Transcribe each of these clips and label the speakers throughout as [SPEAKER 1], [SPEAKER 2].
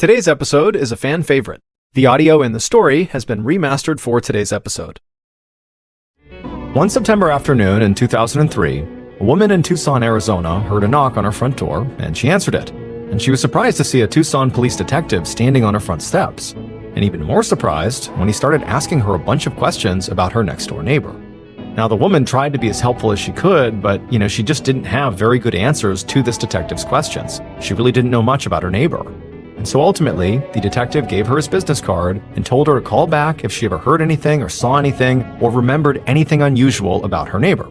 [SPEAKER 1] Today's episode is a fan favorite. The audio in the story has been remastered for today's episode. One September afternoon in 2003, a woman in Tucson, Arizona heard a knock on her front door, and she answered it. And she was surprised to see a Tucson police detective standing on her front steps. And even more surprised when he started asking her a bunch of questions about her next-door neighbor. Now, the woman tried to be as helpful as she could, but, she just didn't have very good answers to this detective's questions. She really didn't know much about her neighbor. And so ultimately, the detective gave her his business card and told her to call back if she ever heard anything or saw anything or remembered anything unusual about her neighbor.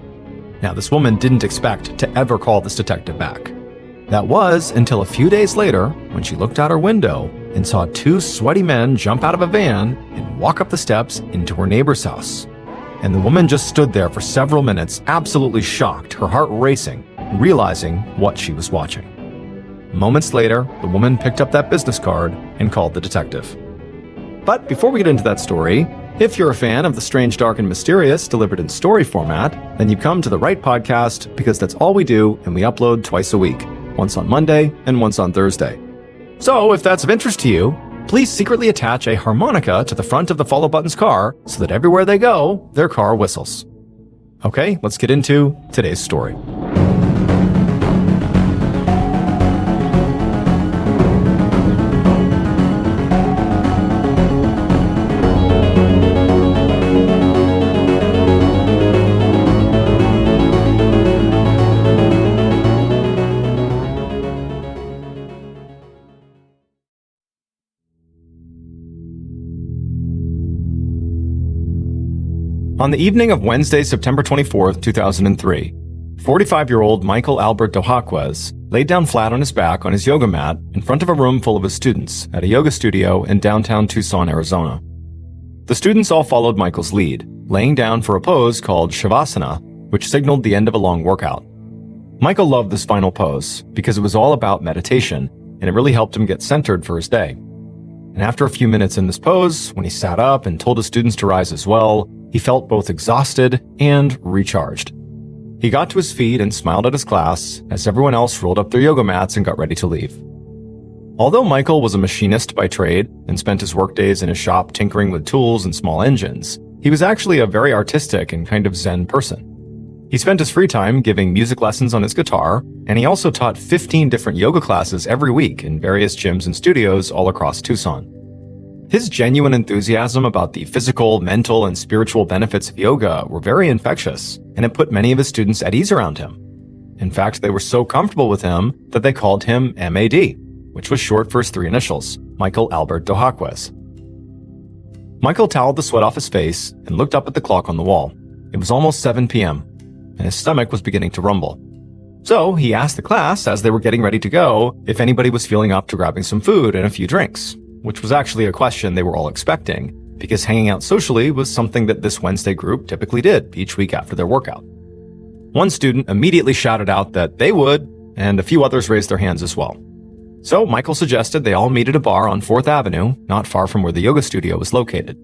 [SPEAKER 1] Now, this woman didn't expect to ever call this detective back. That was until a few days later when she looked out her window and saw two sweaty men jump out of a van and walk up the steps into her neighbor's house. And the woman just stood there for several minutes, absolutely shocked, her heart racing, realizing what she was watching. Moments later, the woman picked up that business card and called the detective. But before we get into that story, if you're a fan of the strange, dark, and mysterious delivered in story format, then you've come to the right podcast because that's all we do and we upload twice a week, once on Monday and once on Thursday. So if that's of interest to you, please secretly attach a harmonica to the front of the Follow Button's car so that everywhere they go, their car whistles. Okay, let's get into today's story. On the evening of Wednesday, September 24th, 2003, 45-year-old Michael Albert Dohaquez laid down flat on his back on his yoga mat in front of a room full of his students at a yoga studio in downtown Tucson, Arizona. The students all followed Michael's lead, laying down for a pose called Shavasana, which signaled the end of a long workout. Michael loved this final pose because it was all about meditation, and it really helped him get centered for his day. And after a few minutes in this pose, when he sat up and told his students to rise as well, he felt both exhausted and recharged. He got to his feet and smiled at his class as everyone else rolled up their yoga mats and got ready to leave. Although Michael was a machinist by trade and spent his workdays in his shop tinkering with tools and small engines, he was actually a very artistic and kind of zen person. He spent his free time giving music lessons on his guitar, and he also taught 15 different yoga classes every week in various gyms and studios all across Tucson. His genuine enthusiasm about the physical, mental, and spiritual benefits of yoga were very infectious, and it put many of his students at ease around him. In fact, they were so comfortable with him that they called him MAD, which was short for his three initials, Michael Albert Dohaquez. Michael toweled the sweat off his face and looked up at the clock on the wall. It was almost 7 p.m., and his stomach was beginning to rumble. So he asked the class as they were getting ready to go if anybody was feeling up to grabbing some food and a few drinks, which was actually a question they were all expecting, because hanging out socially was something that this Wednesday group typically did each week after their workout. One student immediately shouted out that they would, and a few others raised their hands as well. So Michael suggested they all meet at a bar on 4th Avenue, not far from where the yoga studio was located.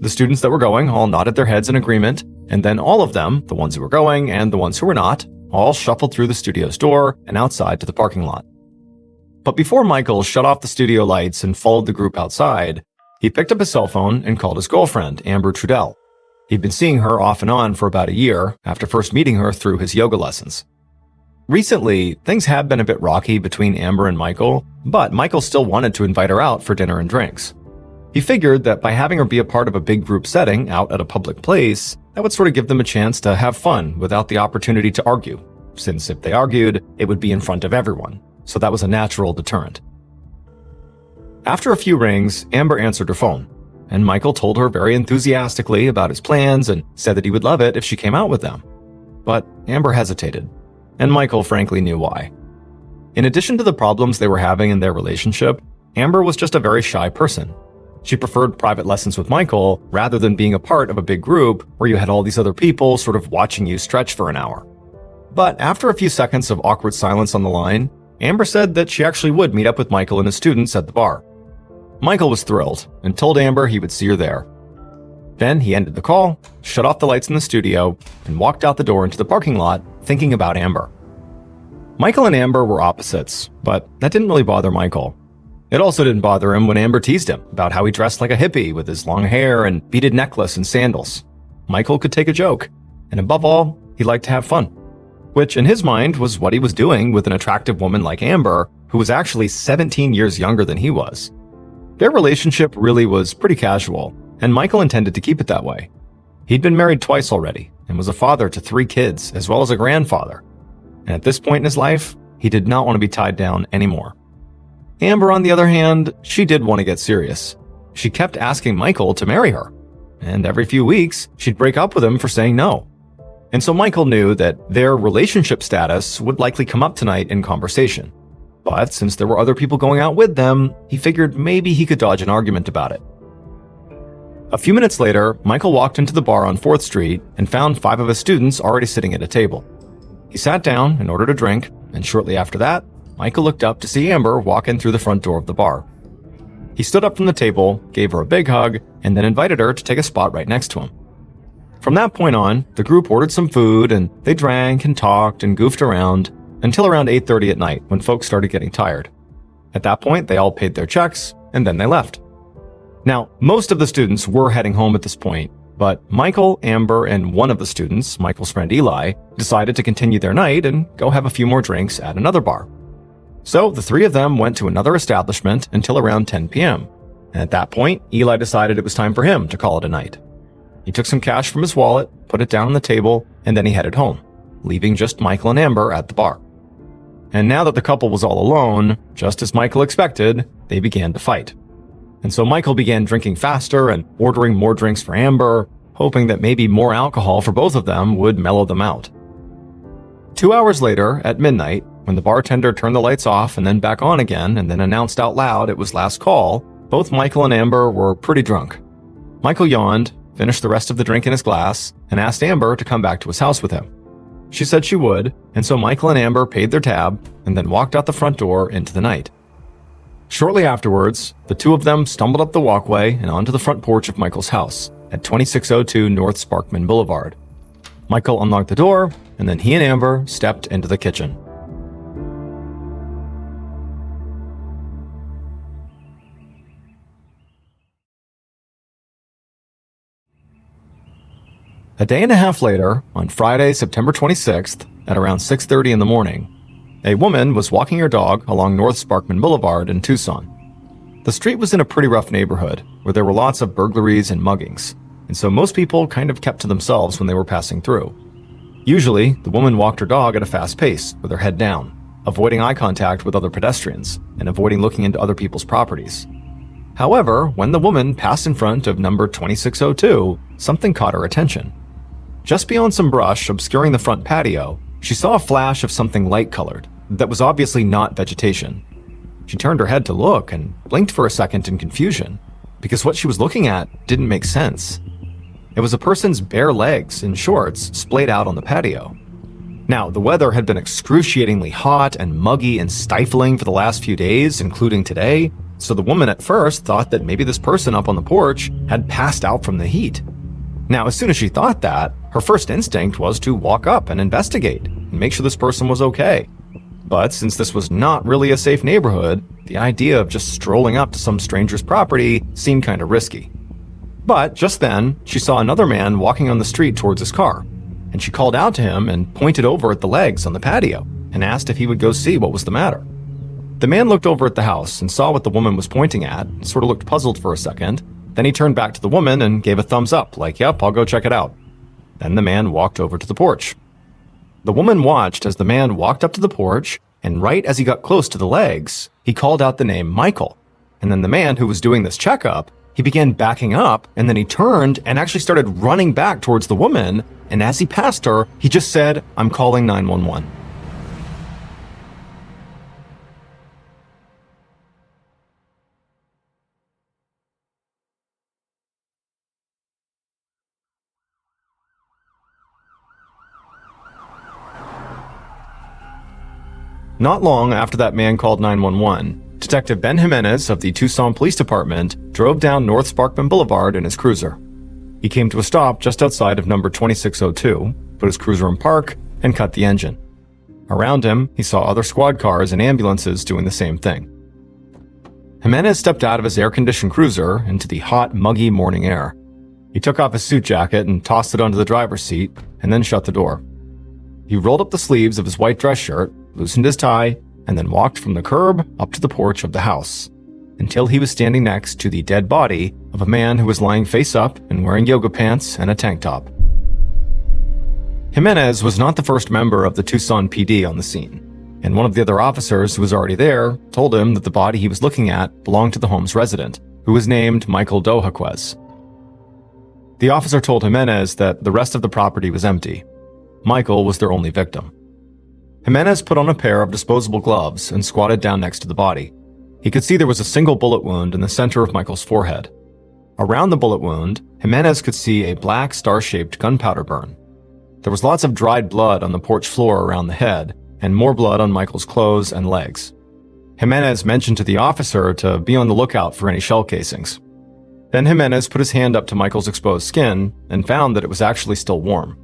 [SPEAKER 1] The students that were going all nodded their heads in agreement, and then all of them, the ones who were going and the ones who were not, all shuffled through the studio's door and outside to the parking lot. But before Michael shut off the studio lights and followed the group outside, he picked up his cell phone and called his girlfriend, Amber Trudell. He'd been seeing her off and on for about a year after first meeting her through his yoga lessons. Recently, things had been a bit rocky between Amber and Michael, but Michael still wanted to invite her out for dinner and drinks. He figured that by having her be a part of a big group setting out at a public place, that would sort of give them a chance to have fun without the opportunity to argue, since if they argued, it would be in front of everyone. So that was a natural deterrent. After a few rings, Amber answered her phone, and Michael told her very enthusiastically about his plans and said that he would love it if she came out with them. But Amber hesitated, and Michael frankly knew why. In addition to the problems they were having in their relationship, Amber was just a very shy person. She preferred private lessons with Michael rather than being a part of a big group where you had all these other people sort of watching you stretch for an hour. But after a few seconds of awkward silence on the line, Amber said that she actually would meet up with Michael and his students at the bar. Michael was thrilled and told Amber he would see her there. Then he ended the call, shut off the lights in the studio, and walked out the door into the parking lot, thinking about Amber. Michael and Amber were opposites, but that didn't really bother Michael. It also didn't bother him when Amber teased him about how he dressed like a hippie with his long hair and beaded necklace and sandals. Michael could take a joke, and above all, he liked to have fun, which in his mind was what he was doing with an attractive woman like Amber, who was actually 17 years younger than he was. Their relationship really was pretty casual, and Michael intended to keep it that way. He'd been married twice already and was a father to 3 kids as well as a grandfather. And at this point in his life, he did not want to be tied down anymore. Amber, on the other hand, she did want to get serious. She kept asking Michael to marry her, and every few weeks, she'd break up with him for saying no. And so Michael knew that their relationship status would likely come up tonight in conversation. But since there were other people going out with them, he figured maybe he could dodge an argument about it. A few minutes later, Michael walked into the bar on 4th Street and found 5 of his students already sitting at a table. He sat down and ordered a drink, and shortly after that, Michael looked up to see Amber walk in through the front door of the bar. He stood up from the table, gave her a big hug, and then invited her to take a spot right next to him. From that point on, the group ordered some food, and they drank and talked and goofed around until around 8:30 at night when folks started getting tired. At that point, they all paid their checks, and then they left. Now, most of the students were heading home at this point, but Michael, Amber, and one of the students, Michael's friend Eli, decided to continue their night and go have a few more drinks at another bar. So the 3 of them went to another establishment until around 10 p.m. And at that point, Eli decided it was time for him to call it a night. He took some cash from his wallet, put it down on the table, and then he headed home, leaving just Michael and Amber at the bar. And now that the couple was all alone, just as Michael expected, they began to fight. And so Michael began drinking faster and ordering more drinks for Amber, hoping that maybe more alcohol for both of them would mellow them out. 2 hours later, at midnight, when the bartender turned the lights off and then back on again and then announced out loud it was last call, both Michael and Amber were pretty drunk. Michael yawned, finished the rest of the drink in his glass, and asked Amber to come back to his house with him. She said she would, and so Michael and Amber paid their tab and then walked out the front door into the night. Shortly afterwards, the 2 of them stumbled up the walkway and onto the front porch of Michael's house at 2602 North Sparkman Boulevard. Michael unlocked the door, and then he and Amber stepped into the kitchen. A day and a half later, on Friday, September 26th, at around 6:30 in the morning, a woman was walking her dog along North Sparkman Boulevard in Tucson. The street was in a pretty rough neighborhood where there were lots of burglaries and muggings, and so most people kind of kept to themselves when they were passing through. Usually, the woman walked her dog at a fast pace with her head down, avoiding eye contact with other pedestrians and avoiding looking into other people's properties. However, when the woman passed in front of number 2602, something caught her attention. Just beyond some brush obscuring the front patio, she saw a flash of something light-colored that was obviously not vegetation. She turned her head to look and blinked for a second in confusion, because what she was looking at didn't make sense. It was a person's bare legs and shorts splayed out on the patio. Now, the weather had been excruciatingly hot and muggy and stifling for the last few days, including today, so the woman at first thought that maybe this person up on the porch had passed out from the heat. Now, as soon as she thought that, her first instinct was to walk up and investigate and make sure this person was okay. But since this was not really a safe neighborhood, the idea of just strolling up to some stranger's property seemed kind of risky. But just then, she saw another man walking on the street towards his car, and she called out to him and pointed over at the legs on the patio and asked if he would go see what was the matter. The man looked over at the house and saw what the woman was pointing at and sort of looked puzzled for a second. Then he turned back to the woman and gave a thumbs up, like, "Yep, I'll go check it out." Then the man walked over to the porch. The woman watched as the man walked up to the porch, and right as he got close to the legs, he called out the name Michael. And then the man who was doing this checkup, he began backing up, and then he turned and actually started running back towards the woman, and as he passed her, he just said, "I'm calling 911." Not long after that man called 911, Detective Ben Jimenez of the Tucson Police Department drove down North Sparkman Boulevard in his cruiser. He came to a stop just outside of number 2602, put his cruiser in park, and cut the engine. Around him, he saw other squad cars and ambulances doing the same thing. Jimenez stepped out of his air-conditioned cruiser into the hot, muggy morning air. He took off his suit jacket and tossed it onto the driver's seat, and then shut the door. He rolled up the sleeves of his white dress shirt, loosened his tie, and then walked from the curb up to the porch of the house, until he was standing next to the dead body of a man who was lying face up and wearing yoga pants and a tank top. Jimenez was not the first member of the Tucson PD on the scene, and one of the other officers who was already there told him that the body he was looking at belonged to the home's resident, who was named Michael Dohaquez. The officer told Jimenez that the rest of the property was empty. Michael was their only victim. Jimenez put on a pair of disposable gloves and squatted down next to the body. He could see there was a single bullet wound in the center of Michael's forehead. Around the bullet wound, Jimenez could see a black star-shaped gunpowder burn. There was lots of dried blood on the porch floor around the head, and more blood on Michael's clothes and legs. Jimenez mentioned to the officer to be on the lookout for any shell casings. Then Jimenez put his hand up to Michael's exposed skin and found that it was actually still warm.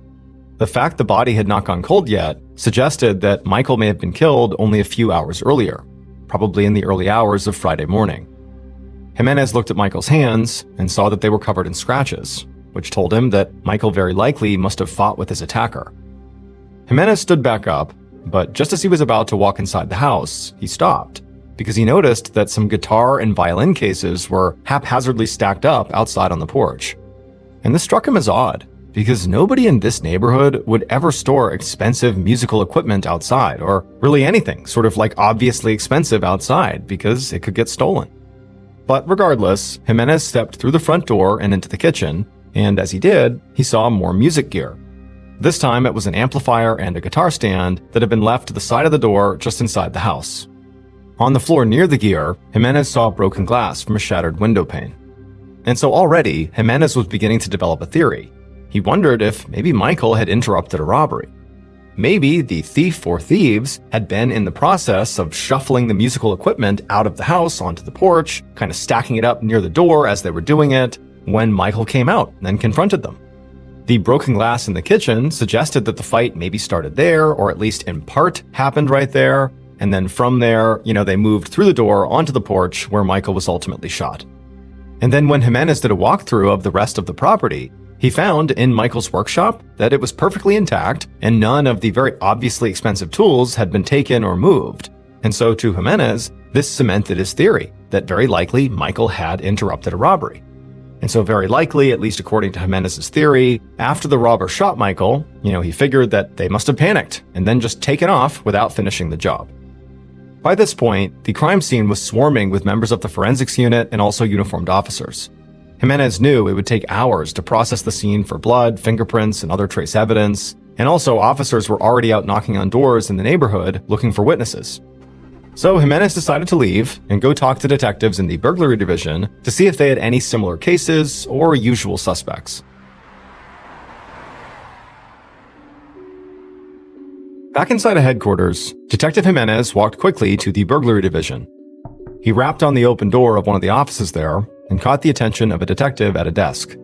[SPEAKER 1] The fact the body had not gone cold yet suggested that Michael may have been killed only a few hours earlier, probably in the early hours of Friday morning. Jimenez looked at Michael's hands and saw that they were covered in scratches, which told him that Michael very likely must have fought with his attacker. Jimenez stood back up, but just as he was about to walk inside the house, he stopped, because he noticed that some guitar and violin cases were haphazardly stacked up outside on the porch. And this struck him as odd, because nobody in this neighborhood would ever store expensive musical equipment outside, or really anything sort of like obviously expensive outside, because it could get stolen. But regardless, Jimenez stepped through the front door and into the kitchen, and as he did, he saw more music gear. This time it was an amplifier and a guitar stand that had been left to the side of the door just inside the house. On the floor near the gear, Jimenez saw broken glass from a shattered window pane. And so already, Jimenez was beginning to develop a theory. He wondered if maybe Michael had interrupted a robbery. Maybe the thief or thieves had been in the process of shuffling the musical equipment out of the house onto the porch, kind of stacking it up near the door as they were doing it, when Michael came out and confronted them. The broken glass in the kitchen suggested that the fight maybe started there, or at least in part happened right there, and then from there, they moved through the door onto the porch where Michael was ultimately shot. And then when Jimenez did a walkthrough of the rest of the property, he found in Michael's workshop that it was perfectly intact and none of the very obviously expensive tools had been taken or moved. And so to Jimenez, this cemented his theory that very likely Michael had interrupted a robbery. And so very likely, at least according to Jimenez's theory, after the robber shot Michael, he figured that they must have panicked and then just taken off without finishing the job. By this point, the crime scene was swarming with members of the forensics unit and also uniformed officers. Jimenez knew it would take hours to process the scene for blood, fingerprints, and other trace evidence, and also officers were already out knocking on doors in the neighborhood looking for witnesses. So Jimenez decided to leave and go talk to detectives in the burglary division to see if they had any similar cases or usual suspects. Back inside of headquarters, Detective Jimenez walked quickly to the burglary division. He rapped on the open door of one of the offices there and caught the attention of a detective at a desk.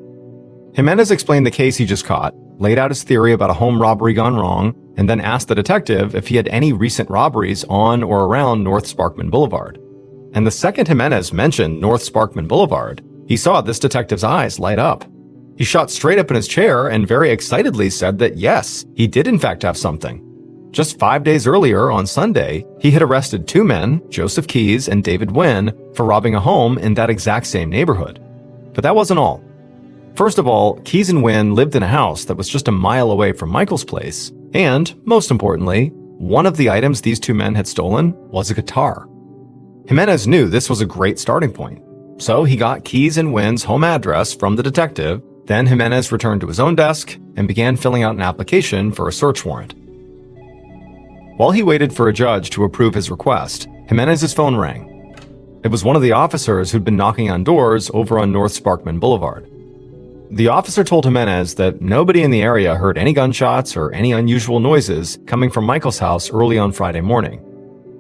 [SPEAKER 1] Jimenez explained the case he just caught, laid out his theory about a home robbery gone wrong, and then asked the detective if he had any recent robberies on or around North Sparkman Boulevard. And the second Jimenez mentioned North Sparkman Boulevard, he saw this detective's eyes light up. He shot straight up in his chair and very excitedly said that yes, he did in fact have something. Just 5 days earlier, on Sunday, he had arrested two men, Joseph Keyes and David Wynn, for robbing a home in that exact same neighborhood. But that wasn't all. First of all, Keyes and Wynn lived in a house that was just a mile away from Michael's place, and, most importantly, one of the items these two men had stolen was a guitar. Jimenez knew this was a great starting point, so he got Keyes and Wynn's home address from the detective. Then Jimenez returned to his own desk and began filling out an application for a search warrant. While he waited for a judge to approve his request, Jimenez's phone rang. It was one of the officers who'd been knocking on doors over on North Sparkman Boulevard. The officer told Jimenez that nobody in the area heard any gunshots or any unusual noises coming from Michael's house early on Friday morning.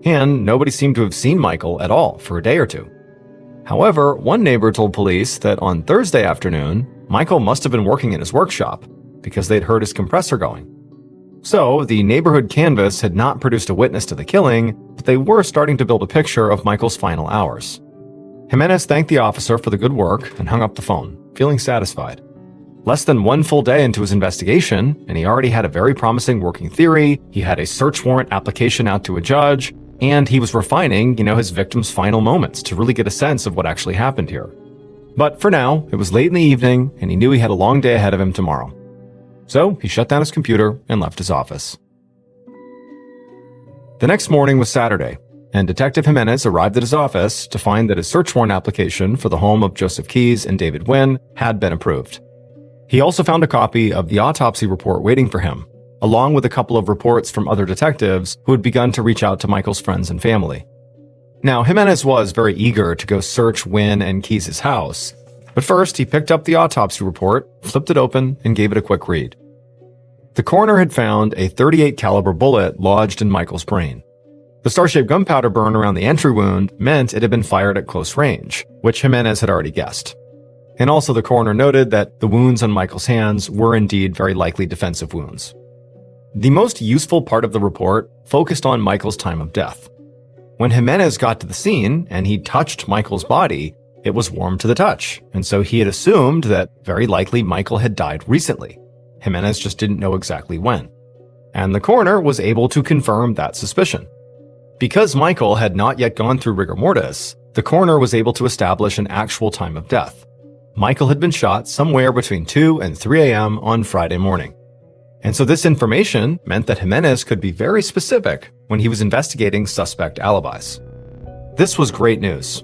[SPEAKER 1] And nobody seemed to have seen Michael at all for a day or two. However, one neighbor told police that on Thursday afternoon, Michael must have been working in his workshop because they'd heard his compressor going. So, the neighborhood canvas had not produced a witness to the killing, but they were starting to build a picture of Michael's final hours. Jimenez thanked the officer for the good work and hung up the phone, feeling satisfied. Less than one full day into his investigation, and he already had a very promising working theory, he had a search warrant application out to a judge, and he was refining, his victim's final moments to really get a sense of what actually happened here. But for now, it was late in the evening, and he knew he had a long day ahead of him tomorrow. So he shut down his computer and left his office. The next morning was Saturday, and Detective Jimenez arrived at his office to find that his search warrant application for the home of Joseph Keyes and David Wynn had been approved. He also found a copy of the autopsy report waiting for him, along with a couple of reports from other detectives who had begun to reach out to Michael's friends and family. Now, Jimenez was very eager to go search Wynn and Keyes' house, but first he picked up the autopsy report, flipped it open, and gave it a quick read. The coroner had found a .38 caliber bullet lodged in Michael's brain. The star-shaped gunpowder burn around the entry wound meant it had been fired at close range, which Jimenez had already guessed. And also the coroner noted that the wounds on Michael's hands were indeed very likely defensive wounds. The most useful part of the report focused on Michael's time of death. When Jimenez got to the scene and he touched Michael's body, it was warm to the touch, and so he had assumed that very likely Michael had died recently. Jimenez just didn't know exactly when. And the coroner was able to confirm that suspicion. Because Michael had not yet gone through rigor mortis, the coroner was able to establish an actual time of death. Michael had been shot somewhere between 2 and 3 a.m. on Friday morning. And so this information meant that Jimenez could be very specific when he was investigating suspect alibis. This was great news.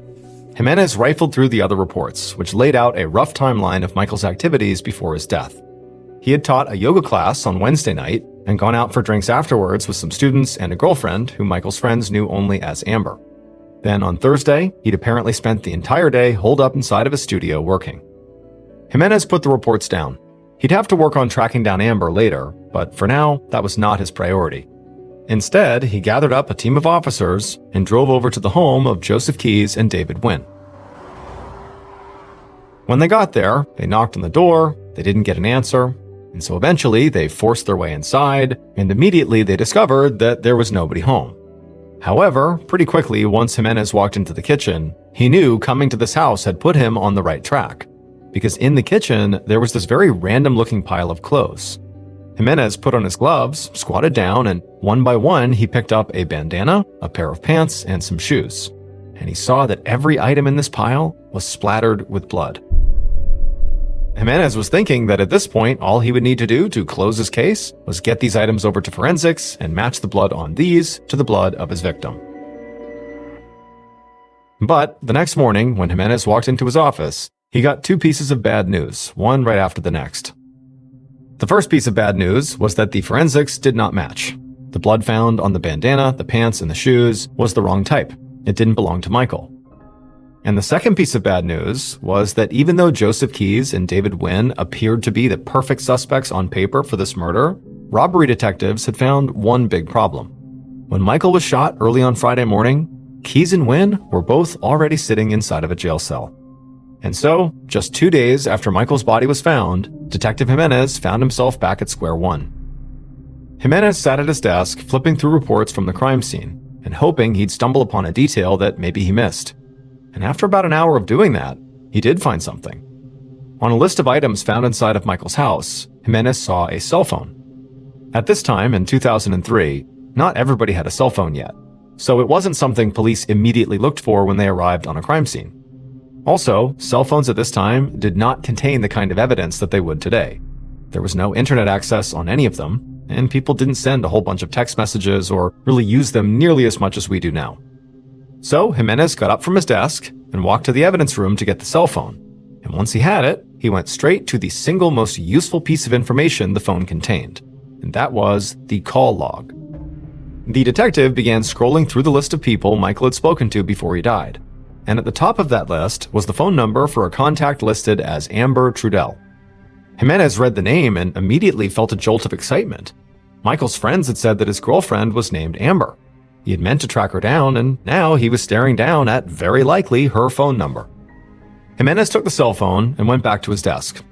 [SPEAKER 1] Jimenez rifled through the other reports, which laid out a rough timeline of Michael's activities before his death. He had taught a yoga class on Wednesday night and gone out for drinks afterwards with some students and a girlfriend who Michael's friends knew only as Amber. Then on Thursday, he'd apparently spent the entire day holed up inside of his studio working. Jimenez put the reports down. He'd have to work on tracking down Amber later, but for now, that was not his priority. Instead, he gathered up a team of officers and drove over to the home of Joseph Keyes and David Wynn. When they got there, they knocked on the door, they didn't get an answer, and so eventually they forced their way inside, and immediately they discovered that there was nobody home. However, pretty quickly, once Jimenez walked into the kitchen, he knew coming to this house had put him on the right track, because in the kitchen, there was this very random-looking pile of clothes. Jimenez put on his gloves, squatted down, and one by one, he picked up a bandana, a pair of pants, and some shoes. And he saw that every item in this pile was splattered with blood. Jimenez was thinking that at this point, all he would need to do to close his case was get these items over to forensics and match the blood on these to the blood of his victim. But the next morning, when Jimenez walked into his office, he got two pieces of bad news, one right after the next. The first piece of bad news was that the forensics did not match. The blood found on the bandana, the pants, and the shoes was the wrong type. It didn't belong to Michael. And the second piece of bad news was that even though Joseph Keyes and David Wynn appeared to be the perfect suspects on paper for this murder, robbery detectives had found one big problem. When Michael was shot early on Friday morning, Keyes and Wynn were both already sitting inside of a jail cell. And so, just 2 days after Michael's body was found, Detective Jimenez found himself back at square one. Jimenez sat at his desk, flipping through reports from the crime scene, and hoping he'd stumble upon a detail that maybe he missed. And after about an hour of doing that, he did find something. On a list of items found inside of Michael's house, Jimenez saw a cell phone. At this time, in 2003, not everybody had a cell phone yet, so it wasn't something police immediately looked for when they arrived on a crime scene. Also, cell phones at this time did not contain the kind of evidence that they would today. There was no internet access on any of them, and people didn't send a whole bunch of text messages or really use them nearly as much as we do now. So Jimenez got up from his desk and walked to the evidence room to get the cell phone. And once he had it, he went straight to the single most useful piece of information the phone contained, and that was the call log. The detective began scrolling through the list of people Michael had spoken to before he died, and at the top of that list was the phone number for a contact listed as Amber Trudell. Jimenez read the name and immediately felt a jolt of excitement. Michael's friends had said that his girlfriend was named Amber. He had meant to track her down, and now he was staring down at, very likely, her phone number. Jimenez took the cell phone and went back to his desk.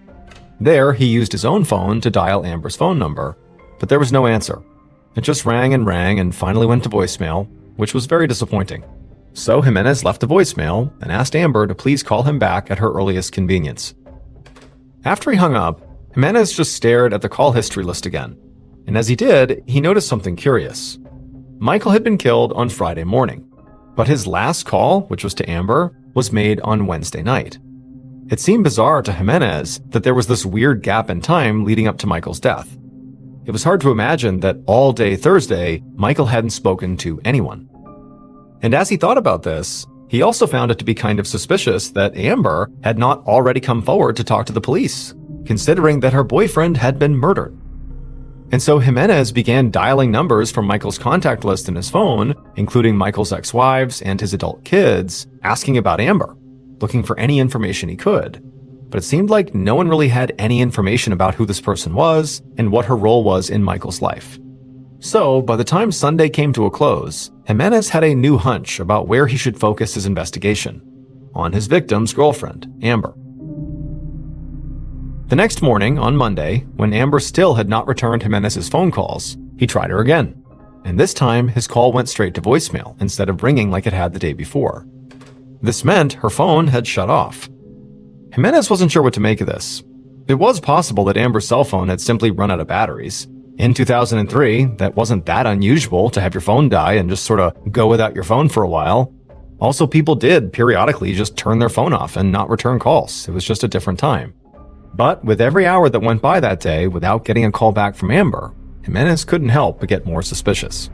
[SPEAKER 1] There, he used his own phone to dial Amber's phone number, but there was no answer. It just rang and finally went to voicemail, which was very disappointing. So Jimenez left a voicemail and asked Amber to please call him back at her earliest convenience. After he hung up, Jimenez just stared at the call history list again. And as he did, he noticed something curious. Michael had been killed on Friday morning, but his last call, which was to Amber, was made on Wednesday night. It seemed bizarre to Jimenez that there was this weird gap in time leading up to Michael's death. It was hard to imagine that all day Thursday, Michael hadn't spoken to anyone. And as he thought about this, he also found it to be kind of suspicious that Amber had not already come forward to talk to the police, considering that her boyfriend had been murdered. And so Jimenez began dialing numbers from Michael's contact list in his phone, including Michael's ex-wives and his adult kids, asking about Amber, looking for any information he could. But it seemed like no one really had any information about who this person was and what her role was in Michael's life. So, by the time Sunday came to a close, Jimenez had a new hunch about where he should focus his investigation: on his victim's girlfriend, Amber. The next morning, on Monday, when Amber still had not returned Jimenez's phone calls, he tried her again. And this time, his call went straight to voicemail instead of ringing like it had the day before. This meant her phone had shut off. Jimenez wasn't sure what to make of this. It was possible that Amber's cell phone had simply run out of batteries. In 2003, that wasn't that unusual to have your phone die and just sort of go without your phone for a while. Also, people did periodically just turn their phone off and not return calls. It was just a different time. But with every hour that went by that day without getting a call back from Amber, Jimenez couldn't help but get more suspicious.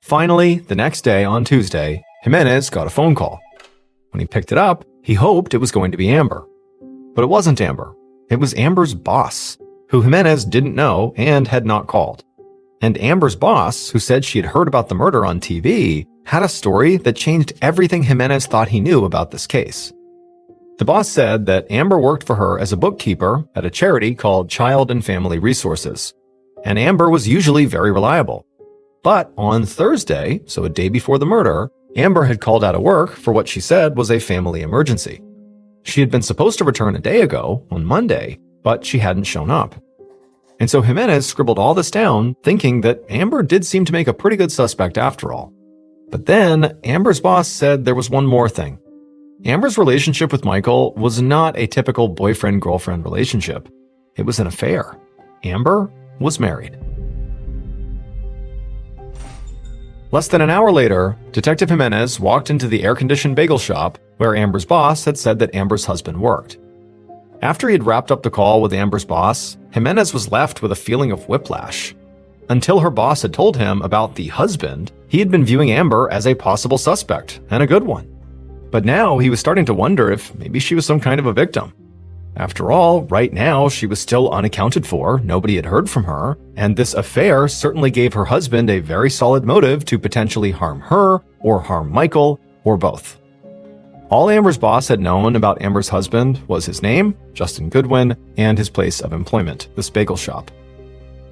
[SPEAKER 1] Finally, the next day on Tuesday, Jimenez got a phone call. When he picked it up, he hoped it was going to be Amber. But it wasn't Amber. It was Amber's boss, who Jimenez didn't know and had not called. And Amber's boss, who said she had heard about the murder on TV, had a story that changed everything Jimenez thought he knew about this case. The boss said that Amber worked for her as a bookkeeper at a charity called Child and Family Resources, and Amber was usually very reliable. But on Thursday, so a day before the murder, Amber had called out of work for what she said was a family emergency. She had been supposed to return a day ago, on Monday, but she hadn't shown up. And so Jimenez scribbled all this down, thinking that Amber did seem to make a pretty good suspect after all. But then Amber's boss said there was one more thing. Amber's relationship with Michael was not a typical boyfriend-girlfriend relationship. It was an affair. Amber was married. Less than an hour later, Detective Jimenez walked into the air-conditioned bagel shop where Amber's boss had said that Amber's husband worked. After he had wrapped up the call with Amber's boss, Jimenez was left with a feeling of whiplash. Until her boss had told him about the husband, he had been viewing Amber as a possible suspect, and a good one. But now he was starting to wonder if maybe she was some kind of a victim. After all, right now she was still unaccounted for, nobody had heard from her, and this affair certainly gave her husband a very solid motive to potentially harm her, or harm Michael, or both. All Amber's boss had known about Amber's husband was his name, Justin Goodwin, and his place of employment, this bagel shop.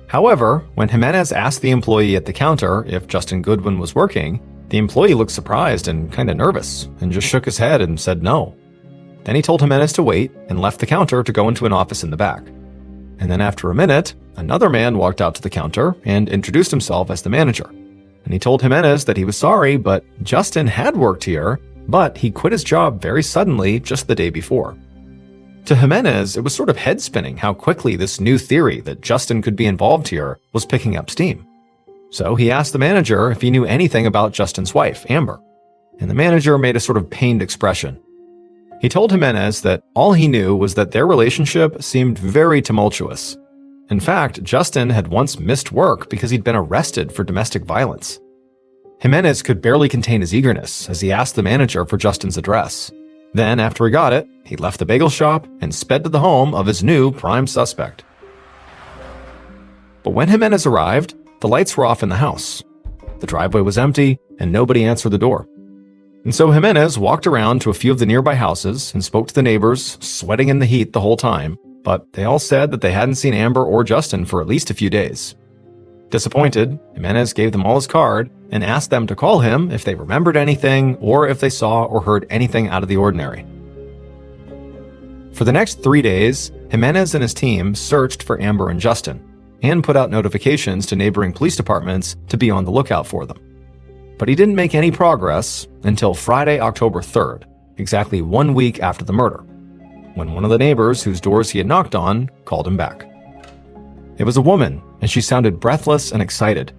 [SPEAKER 1] However, when Jimenez asked the employee at the counter if Justin Goodwin was working, the employee looked surprised and kind of nervous, and just shook his head and said no. Then he told Jimenez to wait and left the counter to go into an office in the back. And then after a minute, another man walked out to the counter and introduced himself as the manager. And he told Jimenez that he was sorry, but Justin had worked here, but he quit his job very suddenly just the day before. To Jimenez, it was sort of head-spinning how quickly this new theory that Justin could be involved here was picking up steam. So he asked the manager if he knew anything about Justin's wife, Amber. And the manager made a sort of pained expression. He told Jimenez that all he knew was that their relationship seemed very tumultuous. In fact, Justin had once missed work because he'd been arrested for domestic violence. Jimenez could barely contain his eagerness as he asked the manager for Justin's address. Then, after he got it, he left the bagel shop and sped to the home of his new prime suspect. But when Jimenez arrived, the lights were off in the house. The driveway was empty, and nobody answered the door. And so Jimenez walked around to a few of the nearby houses and spoke to the neighbors, sweating in the heat the whole time, but they all said that they hadn't seen Amber or Justin for at least a few days. Disappointed, Jimenez gave them all his card and asked them to call him if they remembered anything or if they saw or heard anything out of the ordinary. For the next 3 days, Jimenez and his team searched for Amber and Justin and put out notifications to neighboring police departments to be on the lookout for them. But he didn't make any progress until Friday, October 3rd, exactly 1 week after the murder, when one of the neighbors whose doors he had knocked on called him back. It was a woman, and she sounded breathless and excited.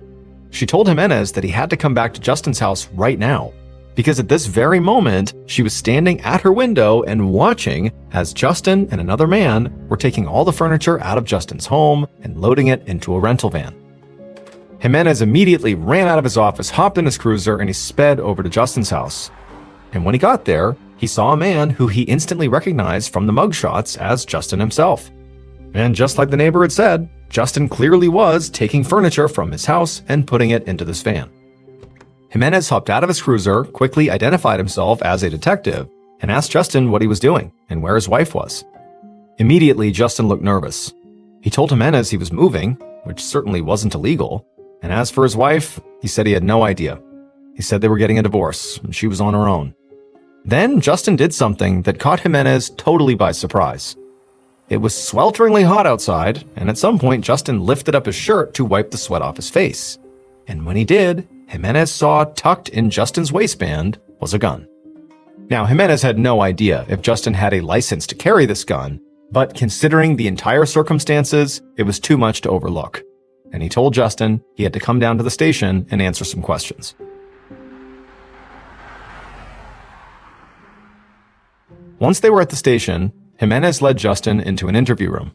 [SPEAKER 1] She told Jimenez that he had to come back to Justin's house right now, because at this very moment, she was standing at her window and watching as Justin and another man were taking all the furniture out of Justin's home and loading it into a rental van. Jimenez immediately ran out of his office, hopped in his cruiser, and he sped over to Justin's house. And when he got there, he saw a man who he instantly recognized from the mugshots as Justin himself. And just like the neighbor had said, Justin clearly was taking furniture from his house and putting it into this van. Jimenez hopped out of his cruiser, quickly identified himself as a detective, and asked Justin what he was doing and where his wife was. Immediately, Justin looked nervous. He told Jimenez he was moving, which certainly wasn't illegal, and as for his wife, he said he had no idea. He said they were getting a divorce, and she was on her own. Then Justin did something that caught Jimenez totally by surprise. It was swelteringly hot outside, and at some point Justin lifted up his shirt to wipe the sweat off his face. And when he did, Jimenez saw tucked in Justin's waistband was a gun. Now, Jimenez had no idea if Justin had a license to carry this gun, but considering the entire circumstances, it was too much to overlook. And he told Justin he had to come down to the station and answer some questions. Once they were at the station, Jimenez led Justin into an interview room.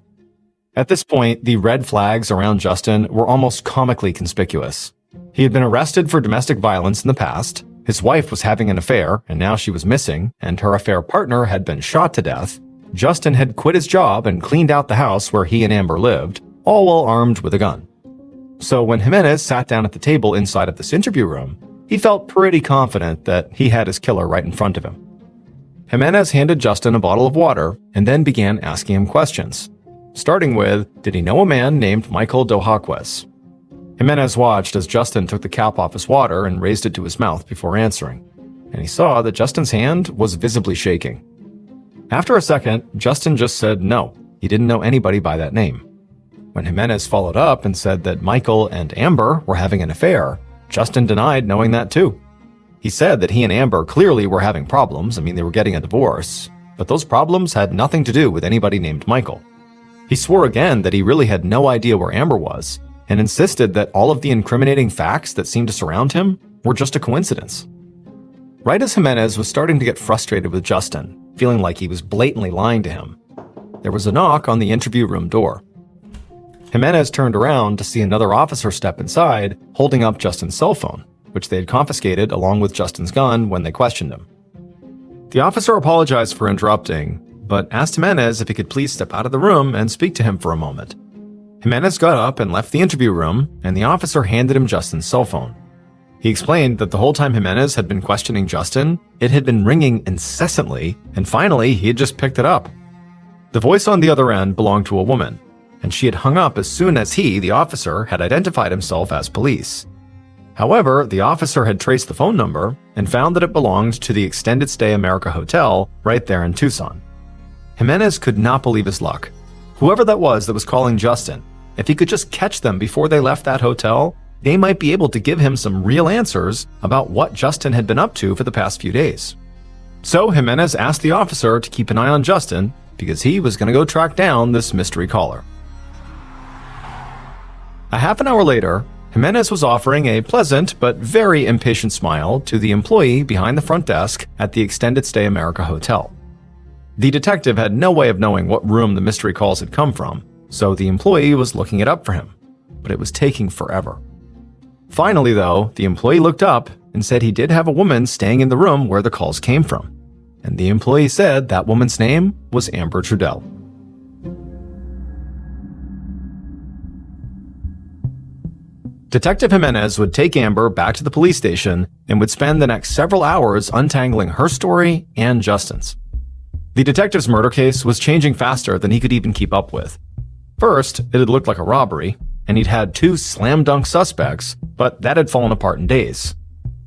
[SPEAKER 1] At this point, the red flags around Justin were almost comically conspicuous. He had been arrested for domestic violence in the past, his wife was having an affair and now she was missing, and her affair partner had been shot to death. Justin had quit his job and cleaned out the house where he and Amber lived, all while armed with a gun. So when Jimenez sat down at the table inside of this interview room, he felt pretty confident that he had his killer right in front of him. Jimenez handed Justin a bottle of water and then began asking him questions, starting with, did he know a man named Michael Dohaquez? Jimenez watched as Justin took the cap off his water and raised it to his mouth before answering, and he saw that Justin's hand was visibly shaking. After a second, Justin just said no, he didn't know anybody by that name. When Jimenez followed up and said that Michael and Amber were having an affair, Justin denied knowing that too. He said that he and Amber clearly were having problems, they were getting a divorce, but those problems had nothing to do with anybody named Michael. He swore again that he really had no idea where Amber was, and insisted that all of the incriminating facts that seemed to surround him were just a coincidence. Right as Jimenez was starting to get frustrated with Justin, feeling like he was blatantly lying to him, there was a knock on the interview room door. Jimenez turned around to see another officer step inside, holding up Justin's cell phone, which they had confiscated along with Justin's gun when they questioned him. The officer apologized for interrupting, but asked Jimenez if he could please step out of the room and speak to him for a moment. Jimenez got up and left the interview room, and the officer handed him Justin's cell phone. He explained that the whole time Jimenez had been questioning Justin, it had been ringing incessantly, and finally he had just picked it up. The voice on the other end belonged to a woman, and she had hung up as soon as he, the officer, had identified himself as police. However, the officer had traced the phone number and found that it belonged to the Extended Stay America Hotel right there in Tucson. Jimenez could not believe his luck. Whoever that was calling Justin, if he could just catch them before they left that hotel, they might be able to give him some real answers about what Justin had been up to for the past few days. So Jimenez asked the officer to keep an eye on Justin because he was going to go track down this mystery caller. A half an hour later, Jimenez was offering a pleasant but very impatient smile to the employee behind the front desk at the Extended Stay America Hotel. The detective had no way of knowing what room the mystery calls had come from, so the employee was looking it up for him, but it was taking forever. Finally, though, the employee looked up and said he did have a woman staying in the room where the calls came from, and the employee said that woman's name was Amber Trudell. Detective Jimenez would take Amber back to the police station and would spend the next several hours untangling her story and Justin's. The detective's murder case was changing faster than he could even keep up with. First, it had looked like a robbery, and he'd had 2 slam-dunk suspects, but that had fallen apart in days.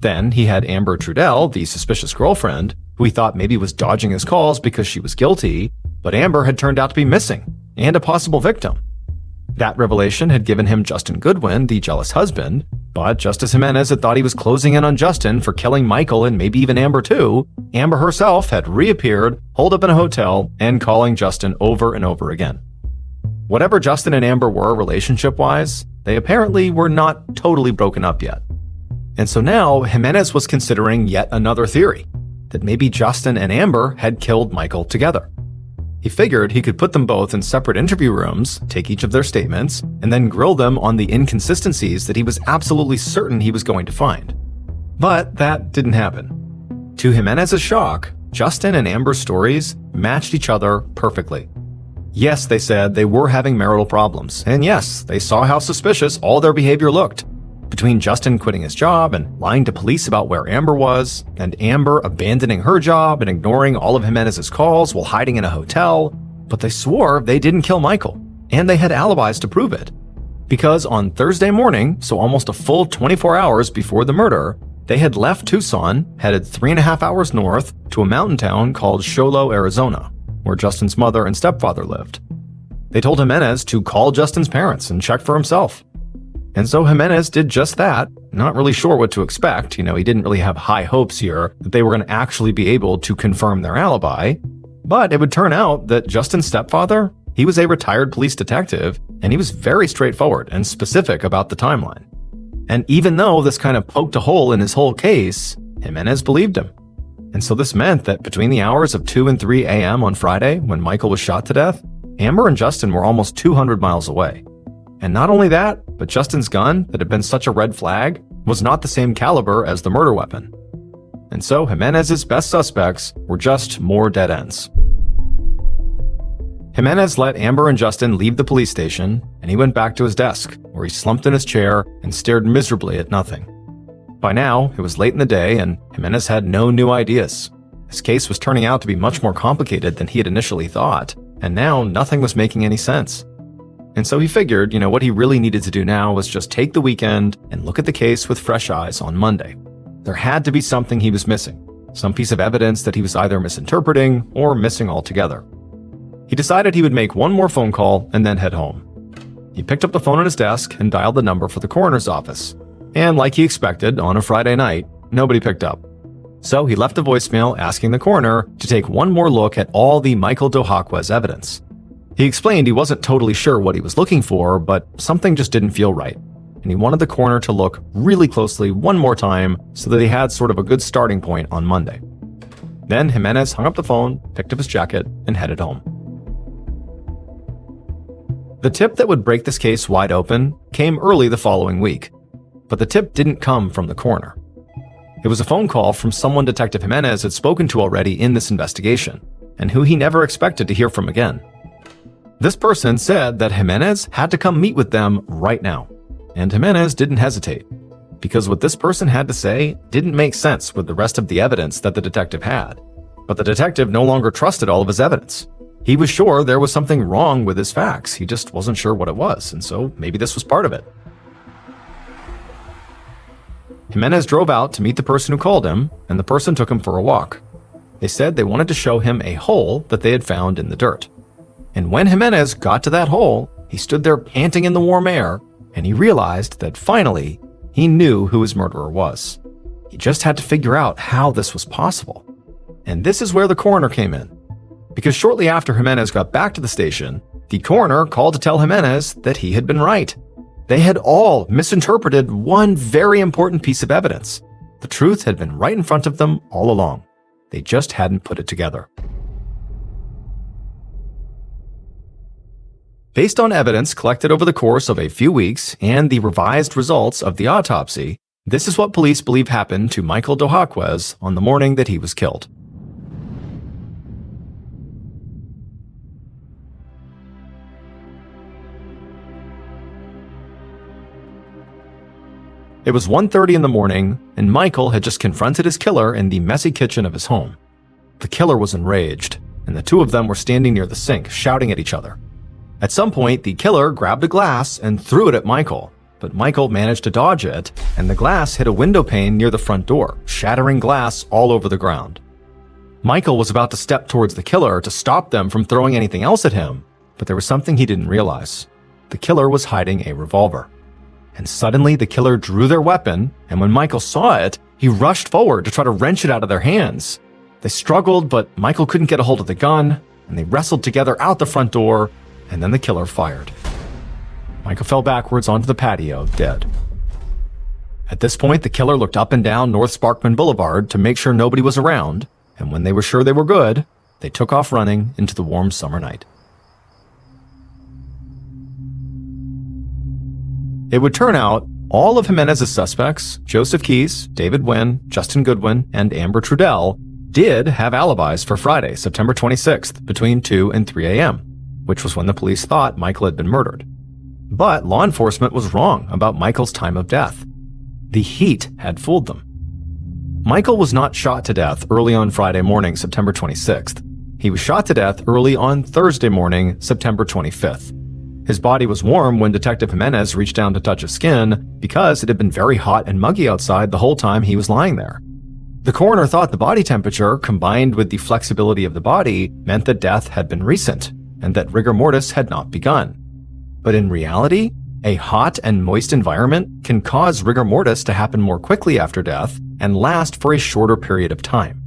[SPEAKER 1] Then he had Amber Trudell, the suspicious girlfriend, who he thought maybe was dodging his calls because she was guilty, but Amber had turned out to be missing and a possible victim. That revelation had given him Justin Goodwin, the jealous husband, but just as Jimenez had thought he was closing in on Justin for killing Michael and maybe even Amber too, Amber herself had reappeared, holed up in a hotel, and calling Justin over and over again. Whatever Justin and Amber were relationship-wise, they apparently were not totally broken up yet. And so now Jimenez was considering yet another theory, that maybe Justin and Amber had killed Michael together. He figured he could put them both in separate interview rooms, take each of their statements, and then grill them on the inconsistencies that he was absolutely certain he was going to find. But that didn't happen. To Jimenez's shock, Justin and Amber's stories matched each other perfectly. Yes, they said they were having marital problems, and yes, they saw how suspicious all their behavior looked. Between Justin quitting his job and lying to police about where Amber was, and Amber abandoning her job and ignoring all of Jimenez's calls while hiding in a hotel, but they swore they didn't kill Michael, and they had alibis to prove it. Because on Thursday morning, so almost a full 24 hours before the murder, they had left Tucson, headed 3.5 hours north to a mountain town called Sholo, Arizona, where Justin's mother and stepfather lived. They told Jimenez to call Justin's parents and check for himself. And so Jimenez did just that, not really sure what to expect. He didn't really have high hopes here that they were going to actually be able to confirm their alibi. But it would turn out that Justin's stepfather, he was a retired police detective, and he was very straightforward and specific about the timeline. And even though this kind of poked a hole in his whole case, Jimenez believed him. And so this meant that between the hours of 2 and 3 a.m. on Friday, when Michael was shot to death, Amber and Justin were almost 200 miles away. And not only that, but Justin's gun, that had been such a red flag, was not the same caliber as the murder weapon. And so Jimenez's best suspects were just more dead ends. Jimenez let Amber and Justin leave the police station, and he went back to his desk, where he slumped in his chair and stared miserably at nothing. By now, it was late in the day, and Jimenez had no new ideas. His case was turning out to be much more complicated than he had initially thought, and now nothing was making any sense. And so he figured, what he really needed to do now was just take the weekend and look at the case with fresh eyes on Monday. There had to be something he was missing, some piece of evidence that he was either misinterpreting or missing altogether. He decided he would make one more phone call and then head home. He picked up the phone on his desk and dialed the number for the coroner's office. And like he expected, on a Friday night, nobody picked up. So he left a voicemail asking the coroner to take one more look at all the Michael Dohakwa's evidence. He explained he wasn't totally sure what he was looking for, but something just didn't feel right, and he wanted the coroner to look really closely one more time so that he had sort of a good starting point on Monday. Then Jimenez hung up the phone, picked up his jacket, and headed home. The tip that would break this case wide open came early the following week, but the tip didn't come from the coroner. It was a phone call from someone Detective Jimenez had spoken to already in this investigation, and who he never expected to hear from again. This person said that Jimenez had to come meet with them right now, and Jimenez didn't hesitate, because what this person had to say didn't make sense with the rest of the evidence that the detective had. But the detective no longer trusted all of his evidence. He was sure there was something wrong with his facts, he just wasn't sure what it was, and so maybe this was part of it. Jimenez drove out to meet the person who called him, and the person took him for a walk. They said they wanted to show him a hole that they had found in the dirt. And when Jimenez got to that hole, he stood there panting in the warm air, and he realized that finally, he knew who his murderer was. He just had to figure out how this was possible. And this is where the coroner came in. Because shortly after Jimenez got back to the station, the coroner called to tell Jimenez that he had been right. They had all misinterpreted one very important piece of evidence. The truth had been right in front of them all along. They just hadn't put it together. Based on evidence collected over the course of a few weeks and the revised results of the autopsy, this is what police believe happened to Michael Dohakwa on the morning that he was killed. It was 1:30 in the morning, and Michael had just confronted his killer in the messy kitchen of his home. The killer was enraged, and the two of them were standing near the sink, shouting at each other. At some point, the killer grabbed a glass and threw it at Michael, but Michael managed to dodge it, and the glass hit a window pane near the front door, shattering glass all over the ground. Michael was about to step towards the killer to stop them from throwing anything else at him, but there was something he didn't realize. The killer was hiding a revolver. And suddenly the killer drew their weapon, and when Michael saw it, he rushed forward to try to wrench it out of their hands. They struggled, but Michael couldn't get a hold of the gun, and they wrestled together out the front door, and then the killer fired. Michael fell backwards onto the patio, dead. At this point, the killer looked up and down North Sparkman Boulevard to make sure nobody was around, and when they were sure they were good, they took off running into the warm summer night. It would turn out all of Jimenez's suspects, Joseph Keyes, David Wynn, Justin Goodwin, and Amber Trudell, did have alibis for Friday, September 26th, between 2 and 3 a.m., which was when the police thought Michael had been murdered. But law enforcement was wrong about Michael's time of death. The heat had fooled them. Michael was not shot to death early on Friday morning, September 26th. He was shot to death early on Thursday morning, September 25th. His body was warm when Detective Jimenez reached down to touch his skin because it had been very hot and muggy outside the whole time he was lying there. The coroner thought the body temperature, combined with the flexibility of the body, meant that death had been recent and that rigor mortis had not begun. But in reality, a hot and moist environment can cause rigor mortis to happen more quickly after death and last for a shorter period of time.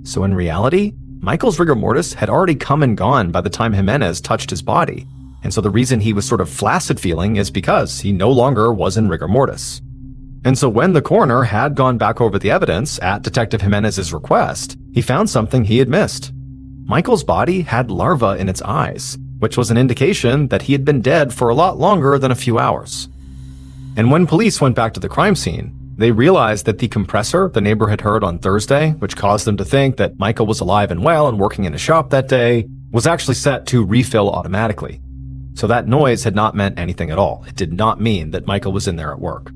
[SPEAKER 1] So in reality, Michael's rigor mortis had already come and gone by the time Jimenez touched his body. And so the reason he was sort of flaccid feeling is because he no longer was in rigor mortis. And so when the coroner had gone back over the evidence at Detective Jimenez's request, he found something he had missed. Michael's body had larvae in its eyes, which was an indication that he had been dead for a lot longer than a few hours. And when police went back to the crime scene, they realized that the compressor the neighbor had heard on Thursday, which caused them to think that Michael was alive and well and working in a shop that day, was actually set to refill automatically. So that noise had not meant anything at all. It did not mean that Michael was in there at work.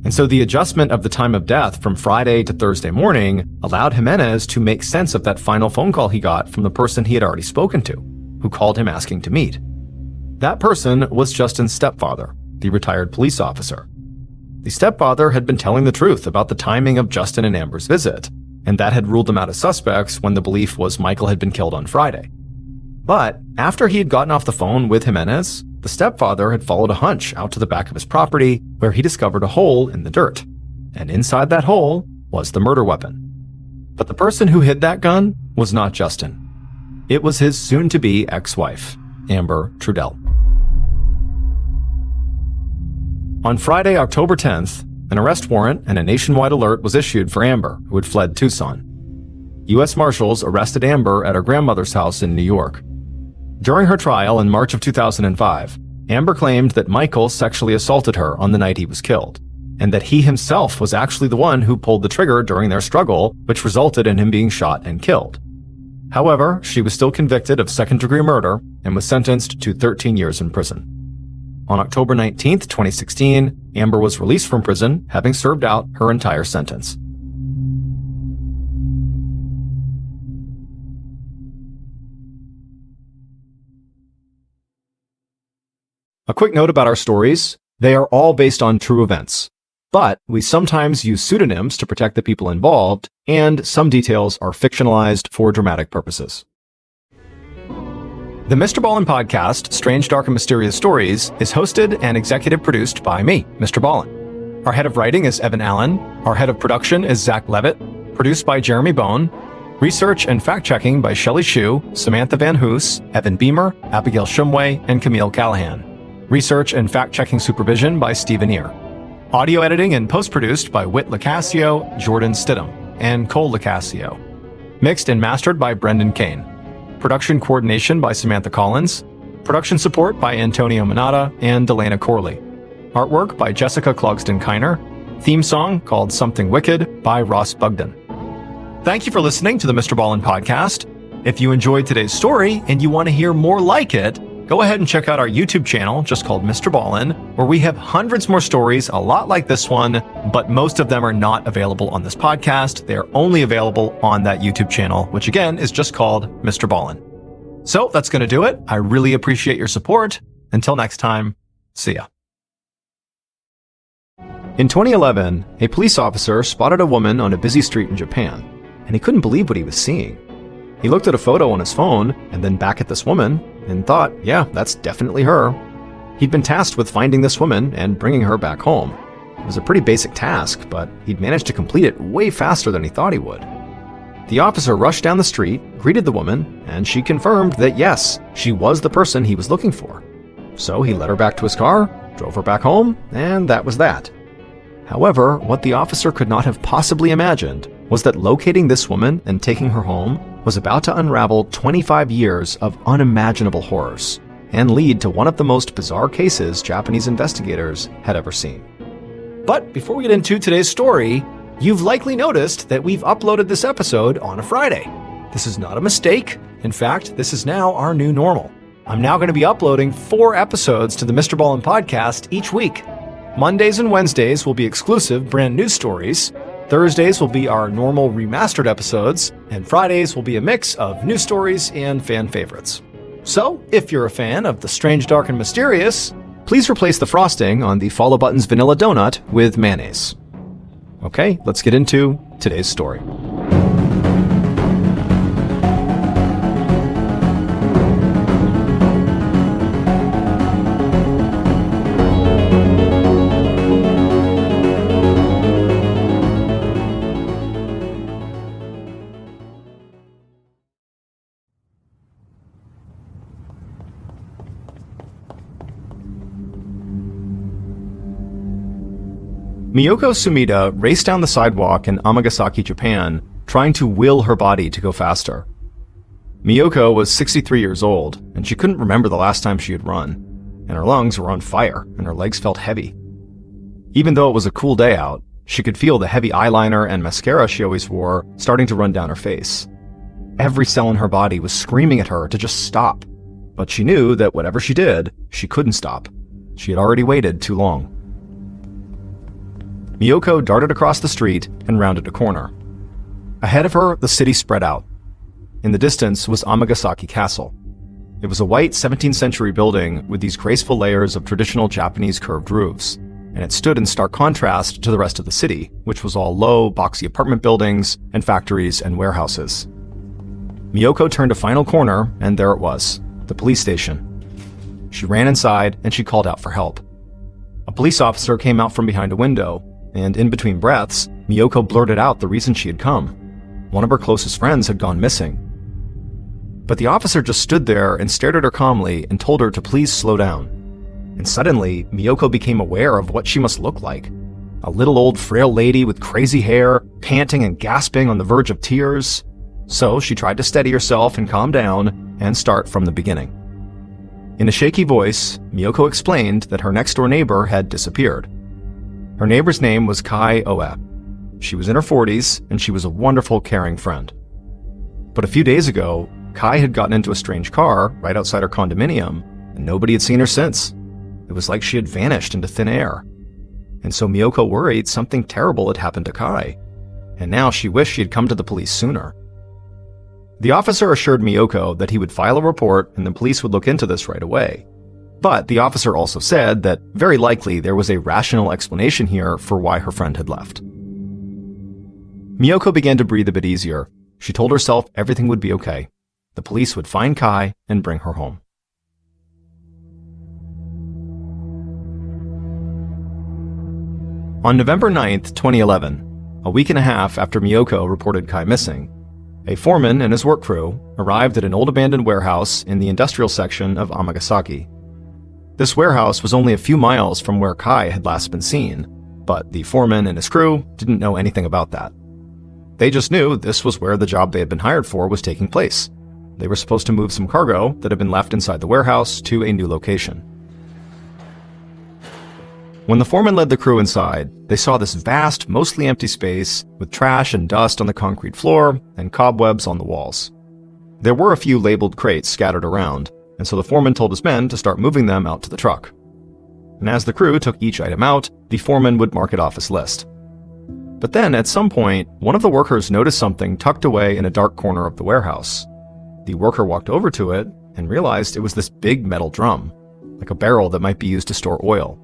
[SPEAKER 1] And so the adjustment of the time of death from Friday to Thursday morning allowed Jimenez to make sense of that final phone call he got from the person he had already spoken to, who called him asking to meet. That person was Justin's stepfather, the retired police officer. The stepfather had been telling the truth about the timing of Justin and Amber's visit, and that had ruled them out as suspects when the belief was Michael had been killed on Friday. But after he had gotten off the phone with Jimenez, the stepfather had followed a hunch out to the back of his property where he discovered a hole in the dirt. And inside that hole was the murder weapon. But the person who hid that gun was not Justin. It was his soon-to-be ex-wife, Amber Trudell. On Friday, October 10th, an arrest warrant and a nationwide alert was issued for Amber, who had fled Tucson. U.S. Marshals arrested Amber at her grandmother's house in New York. During her trial in March of 2005, Amber claimed that Michael sexually assaulted her on the night he was killed, and that he himself was actually the one who pulled the trigger during their struggle, which resulted in him being shot and killed. However, she was still convicted of second-degree murder and was sentenced to 13 years in prison. On October 19, 2016, Amber was released from prison, having served out her entire sentence. A quick note about our stories. They are all based on true events, but we sometimes use pseudonyms to protect the people involved, and some details are fictionalized for dramatic purposes. The MrBallen Podcast, Strange, Dark, and Mysterious Stories, is hosted and executive produced by me, Mr. Ballen. Our head of writing is Evan Allen. Our head of production is Zach Levitt. Produced by Jeremy Bone. Research and fact-checking by Shelley Shue, Samantha Van Hoos, Evan Beamer, Abigail Shumway, and Camille Callahan. Research and fact-checking supervision by Stephen Ear. Audio editing and post-produced by Whit Lacasio, Jordan Stidham, and Cole Lacasio. Mixed and mastered by Brendan Kane. Production coordination by Samantha Collins. Production support by Antonio Manata and Delana Corley. Artwork by Jessica Clogston-Kiner. Theme song called Something Wicked by Ross Bugden. Thank you for listening to the MrBallen Podcast. If you enjoyed today's story and you want to hear more like it, go ahead and check out our YouTube channel, just called MrBallen, where we have hundreds more stories, a lot like this one, but most of them are not available on this podcast. They are only available on that YouTube channel, which again is just called MrBallen. So that's going to do it. I really appreciate your support. Until next time, see ya. In 2011, a police officer spotted a woman on a busy street in Japan. and he couldn't believe what he was seeing. He looked at a photo on his phone and then back at this woman and thought, yeah, that's definitely her. He'd been tasked with finding this woman and bringing her back home. It was a pretty basic task, but he'd managed to complete it way faster than he thought he would. The officer rushed down the street, greeted the woman, and she confirmed that yes, she was the person he was looking for. So he led her back to his car, drove her back home, and that was that. However, what the officer could not have possibly imagined was that locating this woman and taking her home was about to unravel 25 years of unimaginable horrors and lead to one of the most bizarre cases Japanese investigators had ever seen. But before we get into today's story, you've likely noticed that we've uploaded this episode on a Friday. This is not a mistake. In fact, this is now our new normal. I'm now going to be uploading 4 episodes to the MrBallen Podcast each week. Mondays and Wednesdays will be exclusive brand new stories. Thursdays will be our normal remastered episodes, and Fridays will be a mix of new stories and fan favorites. So, if you're a fan of the strange, dark, and mysterious, please replace the frosting on the Follow Button's vanilla donut with mayonnaise. Okay, let's get into today's story. Miyoko Sumida raced down the sidewalk in Amagasaki, Japan, trying to will her body to go faster. Miyoko was 63 years old, and she couldn't remember the last time she had run, and her lungs were on fire, and her legs felt heavy. Even though it was a cool day out, she could feel the heavy eyeliner and mascara she always wore starting to run down her face. Every cell in her body was screaming at her to just stop, but she knew that whatever she did, she couldn't stop. She had already waited too long. Miyoko darted across the street and rounded a corner. Ahead of her, the city spread out. In the distance was Amagasaki Castle. It was a white 17th century building with these graceful layers of traditional Japanese curved roofs, and it stood in stark contrast to the rest of the city, which was all low, boxy apartment buildings and factories and warehouses. Miyoko turned a final corner, and there it was, the police station. She ran inside and she called out for help. A police officer came out from behind a window, and in between breaths, Miyoko blurted out the reason she had come. One of her closest friends had gone missing. But the officer just stood there and stared at her calmly and told her to please slow down. And suddenly, Miyoko became aware of what she must look like. A little old frail lady with crazy hair, panting and gasping on the verge of tears. So she tried to steady herself and calm down and start from the beginning. In a shaky voice, Miyoko explained that her next-door neighbor had disappeared. Her neighbor's name was Kai Oe. She was in her 40s, and she was a wonderful, caring friend. But a few days ago, Kai had gotten into a strange car right outside her condominium, and nobody had seen her since. It was like she had vanished into thin air. And so Miyoko worried something terrible had happened to Kai, and now she wished she had come to the police sooner. The officer assured Miyoko that he would file a report and the police would look into this right away. But the officer also said that very likely there was a rational explanation here for why her friend had left. Miyoko began to breathe a bit easier. She told herself everything would be okay. The police would find Kai and bring her home. On November 9th, 2011, a week and a half after Miyoko reported Kai missing, a foreman and his work crew arrived at an old abandoned warehouse in the industrial section of Amagasaki. This warehouse was only a few miles from where Kai had last been seen, but the foreman and his crew didn't know anything about that. They just knew this was where the job they had been hired for was taking place. They were supposed to move some cargo that had been left inside the warehouse to a new location. When the foreman led the crew inside, they saw this vast, mostly empty space with trash and dust on the concrete floor and cobwebs on the walls. There were a few labeled crates scattered around, and so the foreman told his men to start moving them out to the truck. And as the crew took each item out, the foreman would mark it off his list. But then, at some point, one of the workers noticed something tucked away in a dark corner of the warehouse. The worker walked over to it and realized it was this big metal drum, like a barrel that might be used to store oil.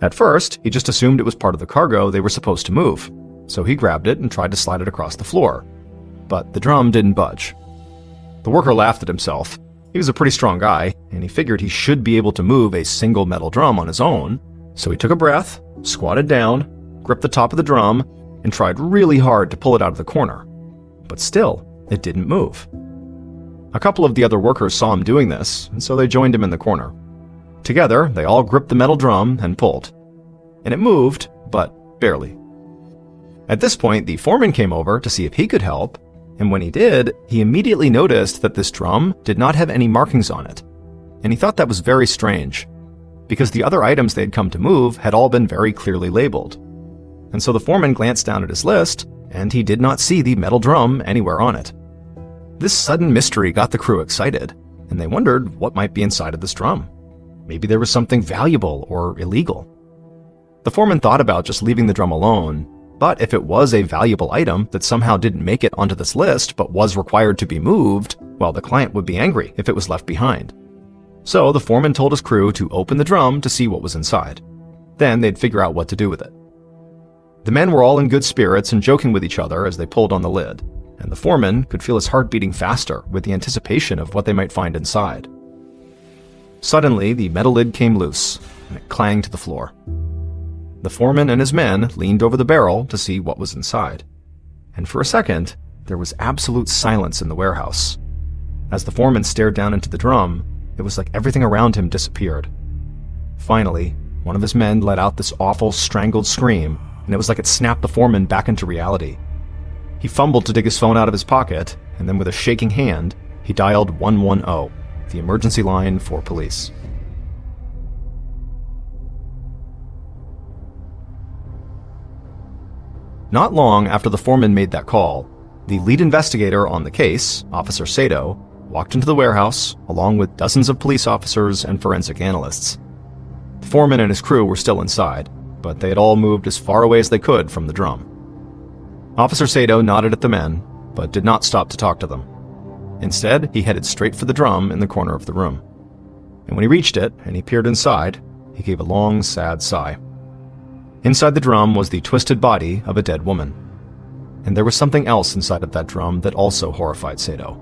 [SPEAKER 1] At first, he just assumed it was part of the cargo they were supposed to move, so he grabbed it and tried to slide it across the floor. But the drum didn't budge. The worker laughed at himself. He was a pretty strong guy, and he figured he should be able to move a single metal drum on his own, so he took a breath, squatted down, gripped the top of the drum, and tried really hard to pull it out of the corner. But still, it didn't move. A couple of the other workers saw him doing this, and so they joined him in the corner. Together, they all gripped the metal drum and pulled. And it moved, but barely. At this point, the foreman came over to see if he could help, and when he did, he immediately noticed that this drum did not have any markings on it. And he thought that was very strange, because the other items they had come to move had all been very clearly labeled. And so the foreman glanced down at his list, and he did not see the metal drum anywhere on it. This sudden mystery got the crew excited, and they wondered what might be inside of this drum. Maybe there was something valuable or illegal. The foreman thought about just leaving the drum alone, but if it was a valuable item that somehow didn't make it onto this list but was required to be moved, well, the client would be angry if it was left behind. So the foreman told his crew to open the drum to see what was inside. Then they'd figure out what to do with it. The men were all in good spirits and joking with each other as they pulled on the lid, and the foreman could feel his heart beating faster with the anticipation of what they might find inside. Suddenly, the metal lid came loose, and it clanged to the floor. The foreman and his men leaned over the barrel to see what was inside. And for a second, there was absolute silence in the warehouse. As the foreman stared down into the drum, it was like everything around him disappeared. Finally, one of his men let out this awful, strangled scream, and it was like it snapped the foreman back into reality. He fumbled to dig his phone out of his pocket, and then with a shaking hand, he dialed 110, the emergency line for police. Not long after the foreman made that call, the lead investigator on the case, Officer Sato, walked into the warehouse along with dozens of police officers and forensic analysts. The foreman and his crew were still inside, but they had all moved as far away as they could from the drum. Officer Sato nodded at the men, but did not stop to talk to them. Instead, he headed straight for the drum in the corner of the room. And when he reached it and he peered inside, he gave a long, sad sigh. Inside the drum was the twisted body of a dead woman. And there was something else inside of that drum that also horrified Sato.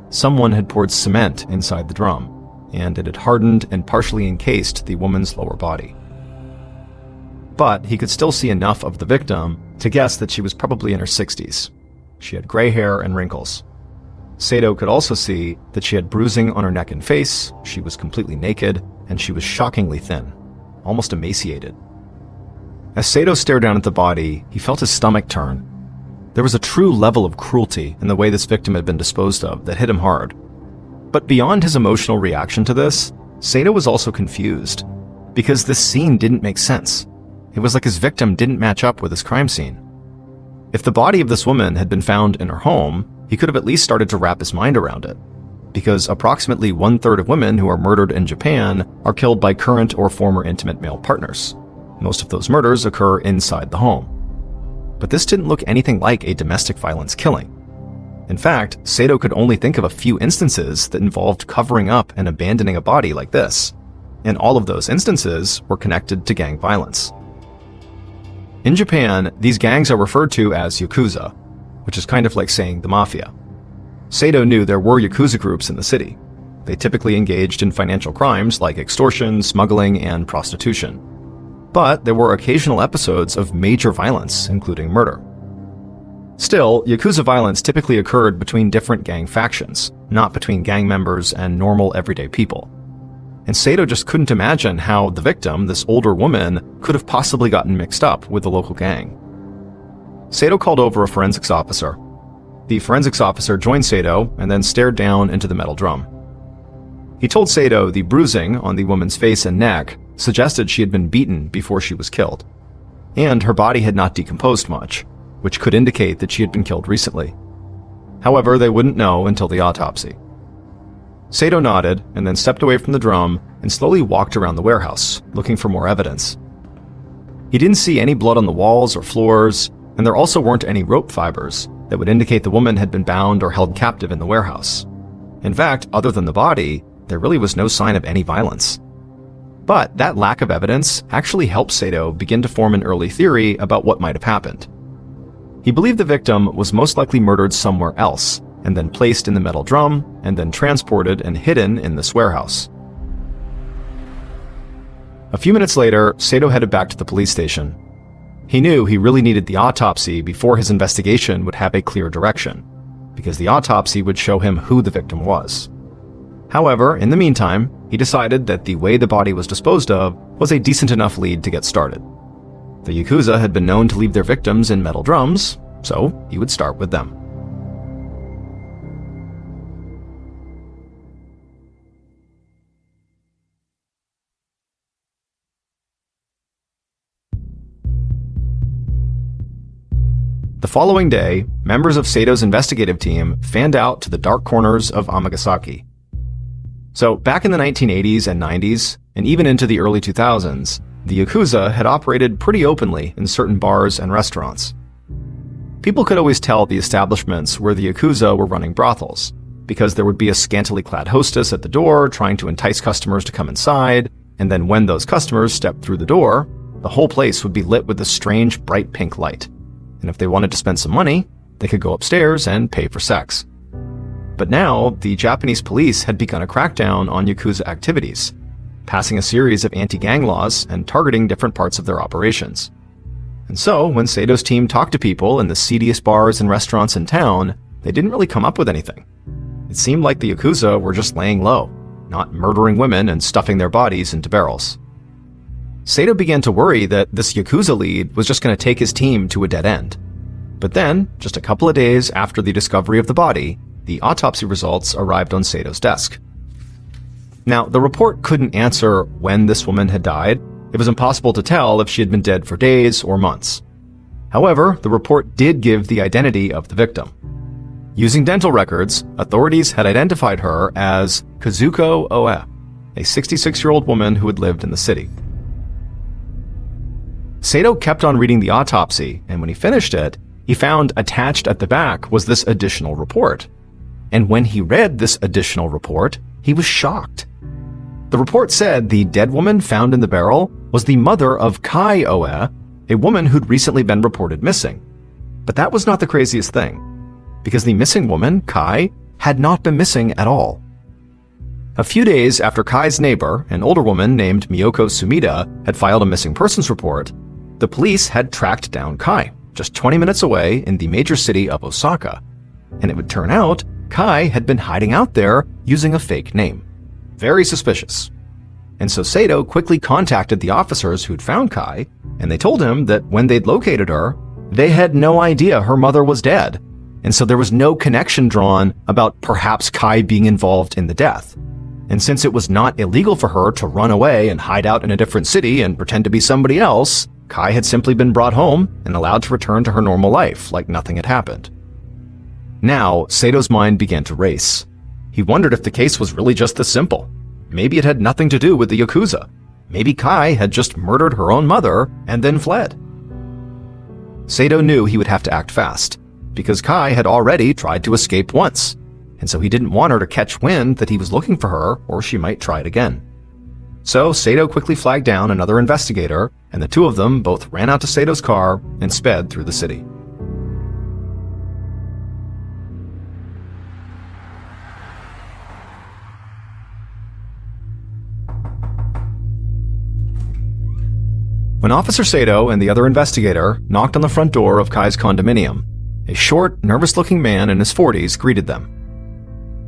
[SPEAKER 1] Someone had poured cement inside the drum, and it had hardened and partially encased the woman's lower body. But he could still see enough of the victim to guess that she was probably in her 60s. She had gray hair and wrinkles. Sato could also see that she had bruising on her neck and face, she was completely naked, and she was shockingly thin, almost emaciated. As Sato stared down at the body, he felt his stomach turn. There was a true level of cruelty in the way this victim had been disposed of that hit him hard. But beyond his emotional reaction to this, Sato was also confused, because this scene didn't make sense. It was like his victim didn't match up with his crime scene. If the body of this woman had been found in her home, he could have at least started to wrap his mind around it, because approximately 1/3 of women who are murdered in Japan are killed by current or former intimate male partners. Most of those murders occur inside the home. But this didn't look anything like a domestic violence killing. In fact, Sato could only think of a few instances that involved covering up and abandoning a body like this, and all of those instances were connected to gang violence. In Japan, these gangs are referred to as yakuza, which is kind of like saying the mafia. Sato knew there were yakuza groups in the city. They typically engaged in financial crimes like extortion, smuggling, and prostitution. But there were occasional episodes of major violence, including murder. Still, yakuza violence typically occurred between different gang factions, not between gang members and normal everyday people. And Sato just couldn't imagine how the victim, this older woman, could have possibly gotten mixed up with the local gang. Sato called over a forensics officer. The forensics officer joined Sato and then stared down into the metal drum. He told Sato the bruising on the woman's face and neck suggested she had been beaten before she was killed, and her body had not decomposed much, which could indicate that she had been killed recently. However, they wouldn't know until the autopsy. Sato nodded and then stepped away from the drum and slowly walked around the warehouse, looking for more evidence. He didn't see any blood on the walls or floors, and there also weren't any rope fibers that would indicate the woman had been bound or held captive in the warehouse. In fact, other than the body, there really was no sign of any violence. But that lack of evidence actually helped Sato begin to form an early theory about what might have happened. He believed the victim was most likely murdered somewhere else, and then placed in the metal drum, and then transported and hidden in this warehouse. A few minutes later, Sato headed back to the police station. He knew he really needed the autopsy before his investigation would have a clear direction, because the autopsy would show him who the victim was. However, in the meantime, he decided that the way the body was disposed of was a decent enough lead to get started. The Yakuza had been known to leave their victims in metal drums, so he would start with them. The following day, members of Sato's investigative team fanned out to the dark corners of Amagasaki. So, back in the 1980s and 90s, and even into the early 2000s, the Yakuza had operated pretty openly in certain bars and restaurants. People could always tell the establishments where the Yakuza were running brothels, because there would be a scantily clad hostess at the door trying to entice customers to come inside, and then when those customers stepped through the door, the whole place would be lit with a strange bright pink light. And if they wanted to spend some money, they could go upstairs and pay for sex. But now, the Japanese police had begun a crackdown on Yakuza activities, passing a series of anti-gang laws and targeting different parts of their operations. And so, when Sato's team talked to people in the seediest bars and restaurants in town, they didn't really come up with anything. It seemed like the Yakuza were just laying low, not murdering women and stuffing their bodies into barrels. Sato began to worry that this Yakuza lead was just going to take his team to a dead end. But then, just a couple of days after the discovery of the body, the autopsy results arrived on Sato's desk. Now, the report couldn't answer when this woman had died. It was impossible to tell if she had been dead for days or months. However, the report did give the identity of the victim. Using dental records, authorities had identified her as Kazuko Oe, a 66-year-old woman who had lived in the city. Sato kept on reading the autopsy, and when he finished it, he found attached at the back was this additional report. And when he read this additional report, he was shocked. The report said the dead woman found in the barrel was the mother of Kai Oe, a woman who'd recently been reported missing. But that was not the craziest thing, because the missing woman, Kai, had not been missing at all. A few days after Kai's neighbor, an older woman named Miyoko Sumida, had filed a missing persons report, the police had tracked down Kai, just 20 minutes away in the major city of Osaka. And it would turn out Kai had been hiding out there using a fake name. Very suspicious. And so Sato quickly contacted the officers who'd found Kai, and they told him that when they'd located her, they had no idea her mother was dead. And so there was no connection drawn about perhaps Kai being involved in the death. And since it was not illegal for her to run away and hide out in a different city and pretend to be somebody else, Kai had simply been brought home and allowed to return to her normal life like nothing had happened. Now, Sato's mind began to race. He wondered if the case was really just this simple. Maybe it had nothing to do with the Yakuza. Maybe Kai had just murdered her own mother and then fled. Sato knew he would have to act fast, because Kai had already tried to escape once, and so he didn't want her to catch wind that he was looking for her, or she might try it again. So Sato quickly flagged down another investigator, and the two of them both ran out to Sato's car and sped through the city. When Officer Sato and the other investigator knocked on the front door of Kai's condominium, a short, nervous-looking man in his 40s greeted them.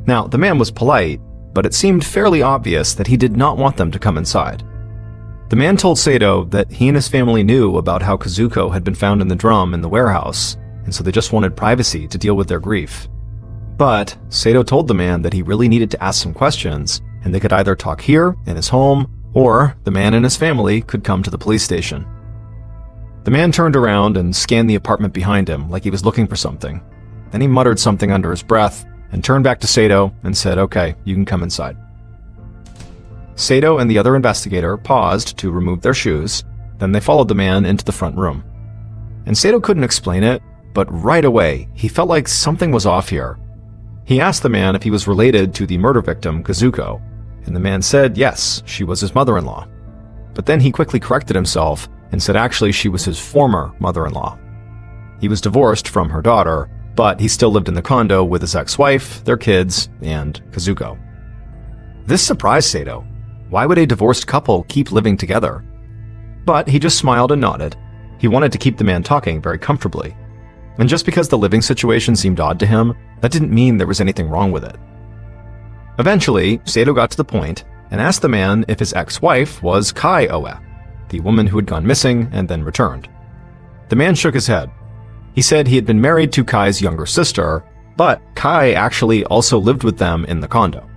[SPEAKER 1] Now, the man was polite, but it seemed fairly obvious that he did not want them to come inside. The man told Sato that he and his family knew about how Kazuko had been found in the drum in the warehouse, and so they just wanted privacy to deal with their grief. But Sato told the man that he really needed to ask some questions, and they could either talk here, in his home, or the man and his family could come to the police station. The man turned around and scanned the apartment behind him like he was looking for something. Then he muttered something under his breath and turned back to Sato and said, "Okay, you can come inside." Sato and the other investigator paused to remove their shoes, then they followed the man into the front room. And Sato couldn't explain it, but right away, he felt like something was off here. He asked the man if he was related to the murder victim, Kazuko, and the man said yes, she was his mother-in-law. But then he quickly corrected himself and said actually she was his former mother-in-law. He was divorced from her daughter, but he still lived in the condo with his ex-wife, their kids, and Kazuko. This surprised Sato. Why would a divorced couple keep living together? But he just smiled and nodded. He wanted to keep the man talking very comfortably. And just because the living situation seemed odd to him, that didn't mean there was anything wrong with it. Eventually, Sato got to the point and asked the man if his ex-wife was Kai Oe, the woman who had gone missing and then returned. The man shook his head. He said he had been married to Kai's younger sister, but Kai actually also lived with them in the condo.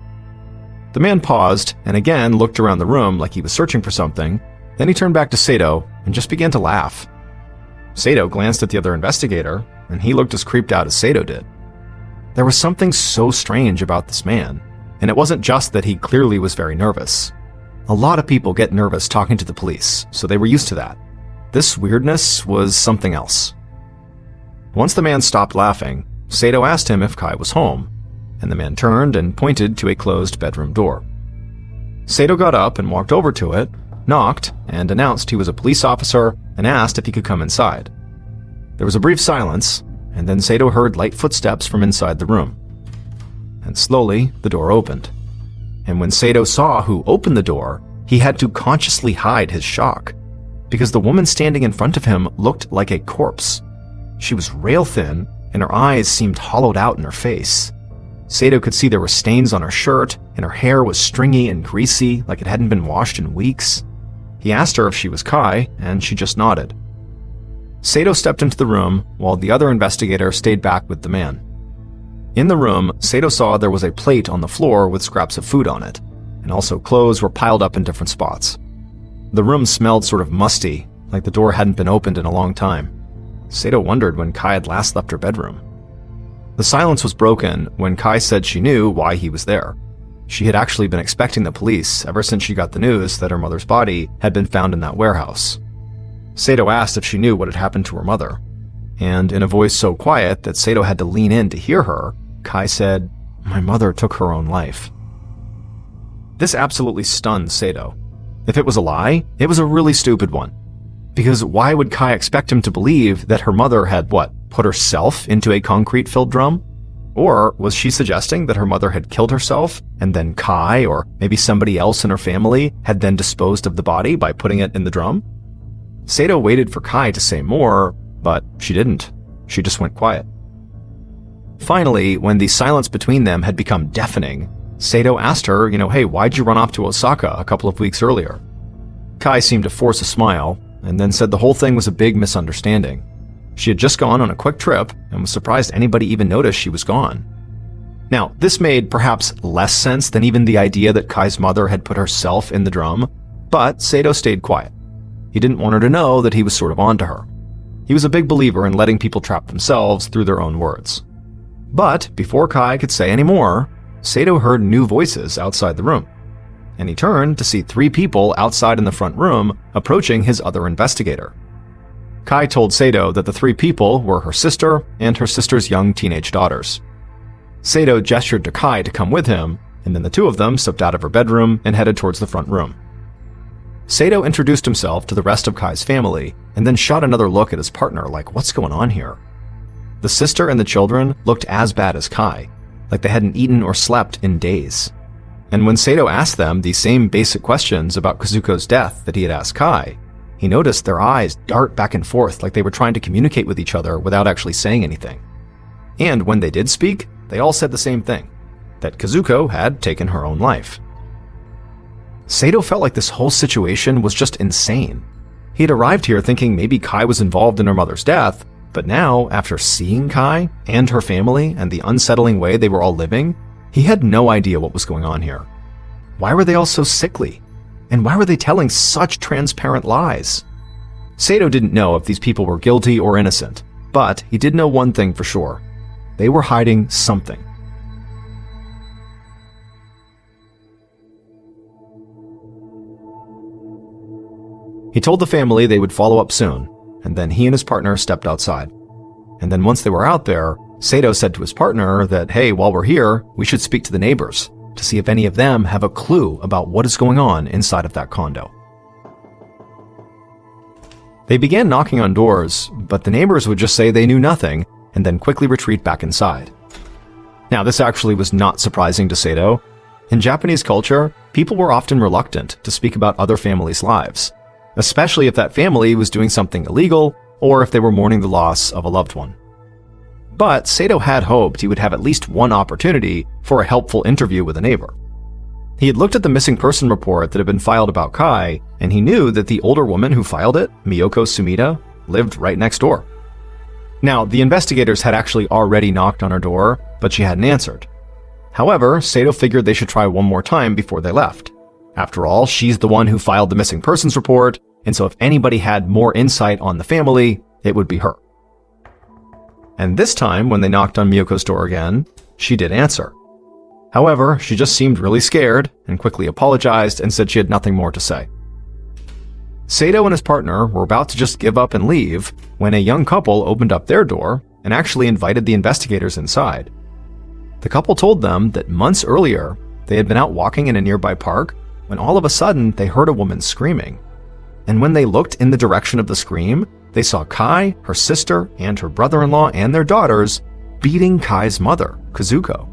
[SPEAKER 1] The man paused and again looked around the room like he was searching for something. Then he turned back to Sato and just began to laugh. Sato glanced at the other investigator, and he looked as creeped out as Sato did. There was something so strange about this man, and it wasn't just that he clearly was very nervous. A lot of people get nervous talking to the police, so they were used to that. This weirdness was something else. Once the man stopped laughing, Sato asked him if Kai was home, and the man turned and pointed to a closed bedroom door. Sato got up and walked over to it, knocked, and announced he was a police officer and asked if he could come inside. There was a brief silence, and then Sato heard light footsteps from inside the room. And slowly, the door opened. And when Sato saw who opened the door, he had to consciously hide his shock, because the woman standing in front of him looked like a corpse. She was rail-thin, and her eyes seemed hollowed out in her face. Sato could see there were stains on her shirt, and her hair was stringy and greasy like it hadn't been washed in weeks. He asked her if she was Kai, and she just nodded. Sato stepped into the room, while the other investigator stayed back with the man. In the room, Sato saw there was a plate on the floor with scraps of food on it, and also clothes were piled up in different spots. The room smelled sort of musty, like the door hadn't been opened in a long time. Sato wondered when Kai had last left her bedroom. The silence was broken when Kai said she knew why he was there. She had actually been expecting the police ever since she got the news that her mother's body had been found in that warehouse. Sato asked if she knew what had happened to her mother, and in a voice so quiet that Sato had to lean in to hear her, Kai said, "My mother took her own life." This absolutely stunned Sato. If it was a lie, it was a really stupid one. Because why would Kai expect him to believe that her mother had, put herself into a concrete-filled drum? Or was she suggesting that her mother had killed herself, and then Kai, or maybe somebody else in her family, had then disposed of the body by putting it in the drum? Sato waited for Kai to say more, but she didn't. She just went quiet. Finally, when the silence between them had become deafening, Sato asked her, hey, why'd you run off to Osaka a couple of weeks earlier? Kai seemed to force a smile, and then said the whole thing was a big misunderstanding. She had just gone on a quick trip and was surprised anybody even noticed she was gone. Now, this made perhaps less sense than even the idea that Kai's mother had put herself in the drum, but Sato stayed quiet. He didn't want her to know that he was sort of onto her. He was a big believer in letting people trap themselves through their own words. But before Kai could say any more, Sato heard new voices outside the room, and he turned to see 3 people outside in the front room approaching his other investigator. Kai told Sato that the 3 people were her sister and her sister's young teenage daughters. Sato gestured to Kai to come with him, and then the 2 of them stepped out of her bedroom and headed towards the front room. Sato introduced himself to the rest of Kai's family and then shot another look at his partner like, what's going on here? The sister and the children looked as bad as Kai, like they hadn't eaten or slept in days. And when Sato asked them the same basic questions about Kazuko's death that he had asked Kai, he noticed their eyes dart back and forth like they were trying to communicate with each other without actually saying anything. And when they did speak, they all said the same thing, that Kazuko had taken her own life. Sato felt like this whole situation was just insane. He had arrived here thinking maybe Kai was involved in her mother's death, but now, after seeing Kai and her family and the unsettling way they were all living, he had no idea what was going on here. Why were they all so sickly? And why were they telling such transparent lies? Sato didn't know if these people were guilty or innocent, but he did know one thing for sure. They were hiding something. He told the family they would follow up soon, and then he and his partner stepped outside. And then once they were out there, Sato said to his partner that, hey, while we're here, we should speak to the neighbors to see if any of them have a clue about what is going on inside of that condo. They began knocking on doors, but the neighbors would just say they knew nothing and then quickly retreat back inside. Now, this actually was not surprising to Sato. In Japanese culture, people were often reluctant to speak about other families' lives, especially if that family was doing something illegal or if they were mourning the loss of a loved one. But Sato had hoped he would have at least one opportunity for a helpful interview with a neighbor. He had looked at the missing person report that had been filed about Kai, and he knew that the older woman who filed it, Miyoko Sumida, lived right next door. Now, the investigators had actually already knocked on her door, but she hadn't answered. However, Sato figured they should try one more time before they left. After all, she's the one who filed the missing persons report, and so if anybody had more insight on the family, it would be her. And this time, when they knocked on Miyoko's door again, she did answer. However, she just seemed really scared and quickly apologized and said she had nothing more to say. Sato and his partner were about to just give up and leave when a young couple opened up their door and actually invited the investigators inside. The couple told them that months earlier, they had been out walking in a nearby park when all of a sudden they heard a woman screaming. And when they looked in the direction of the scream, they saw Kai, her sister, and her brother-in-law and their daughters beating Kai's mother, Kazuko.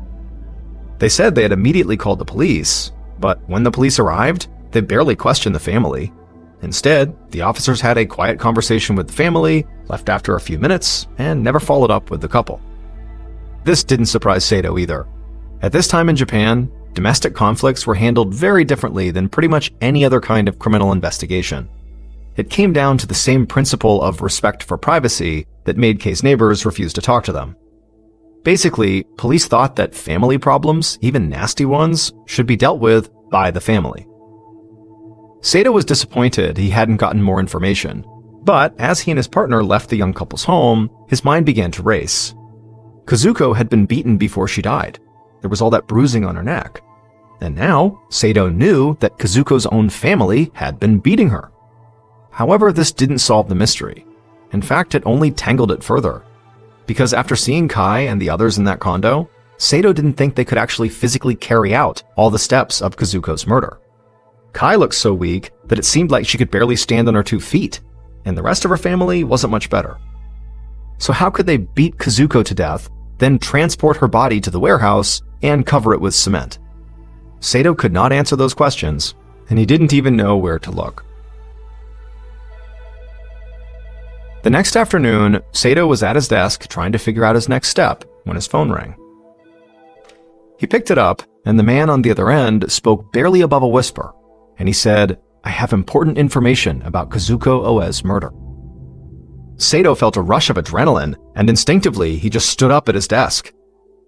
[SPEAKER 1] They said they had immediately called the police, but when the police arrived, they barely questioned the family. Instead, the officers had a quiet conversation with the family, left after a few minutes, and never followed up with the couple. This didn't surprise Sato either. At this time in Japan, domestic conflicts were handled very differently than pretty much any other kind of criminal investigation. It came down to the same principle of respect for privacy that made Kei's neighbors refuse to talk to them. Basically, police thought that family problems, even nasty ones, should be dealt with by the family. Sato was disappointed he hadn't gotten more information, but as he and his partner left the young couple's home, his mind began to race. Kazuko had been beaten before she died. There was all that bruising on her neck. And now, Sato knew that Kazuko's own family had been beating her. However, this didn't solve the mystery. In fact, it only tangled it further. Because after seeing Kai and the others in that condo, Sato didn't think they could actually physically carry out all the steps of Kazuko's murder. Kai looked so weak that it seemed like she could barely stand on her 2 feet, and the rest of her family wasn't much better. So how could they beat Kazuko to death, then transport her body to the warehouse and cover it with cement? Sato could not answer those questions, and he didn't even know where to look. The next afternoon, Sato was at his desk trying to figure out his next step when his phone rang. He picked it up, and the man on the other end spoke barely above a whisper, and he said, "I have important information about Kazuko Oe's murder." Sato felt a rush of adrenaline, and instinctively he just stood up at his desk.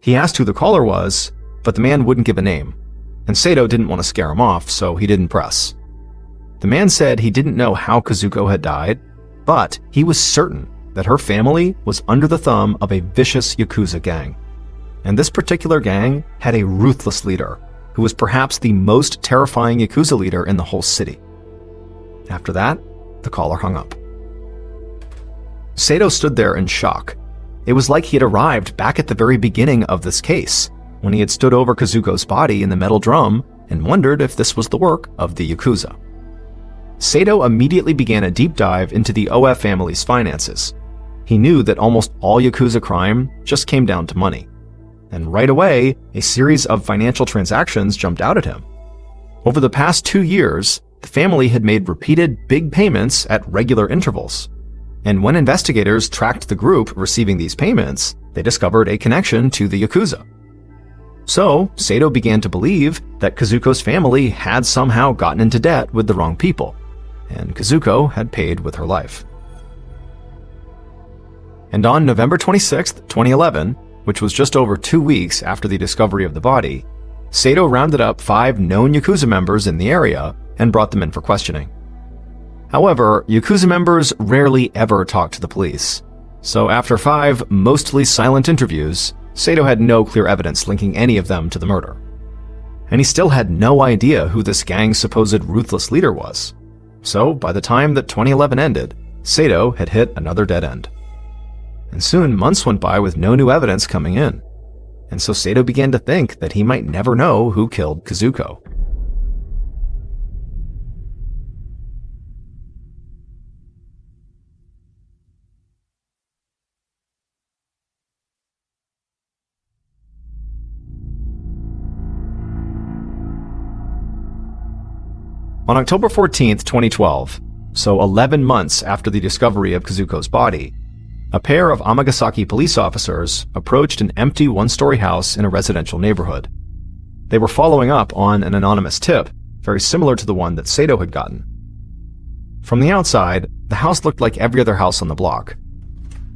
[SPEAKER 1] He asked who the caller was, but the man wouldn't give a name, and Sato didn't want to scare him off, so he didn't press. The man said he didn't know how Kazuko had died, but he was certain that her family was under the thumb of a vicious Yakuza gang. And this particular gang had a ruthless leader who was perhaps the most terrifying Yakuza leader in the whole city. After that, the caller hung up. Sato stood there in shock. It was like he had arrived back at the very beginning of this case, when he had stood over Kazuko's body in the metal drum and wondered if this was the work of the Yakuza. Sato immediately began a deep dive into the Oe family's finances. He knew that almost all Yakuza crime just came down to money. And right away, a series of financial transactions jumped out at him. Over the past 2 years, the family had made repeated big payments at regular intervals. And when investigators tracked the group receiving these payments, they discovered a connection to the Yakuza. So, Sato began to believe that Kazuko's family had somehow gotten into debt with the wrong people, and Kazuko had paid with her life. And on November 26, 2011, which was just over 2 weeks after the discovery of the body, Sato rounded up 5 known Yakuza members in the area and brought them in for questioning. However, Yakuza members rarely ever talked to the police, so after 5 mostly silent interviews, Sato had no clear evidence linking any of them to the murder. And he still had no idea who this gang's supposed ruthless leader was. So, by the time that 2011 ended, Sato had hit another dead end. And soon months went by with no new evidence coming in. And so Sato began to think that he might never know who killed Kazuko. On October 14th, 2012, so 11 months after the discovery of Kazuko's body, a pair of Amagasaki police officers approached an empty one-story house in a residential neighborhood. They were following up on an anonymous tip, very similar to the one that Sato had gotten. From the outside, the house looked like every other house on the block.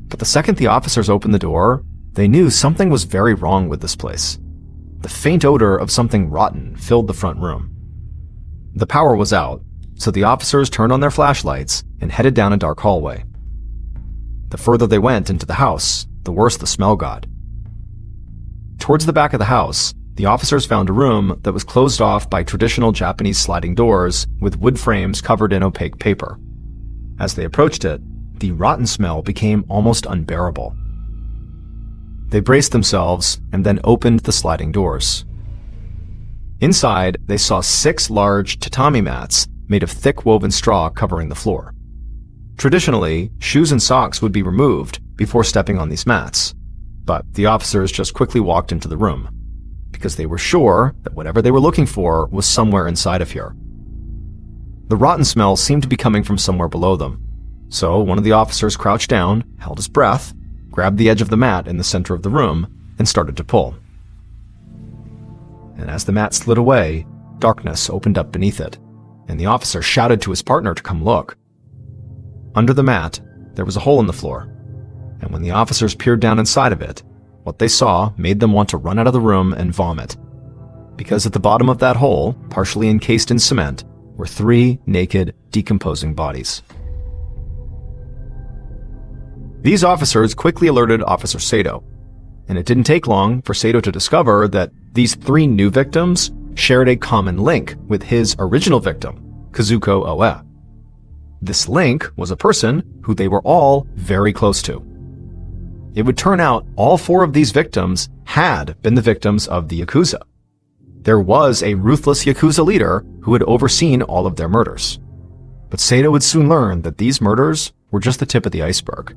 [SPEAKER 1] But the second the officers opened the door, they knew something was very wrong with this place. The faint odor of something rotten filled the front room. The power was out, so the officers turned on their flashlights and headed down a dark hallway. The further they went into the house, the worse the smell got. Towards the back of the house, the officers found a room that was closed off by traditional Japanese sliding doors with wood frames covered in opaque paper. As they approached it, the rotten smell became almost unbearable. They braced themselves and then opened the sliding doors. Inside, they saw 6 large tatami mats made of thick woven straw covering the floor. Traditionally, shoes and socks would be removed before stepping on these mats, but the officers just quickly walked into the room, because they were sure that whatever they were looking for was somewhere inside of here. The rotten smell seemed to be coming from somewhere below them, so one of the officers crouched down, held his breath, grabbed the edge of the mat in the center of the room, and started to pull. And as the mat slid away, darkness opened up beneath it, and the officer shouted to his partner to come look. Under the mat, there was a hole in the floor, and when the officers peered down inside of it, what they saw made them want to run out of the room and vomit, because at the bottom of that hole, partially encased in cement, were 3 naked, decomposing bodies. These officers quickly alerted Officer Sato, and it didn't take long for Sato to discover that these 3 new victims shared a common link with his original victim, Kazuko Oe. This link was a person who they were all very close to. It would turn out all 4 of these victims had been the victims of the Yakuza. There was a ruthless Yakuza leader who had overseen all of their murders. But Sato would soon learn that these murders were just the tip of the iceberg.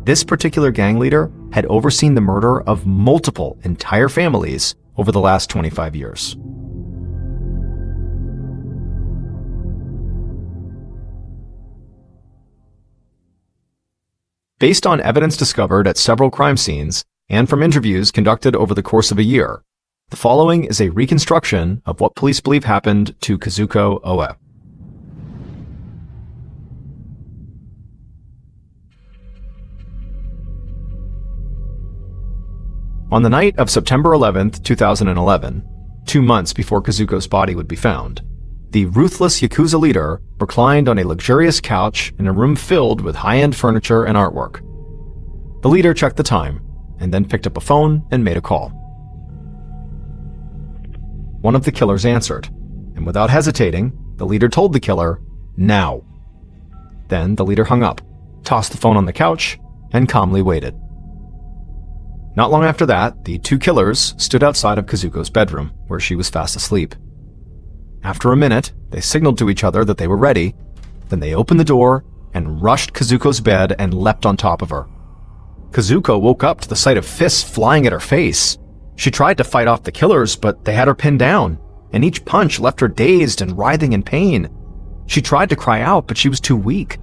[SPEAKER 1] This particular gang leader had overseen the murder of multiple entire families over the last 25 years. Based on evidence discovered at several crime scenes and from interviews conducted over the course of a year, the following is a reconstruction of what police believe happened to Kazuko Oe. On the night of September 11th, 2011, 2 months before Kazuko's body would be found, the ruthless Yakuza leader reclined on a luxurious couch in a room filled with high-end furniture and artwork. The leader checked the time, and then picked up a phone and made a call. One of the killers answered, and without hesitating, the leader told the killer, "Now." Then the leader hung up, tossed the phone on the couch, and calmly waited. Not long after that, the 2 killers stood outside of Kazuko's bedroom, where she was fast asleep. After a minute, they signaled to each other that they were ready, then they opened the door and rushed Kazuko's bed and leapt on top of her. Kazuko woke up to the sight of fists flying at her face. She tried to fight off the killers, but they had her pinned down, and each punch left her dazed and writhing in pain. She tried to cry out, but she was too weak.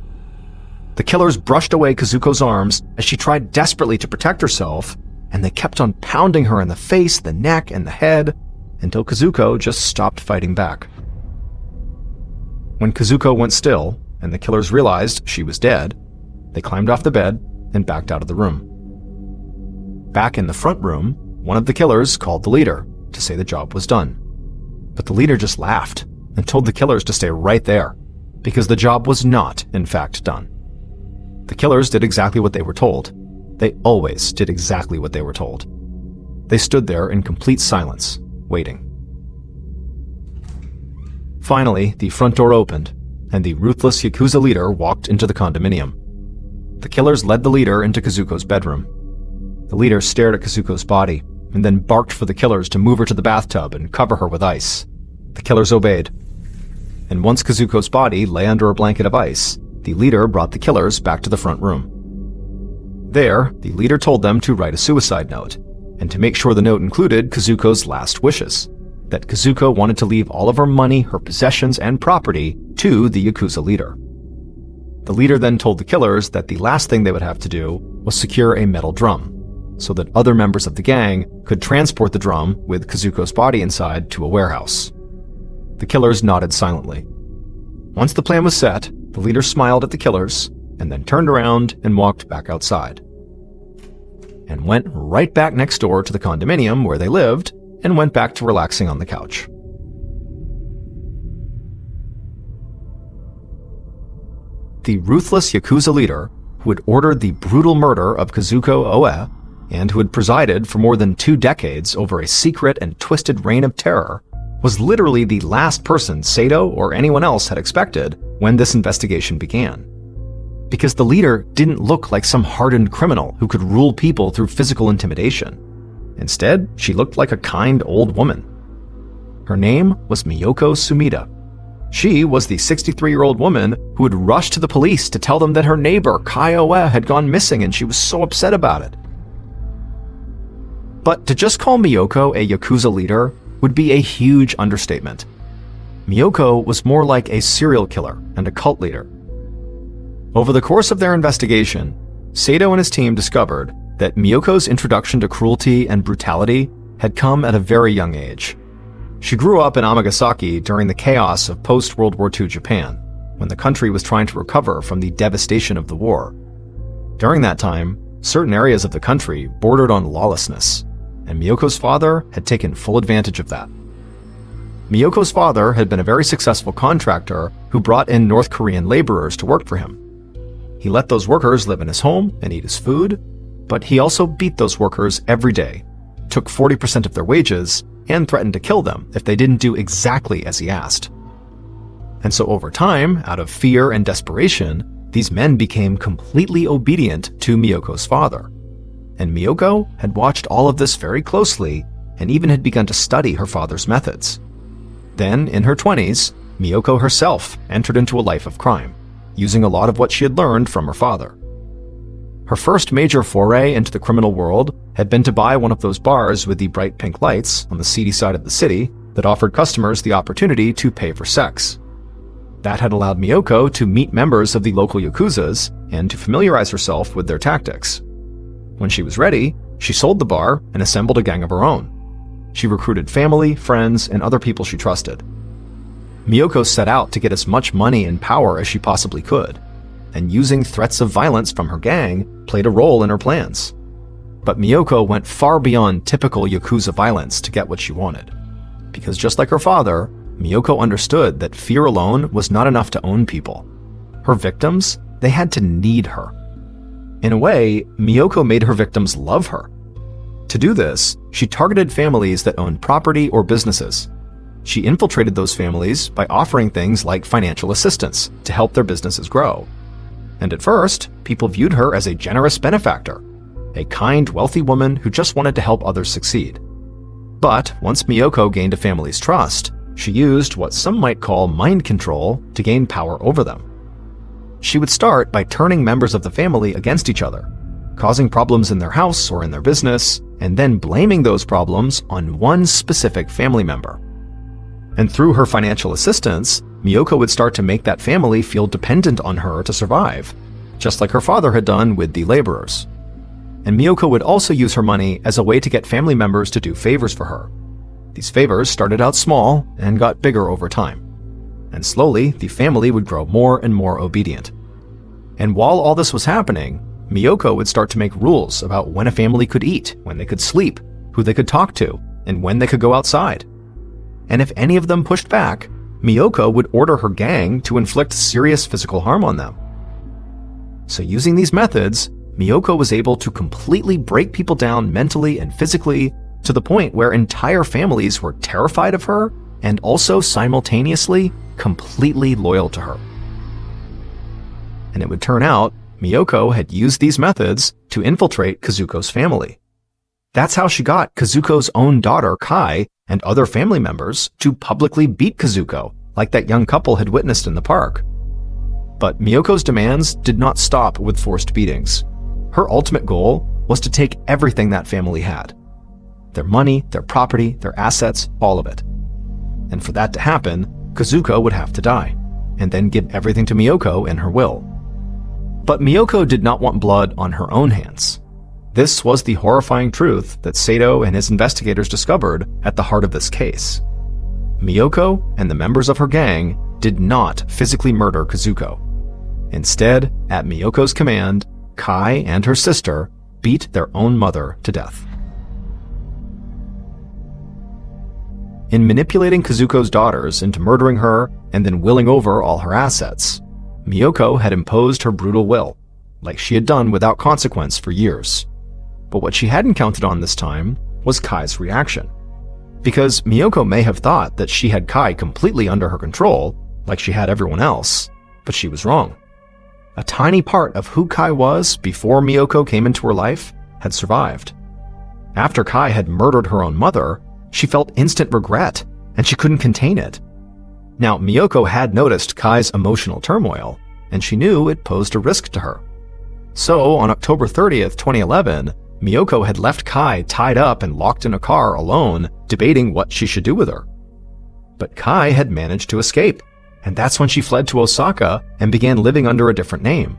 [SPEAKER 1] The killers brushed away Kazuko's arms as she tried desperately to protect herself, and they kept on pounding her in the face, the neck, and the head, until Kazuko just stopped fighting back. When Kazuko went still, and the killers realized she was dead, they climbed off the bed and backed out of the room. Back in the front room, one of the killers called the leader to say the job was done. But the leader just laughed and told the killers to stay right there, because the job was not, in fact, done. The killers did exactly what they were told. They always did exactly what they were told. They stood there in complete silence, waiting. Finally, the front door opened, and the ruthless Yakuza leader walked into the condominium. The killers led the leader into Kazuko's bedroom. The leader stared at Kazuko's body, and then barked for the killers to move her to the bathtub and cover her with ice. The killers obeyed. And once Kazuko's body lay under a blanket of ice, the leader brought the killers back to the front room. There, the leader told them to write a suicide note, and to make sure the note included Kazuko's last wishes. that Kazuko wanted to leave all of her money, her possessions, and property to the Yakuza leader. The leader then told the killers that the last thing they would have to do was secure a metal drum, so that other members of the gang could transport the drum with Kazuko's body inside to a warehouse. The killers nodded silently. Once the plan was set, the leader smiled at the killers and then turned around and walked back outside, and went right back next door to the condominium where they lived and went back to relaxing on the couch. The ruthless Yakuza leader, who had ordered the brutal murder of Kazuko Oe and who had presided for more than 2 decades over a secret and twisted reign of terror, was literally the last person Sato or anyone else had expected when this investigation began. Because the leader didn't look like some hardened criminal who could rule people through physical intimidation. Instead, she looked like a kind old woman. Her name was Miyoko Sumida. She was the 63-year-old woman who had rushed to the police to tell them that her neighbor, Kai Oe, had gone missing, and she was so upset about it. But to just call Miyoko a Yakuza leader would be a huge understatement. Miyoko was more like a serial killer and a cult leader. Over the course of their investigation, Sato and his team discovered that Miyoko's introduction to cruelty and brutality had come at a very young age. She grew up in Amagasaki during the chaos of post-World War II Japan, when the country was trying to recover from the devastation of the war. During that time, certain areas of the country bordered on lawlessness, and Miyoko's father had taken full advantage of that. Miyoko's father had been a very successful contractor who brought in North Korean laborers to work for him. He let those workers live in his home and eat his food, but he also beat those workers every day, took 40% of their wages, and threatened to kill them if they didn't do exactly as he asked. And so over time, out of fear and desperation, these men became completely obedient to Miyoko's father. And Miyoko had watched all of this very closely and even had begun to study her father's methods. Then, in her 20s, Miyoko herself entered into a life of crime, using a lot of what she had learned from her father. Her first major foray into the criminal world had been to buy one of those bars with the bright pink lights on the seedy side of the city that offered customers the opportunity to pay for sex. That had allowed Miyoko to meet members of the local Yakuzas and to familiarize herself with their tactics. When she was ready, she sold the bar and assembled a gang of her own. She recruited family, friends, and other people she trusted. Miyoko set out to get as much money and power as she possibly could, and using threats of violence from her gang played a role in her plans. But Miyoko went far beyond typical Yakuza violence to get what she wanted. Because just like her father, Miyoko understood that fear alone was not enough to own people. Her victims, they had to need her. In a way, Miyoko made her victims love her. To do this, she targeted families that owned property or businesses. She infiltrated those families by offering things like financial assistance to help their businesses grow. And at first, people viewed her as a generous benefactor, a kind, wealthy woman who just wanted to help others succeed. But once Miyoko gained a family's trust, she used what some might call mind control to gain power over them. She would start by turning members of the family against each other, causing problems in their house or in their business, and then blaming those problems on one specific family member. And through her financial assistance, Miyoko would start to make that family feel dependent on her to survive, just like her father had done with the laborers. And Miyoko would also use her money as a way to get family members to do favors for her. These favors started out small and got bigger over time. And slowly, the family would grow more and more obedient. And while all this was happening, Miyoko would start to make rules about when a family could eat, when they could sleep, who they could talk to, and when they could go outside. And if any of them pushed back, Miyoko would order her gang to inflict serious physical harm on them. So using these methods, Miyoko was able to completely break people down mentally and physically to the point where entire families were terrified of her and also simultaneously completely loyal to her. And it would turn out Miyoko had used these methods to infiltrate Kazuko's family. That's how she got Kazuko's own daughter, Kai, and other family members to publicly beat Kazuko, like that young couple had witnessed in the park. But Miyoko's demands did not stop with forced beatings. Her ultimate goal was to take everything that family had. Their money, their property, their assets, all of it. and for that to happen, Kazuko would have to die, and then give everything to Miyoko in her will. But Miyoko did not want blood on her own hands. This was the horrifying truth that Sato and his investigators discovered at the heart of this case. Miyoko and the members of her gang did not physically murder Kazuko. Instead, at Miyoko's command, Kai and her sister beat their own mother to death. In manipulating Kazuko's daughters into murdering her and then willing over all her assets, Miyoko had imposed her brutal will, like she had done without consequence for years. But what she hadn't counted on this time was Kai's reaction. Because Miyoko may have thought that she had Kai completely under her control, like she had everyone else, but she was wrong. A tiny part of who Kai was before Miyoko came into her life had survived. After Kai had murdered her own mother, she felt instant regret, and she couldn't contain it. Now, Miyoko had noticed Kai's emotional turmoil, and she knew it posed a risk to her. So, on October 30th, 2011, Miyoko had left Kai tied up and locked in a car alone, debating what she should do with her. But Kai had managed to escape, and that's when she fled to Osaka and began living under a different name.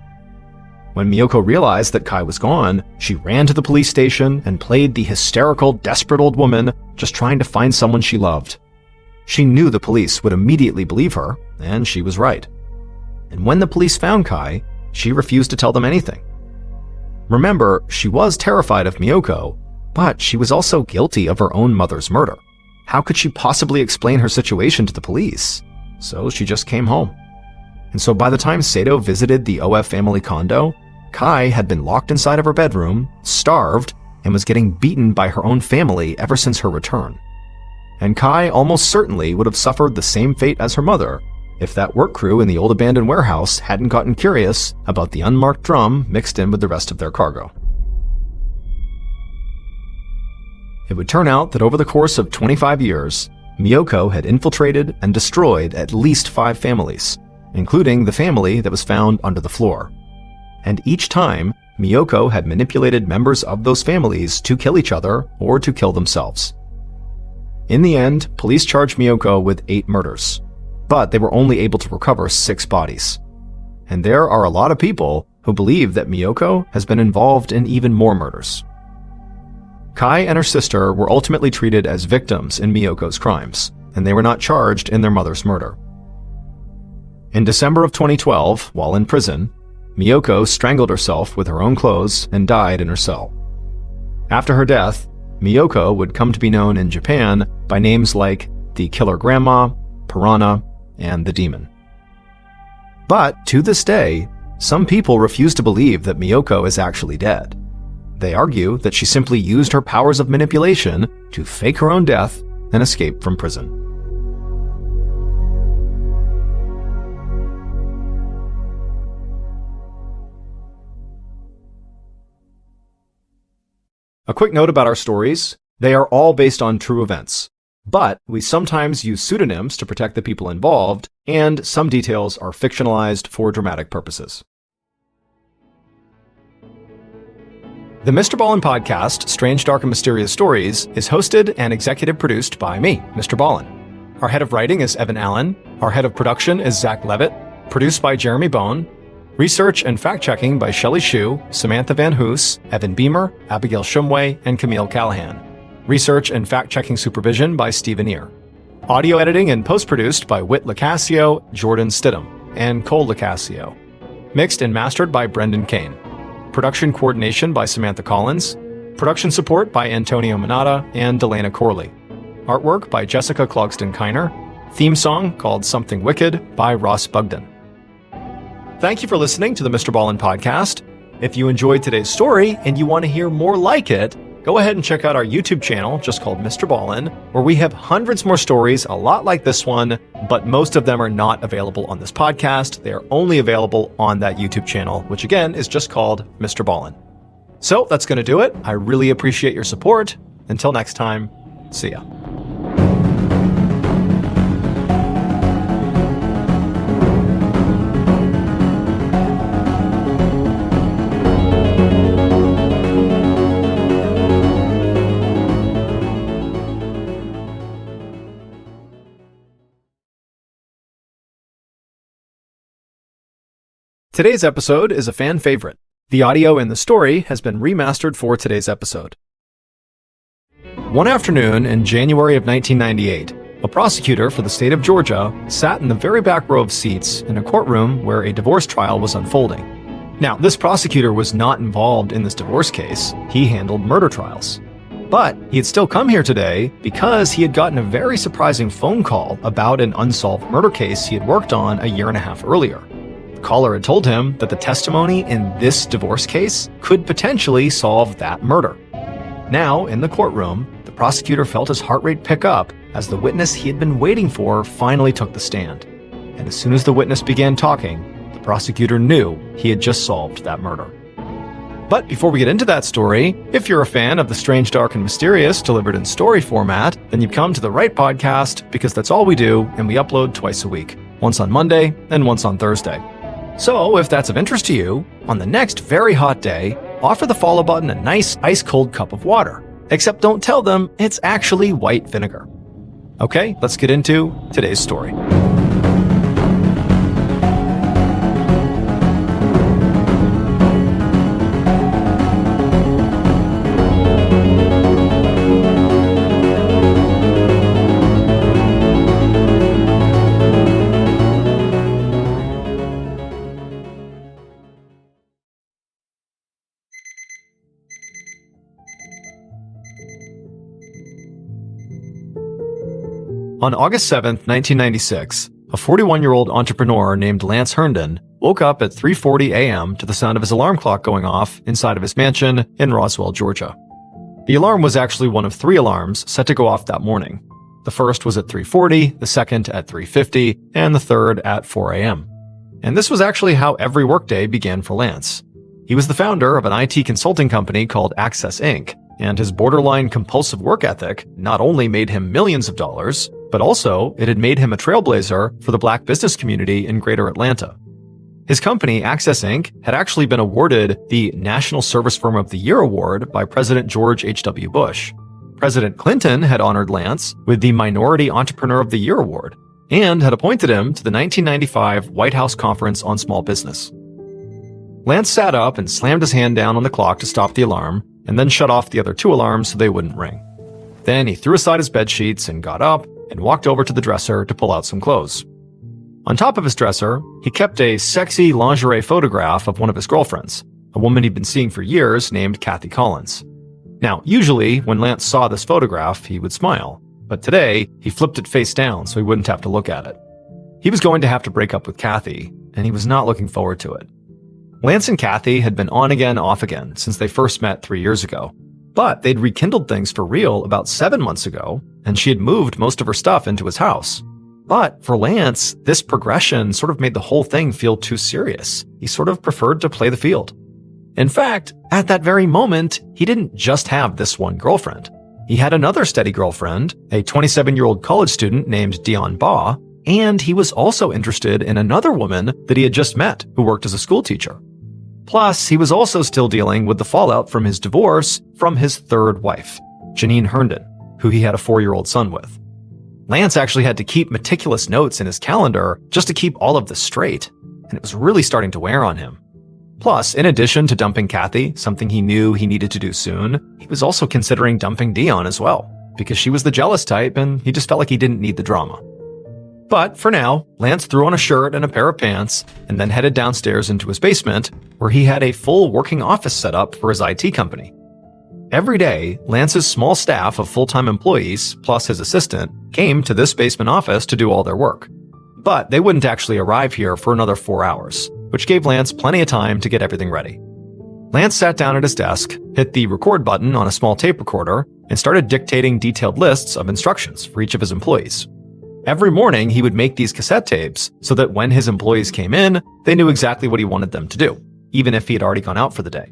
[SPEAKER 1] When Miyoko realized that Kai was gone, she ran to the police station and played the hysterical, desperate old woman just trying to find someone she loved. She knew the police would immediately believe her, and she was right. And when the police found Kai, she refused to tell them anything. Remember, she was terrified of Miyoko, but she was also guilty of her own mother's murder. How could she possibly explain her situation to the police? So she just came home. And so by the time Sato visited the OF family condo, Kai had been locked inside of her bedroom, starved, and was getting beaten by her own family ever since her return. And Kai almost certainly would have suffered the same fate as her mother if that work crew in the old abandoned warehouse hadn't gotten curious about the unmarked drum mixed in with the rest of their cargo. It would turn out that over the course of 25 years, Miyoko had infiltrated and destroyed at least 5 families, including the family that was found under the floor. And each time, Miyoko had manipulated members of those families to kill each other or to kill themselves. In the end, police charged Miyoko with 8 murders, but they were only able to recover 6 bodies. And there are a lot of people who believe that Miyoko has been involved in even more murders. Kai and her sister were ultimately treated as victims in Miyoko's crimes, and they were not charged in their mother's murder. In December of 2012, while in prison, Miyoko strangled herself with her own clothes and died in her cell. After her death, Miyoko would come to be known in Japan by names like the Killer Grandma, Piranha, and the Demon. But to this day, some people refuse to believe that Miyoko is actually dead. They argue that she simply used her powers of manipulation to fake her own death and escape from prison. A quick note about our stories. They are all based on true events, but we sometimes use pseudonyms to protect the people involved, and some details are fictionalized for dramatic purposes. The MrBallen Podcast, Strange, Dark, and Mysterious Stories, is hosted and executive produced by me, Mr. Ballen. Our head of writing is Evan Allen. Our head of production is Zach Levitt. Produced by Jeremy Bone. Research and fact-checking by Shelley Shue, Samantha Van Hoos, Evan Beamer, Abigail Shumway, and Camille Callahan. Research and fact-checking supervision by Stephen Ear. Audio editing and post-produced by Whit Lacasio, Jordan Stidham, and Cole Lacasio. Mixed and mastered by Brendan Kane. Production coordination by Samantha Collins. Production support by Antonio Manata and Delana Corley. Artwork by Jessica Clogston-Kiner. Theme song called Something Wicked by Ross Bugden. Thank you for listening to the MrBallen Podcast. If you enjoyed today's story and you want to hear more like it, go ahead and check out our YouTube channel, just called MrBallen, where we have hundreds more stories, a lot like this one, but most of them are not available on this podcast. They are only available on that YouTube channel, which again is just called MrBallen. So that's going to do it. I really appreciate your support. Until next time, see ya. Today's episode is a fan favorite. The audio in the story has been remastered for today's episode. One afternoon in January of 1998, a prosecutor for the state of Georgia sat in the very back row of seats in a courtroom where a divorce trial was unfolding. Now, this prosecutor was not involved in this divorce case. He handled murder trials. But he had still come here today because he had gotten a very surprising phone call about an unsolved murder case he had worked on a year and a half earlier. The caller had told him that the testimony in this divorce case could potentially solve that murder. Now, in the courtroom, the prosecutor felt his heart rate pick up as the witness he had been waiting for finally took the stand. And as soon as the witness began talking, the prosecutor knew he had just solved that murder. But before we get into that story, if you're a fan of the strange, dark, and mysterious delivered in story format, then you've come to the right podcast because that's all we do, and we upload twice a week, once on Monday and once on Thursday. So, if that's of interest to you, on the next very hot day, offer the follow button a nice ice-cold cup of water. Except don't tell them it's actually white vinegar. Okay, let's get into today's story. On August 7, 1996, a 41-year-old entrepreneur named Lance Herndon woke up at 3:40 a.m. to the sound of his alarm clock going off inside of his mansion in Roswell, Georgia. The alarm was actually one of 3 alarms set to go off that morning. The first was at 3:40, the second at 3:50, and the third at 4 a.m. And this was actually how every workday began for Lance. He was the founder of an IT consulting company called Access Inc., and his borderline compulsive work ethic not only made him millions of dollars, but also it had made him a trailblazer for the black business community in Greater Atlanta. His company, Access Inc., had actually been awarded the National Service Firm of the Year award by President George H.W. Bush. President Clinton had honored Lance with the Minority Entrepreneur of the Year award and had appointed him to the 1995 White House Conference on Small Business. Lance sat up and slammed his hand down on the clock to stop the alarm, and then shut off the other 2 alarms so they wouldn't ring. Then he threw aside his bed sheets and got up and walked over to the dresser to pull out some clothes. On top of his dresser, he kept a sexy lingerie photograph of one of his girlfriends, a woman he'd been seeing for years named Kathy Collins. Now, usually when Lance saw this photograph, he would smile, but today he flipped it face down so he wouldn't have to look at it. He was going to have to break up with Kathy, and he was not looking forward to it. Lance and Kathy had been on again, off again since they first met 3 years ago. But they'd rekindled things for real about 7 months ago, and she had moved most of her stuff into his house. But for Lance, this progression sort of made the whole thing feel too serious. He sort of preferred to play the field. In fact, at that very moment, he didn't just have this one girlfriend. He had another steady girlfriend, a 27-year-old college student named Dion Baugh, and he was also interested in another woman that he had just met who worked as a school teacher. Plus, he was also still dealing with the fallout from his divorce from his 3rd wife, Janine Herndon, who he had a 4-year-old son with. Lance actually had to keep meticulous notes in his calendar just to keep all of this straight, and it was really starting to wear on him. Plus, in addition to dumping Kathy, something he knew he needed to do soon, he was also considering dumping Dion as well, because she was the jealous type and he just felt like he didn't need the drama. But for now, Lance threw on a shirt and a pair of pants and then headed downstairs into his basement, where he had a full working office set up for his IT company. Every day, Lance's small staff of full-time employees, plus his assistant, came to this basement office to do all their work. But they wouldn't actually arrive here for another 4 hours, which gave Lance plenty of time to get everything ready. Lance sat down at his desk, hit the record button on a small tape recorder, and started dictating detailed lists of instructions for each of his employees. Every morning, he would make these cassette tapes so that when his employees came in, they knew exactly what he wanted them to do, even if he had already gone out for the day,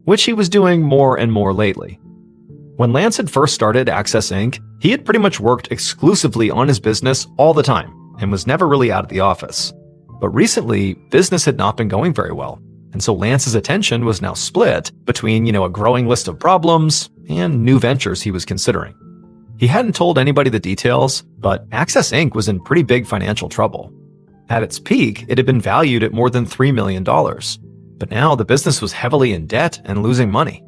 [SPEAKER 1] which he was doing more and more lately. When Lance had first started Access Inc., he had pretty much worked exclusively on his business all the time and was never really out of the office. But recently, business had not been going very well, and so Lance's attention was now split between, a growing list of problems and new ventures he was considering. He hadn't told anybody the details, but Access Inc. was in pretty big financial trouble. At its peak, it had been valued at more than $3 million. But now the business was heavily in debt and losing money.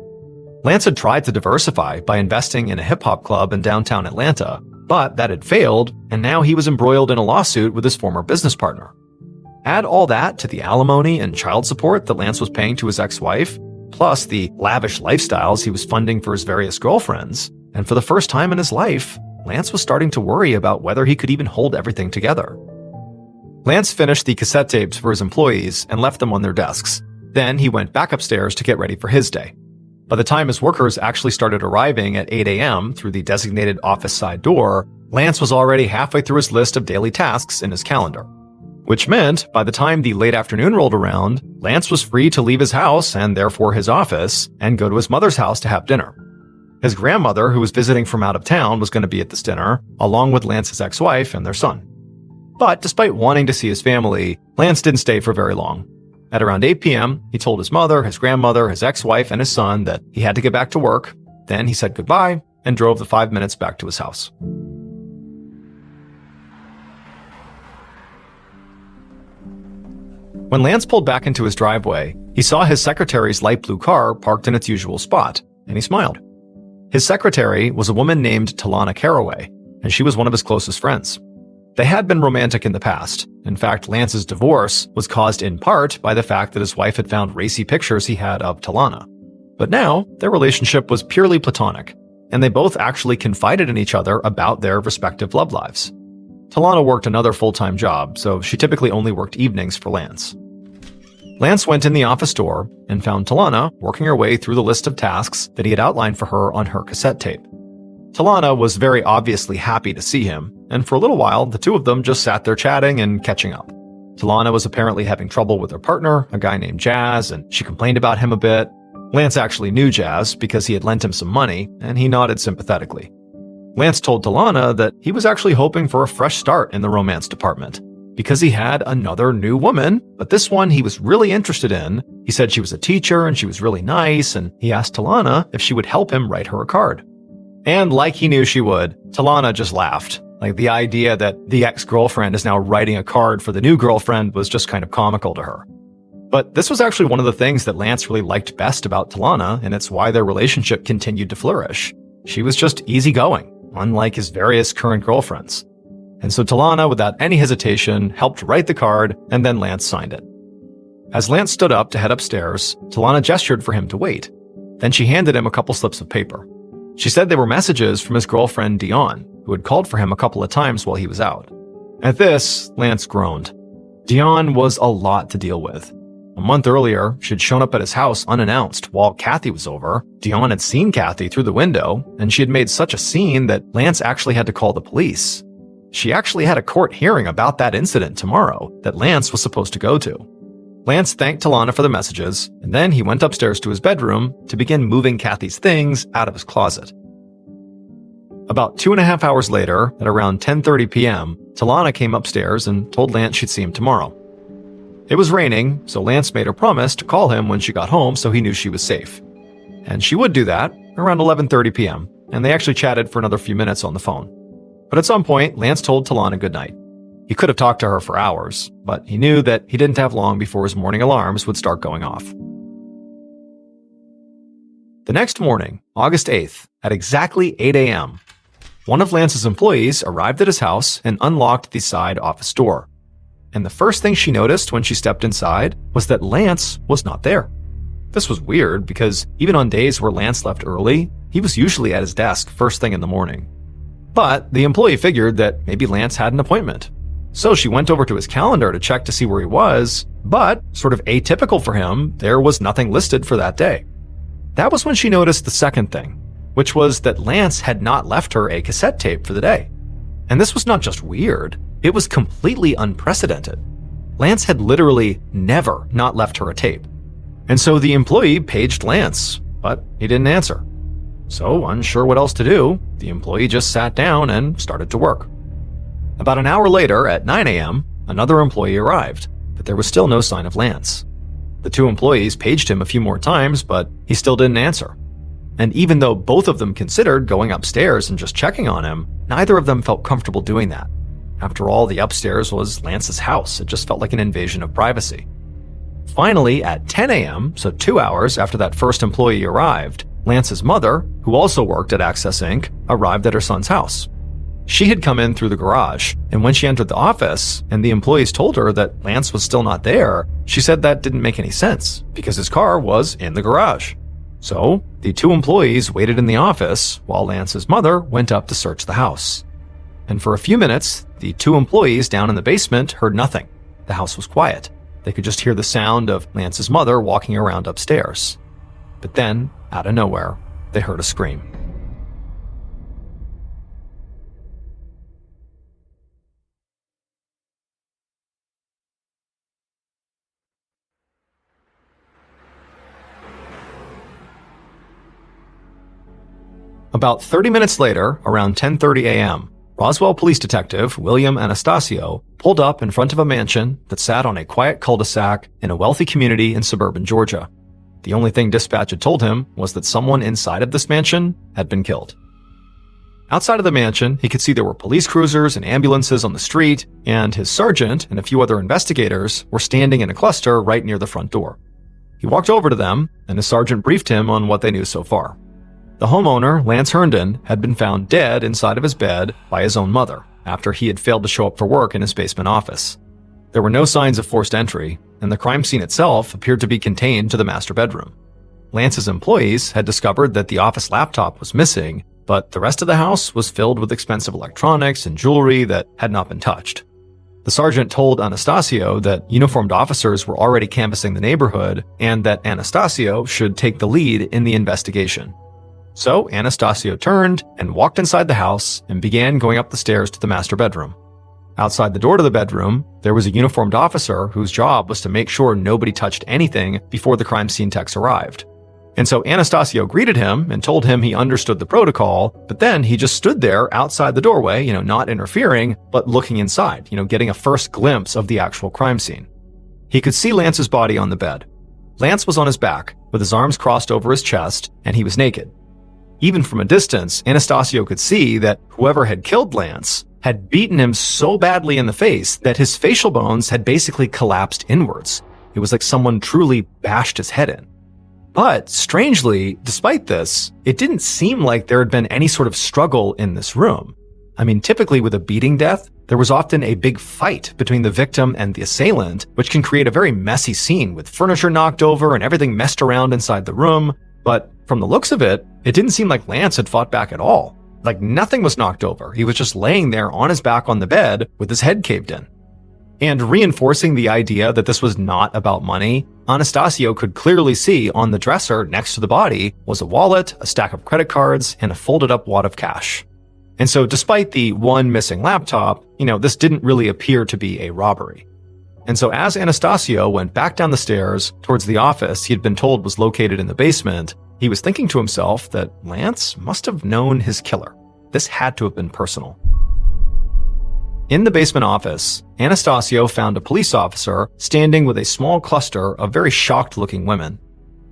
[SPEAKER 1] Lance had tried to diversify by investing in a hip-hop club in downtown Atlanta, but that had failed, and now he was embroiled in a lawsuit with his former business partner. Add all that to the alimony and child support that Lance was paying to his ex-wife, plus the lavish lifestyles he was funding for his various girlfriends, and for the first time in his life, Lance was starting to worry about whether he could even hold everything together. Lance finished the cassette tapes for his employees and left them on their desks. Then he went back upstairs to get ready for his day. By the time his workers actually started arriving at 8 a.m. through the designated office side door, Lance was already halfway through his list of daily tasks in his calendar. Which meant, by the time the late afternoon rolled around, Lance was free to leave his house, and therefore his office, and go to his mother's house to have dinner. His grandmother, who was visiting from out of town, was going to be at this dinner, along with Lance's ex-wife and their son. But despite wanting to see his family, Lance didn't stay for very long. At around 8 p.m., he told his mother, his grandmother, his ex-wife, and his son that he had to get back to work. Then he said goodbye and drove the 5 minutes back to his house. When Lance pulled back into his driveway, he saw his secretary's light blue car parked in its usual spot, and he smiled. His secretary was a woman named Talana Caraway, and she was one of his closest friends. They had been romantic in the past. In fact, Lance's divorce was caused in part by the fact that his wife had found racy pictures he had of Talana. But now, their relationship was purely platonic, and they both actually confided in each other about their respective love lives. Talana worked another full-time job, so she typically only worked evenings for Lance. Lance went in the office door and found Talana working her way through the list of tasks that he had outlined for her on her cassette tape. Talana was very obviously happy to see him, and for a little while, the two of them just sat there chatting and catching up. Talana was apparently having trouble with her partner, a guy named Jazz, and she complained about him a bit. Lance actually knew Jazz because he had lent him some money, and he nodded sympathetically. Lance told Talana that he was actually hoping for a fresh start in the romance department, because he had another new woman, but this one he was really interested in. He said she was a teacher and she was really nice, and he asked Talana if she would help him write her a card. And like he knew she would, Talana just laughed. Like, the idea that the ex-girlfriend is now writing a card for the new girlfriend was just kind of comical to her. But this was actually one of the things that Lance really liked best about Talana, and it's why their relationship continued to flourish. She was just easygoing, unlike his various current girlfriends. And so Talana, without any hesitation, helped write the card, and then Lance signed it. As Lance stood up to head upstairs, Talana gestured for him to wait. Then she handed him a couple slips of paper. She said they were messages from his girlfriend Dion, who had called for him a couple of times while he was out. At this, Lance groaned. Dion was a lot to deal with. A month earlier, she'd shown up at his house unannounced while Kathy was over. Dion had seen Kathy through the window, and she had made such a scene that Lance actually had to call the police. She actually had a court hearing about that incident tomorrow that Lance was supposed to go to. Lance thanked Talana for the messages, and then he went upstairs to his bedroom to begin moving Kathy's things out of his closet. About 2.5 hours later, at around 10:30 p.m., Talana came upstairs and told Lance she'd see him tomorrow. It was raining, so Lance made her promise to call him when she got home so he knew she was safe. And she would do that around 11:30 p.m., and they actually chatted for another few minutes on the phone. But at some point, Lance told Talana goodnight. He could have talked to her for hours, but he knew that he didn't have long before his morning alarms would start going off. The next morning, August 8th, at exactly 8 a.m., one of Lance's employees arrived at his house and unlocked the side office door. And the first thing she noticed when she stepped inside was that Lance was not there. This was weird because even on days where Lance left early, he was usually at his desk first thing in the morning. But the employee figured that maybe Lance had an appointment. So she went over to his calendar to check to see where he was, but, sort of atypical for him, there was nothing listed for that day. That was when she noticed the second thing, which was that Lance had not left her a cassette tape for the day. And this was not just weird, it was completely unprecedented. Lance had literally never not left her a tape. And so the employee paged Lance, but he didn't answer. So, unsure what else to do, the employee just sat down and started to work. About an hour later, at 9 a.m., another employee arrived, but there was still no sign of Lance. The two employees paged him a few more times, but he still didn't answer. And even though both of them considered going upstairs and just checking on him, neither of them felt comfortable doing that. After all, the upstairs was Lance's house. It just felt like an invasion of privacy. Finally, at 10 a.m., so 2 hours after that first employee arrived, Lance's mother, who also worked at Access Inc., arrived at her son's house. She had come in through the garage, and when she entered the office and the employees told her that Lance was still not there, she said that didn't make any sense because his car was in the garage. So, the two employees waited in the office while Lance's mother went up to search the house. And for a few minutes, the two employees down in the basement heard nothing. The house was quiet. They could just hear the sound of Lance's mother walking around upstairs. But then, out of nowhere, they heard a scream. About 30 minutes later, around 10:30 a.m., Roswell police detective William Anastasio pulled up in front of a mansion that sat on a quiet cul-de-sac in a wealthy community in suburban Georgia. The only thing dispatch had told him was that someone inside of this mansion had been killed. Outside of the mansion, he could see there were police cruisers and ambulances on the street, and his sergeant and a few other investigators were standing in a cluster right near the front door. He walked over to them, and his sergeant briefed him on what they knew so far. The homeowner, Lance Herndon, had been found dead inside of his bed by his own mother after he had failed to show up for work in his basement office. There were no signs of forced entry, and the crime scene itself appeared to be contained to the master bedroom. Lance's employees had discovered that the office laptop was missing, but the rest of the house was filled with expensive electronics and jewelry that had not been touched. The sergeant told Anastasio that uniformed officers were already canvassing the neighborhood and that Anastasio should take the lead in the investigation. So Anastasio turned and walked inside the house and began going up the stairs to the master bedroom. Outside the door to the bedroom, there was a uniformed officer whose job was to make sure nobody touched anything before the crime scene techs arrived. And so Anastasio greeted him and told him he understood the protocol, but then he just stood there outside the doorway, not interfering, but looking inside, getting a first glimpse of the actual crime scene. He could see Lance's body on the bed. Lance was on his back, with his arms crossed over his chest, and he was naked. Even from a distance, Anastasio could see that whoever had killed Lance had beaten him so badly in the face that his facial bones had basically collapsed inwards. It was like someone truly bashed his head in. But strangely, despite this, it didn't seem like there had been any sort of struggle in this room. I mean, typically with a beating death, there was often a big fight between the victim and the assailant, which can create a very messy scene with furniture knocked over and everything messed around inside the room. But from the looks of it, it didn't seem like Lance had fought back at all. Like nothing was knocked over. He was just laying there on his back on the bed with his head caved in. And reinforcing the idea that this was not about money, Anastasio could clearly see on the dresser next to the body was a wallet, a stack of credit cards, and a folded up wad of cash. And so despite the one missing laptop, this didn't really appear to be a robbery. And so as Anastasio went back down the stairs towards the office he had been told was located in the basement, he was thinking to himself that Lance must have known his killer. This had to have been personal. In the basement office, Anastasio found a police officer standing with a small cluster of very shocked-looking women.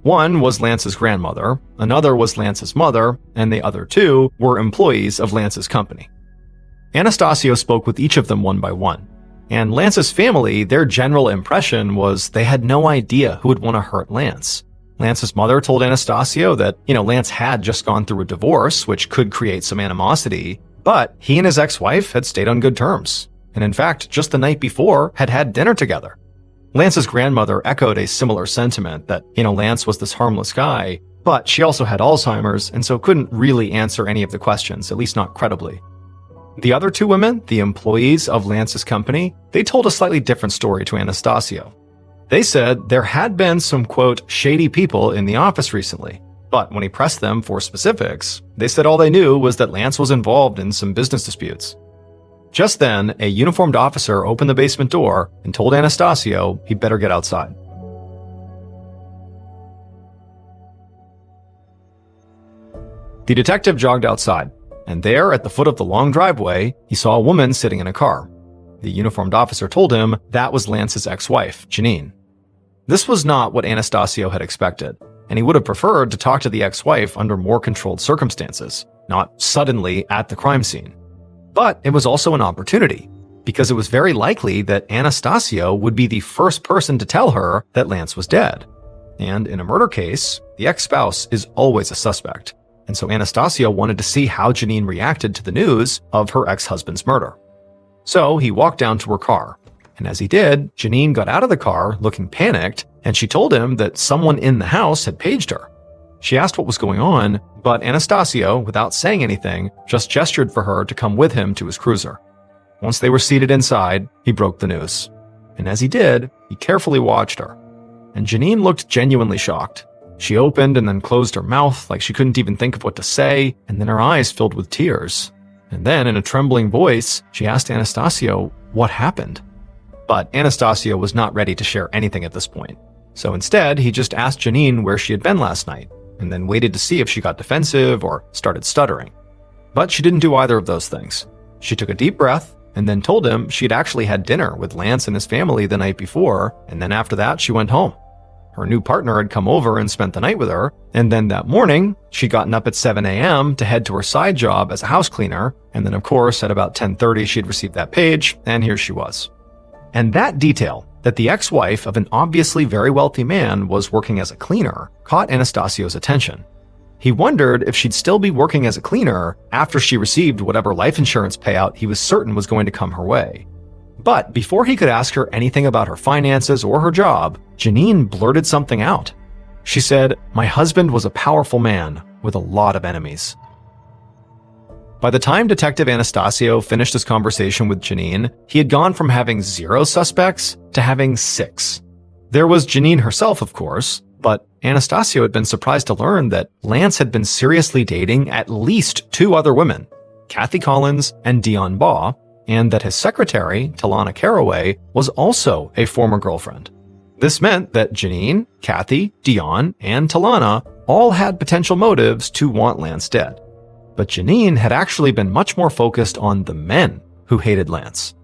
[SPEAKER 1] One was Lance's grandmother, another was Lance's mother, and the other two were employees of Lance's company. Anastasio spoke with each of them one by one. And Lance's family, their general impression was they had no idea who would want to hurt Lance. Lance's mother told Anastasio that, Lance had just gone through a divorce, which could create some animosity, but he and his ex-wife had stayed on good terms. And in fact, just the night before, had had dinner together. Lance's grandmother echoed a similar sentiment that, Lance was this harmless guy, but she also had Alzheimer's and so couldn't really answer any of the questions, at least not credibly. The other two women, the employees of Lance's company, they told a slightly different story to Anastasio. They said there had been some, quote, shady people in the office recently, but when he pressed them for specifics, they said all they knew was that Lance was involved in some business disputes. Just then, a uniformed officer opened the basement door and told Anastasio he'd better get outside. The detective jogged outside, and there, at the foot of the long driveway, he saw a woman sitting in a car. The uniformed officer told him that was Lance's ex-wife, Janine. This was not what Anastasio had expected, and he would have preferred to talk to the ex-wife under more controlled circumstances, not suddenly at the crime scene. But it was also an opportunity. because it was very likely that Anastasio would be the first person to tell her that Lance was dead. And in a murder case, the ex-spouse is always a suspect. And so Anastasio wanted to see how Janine reacted to the news of her ex-husband's murder. So he walked down to her car. And as he did, Janine got out of the car looking panicked, and she told him that someone in the house had paged her. She asked what was going on, but Anastasio, without saying anything, just gestured for her to come with him to his cruiser. Once they were seated inside, he broke the news. And as he did, he carefully watched her. And Janine looked genuinely shocked. She opened and then closed her mouth like she couldn't even think of what to say, and then her eyes filled with tears. And then, in a trembling voice, she asked Anastasio what happened. But Anastasio was not ready to share anything at this point. So instead, he just asked Janine where she had been last night, and then waited to see if she got defensive or started stuttering. But she didn't do either of those things. She took a deep breath, and then told him she'd actually had dinner with Lance and his family the night before, and then after that, she went home. Her new partner had come over and spent the night with her, and then that morning, she'd gotten up at 7 a.m. to head to her side job as a house cleaner, and then of course, at about 10:30, she'd received that page, and here she was. And that detail, that the ex-wife of an obviously very wealthy man was working as a cleaner, caught Anastasio's attention. He wondered if she'd still be working as a cleaner after she received whatever life insurance payout he was certain was going to come her way. But before he could ask her anything about her finances or her job, Janine blurted something out. She said, "My husband was a powerful man with a lot of enemies." By the time Detective Anastasio finished his conversation with Janine, he had gone from having 0 suspects to having 6. There was Janine herself, of course, but Anastasio had been surprised to learn that Lance had been seriously dating at least 2 other women, Kathy Collins and Dion Baugh, and that his secretary, Talana Caraway, was also a former girlfriend. This meant that Janine, Kathy, Dion, and Talana all had potential motives to want Lance dead. But Janine had actually been much more focused on the men who hated Lance.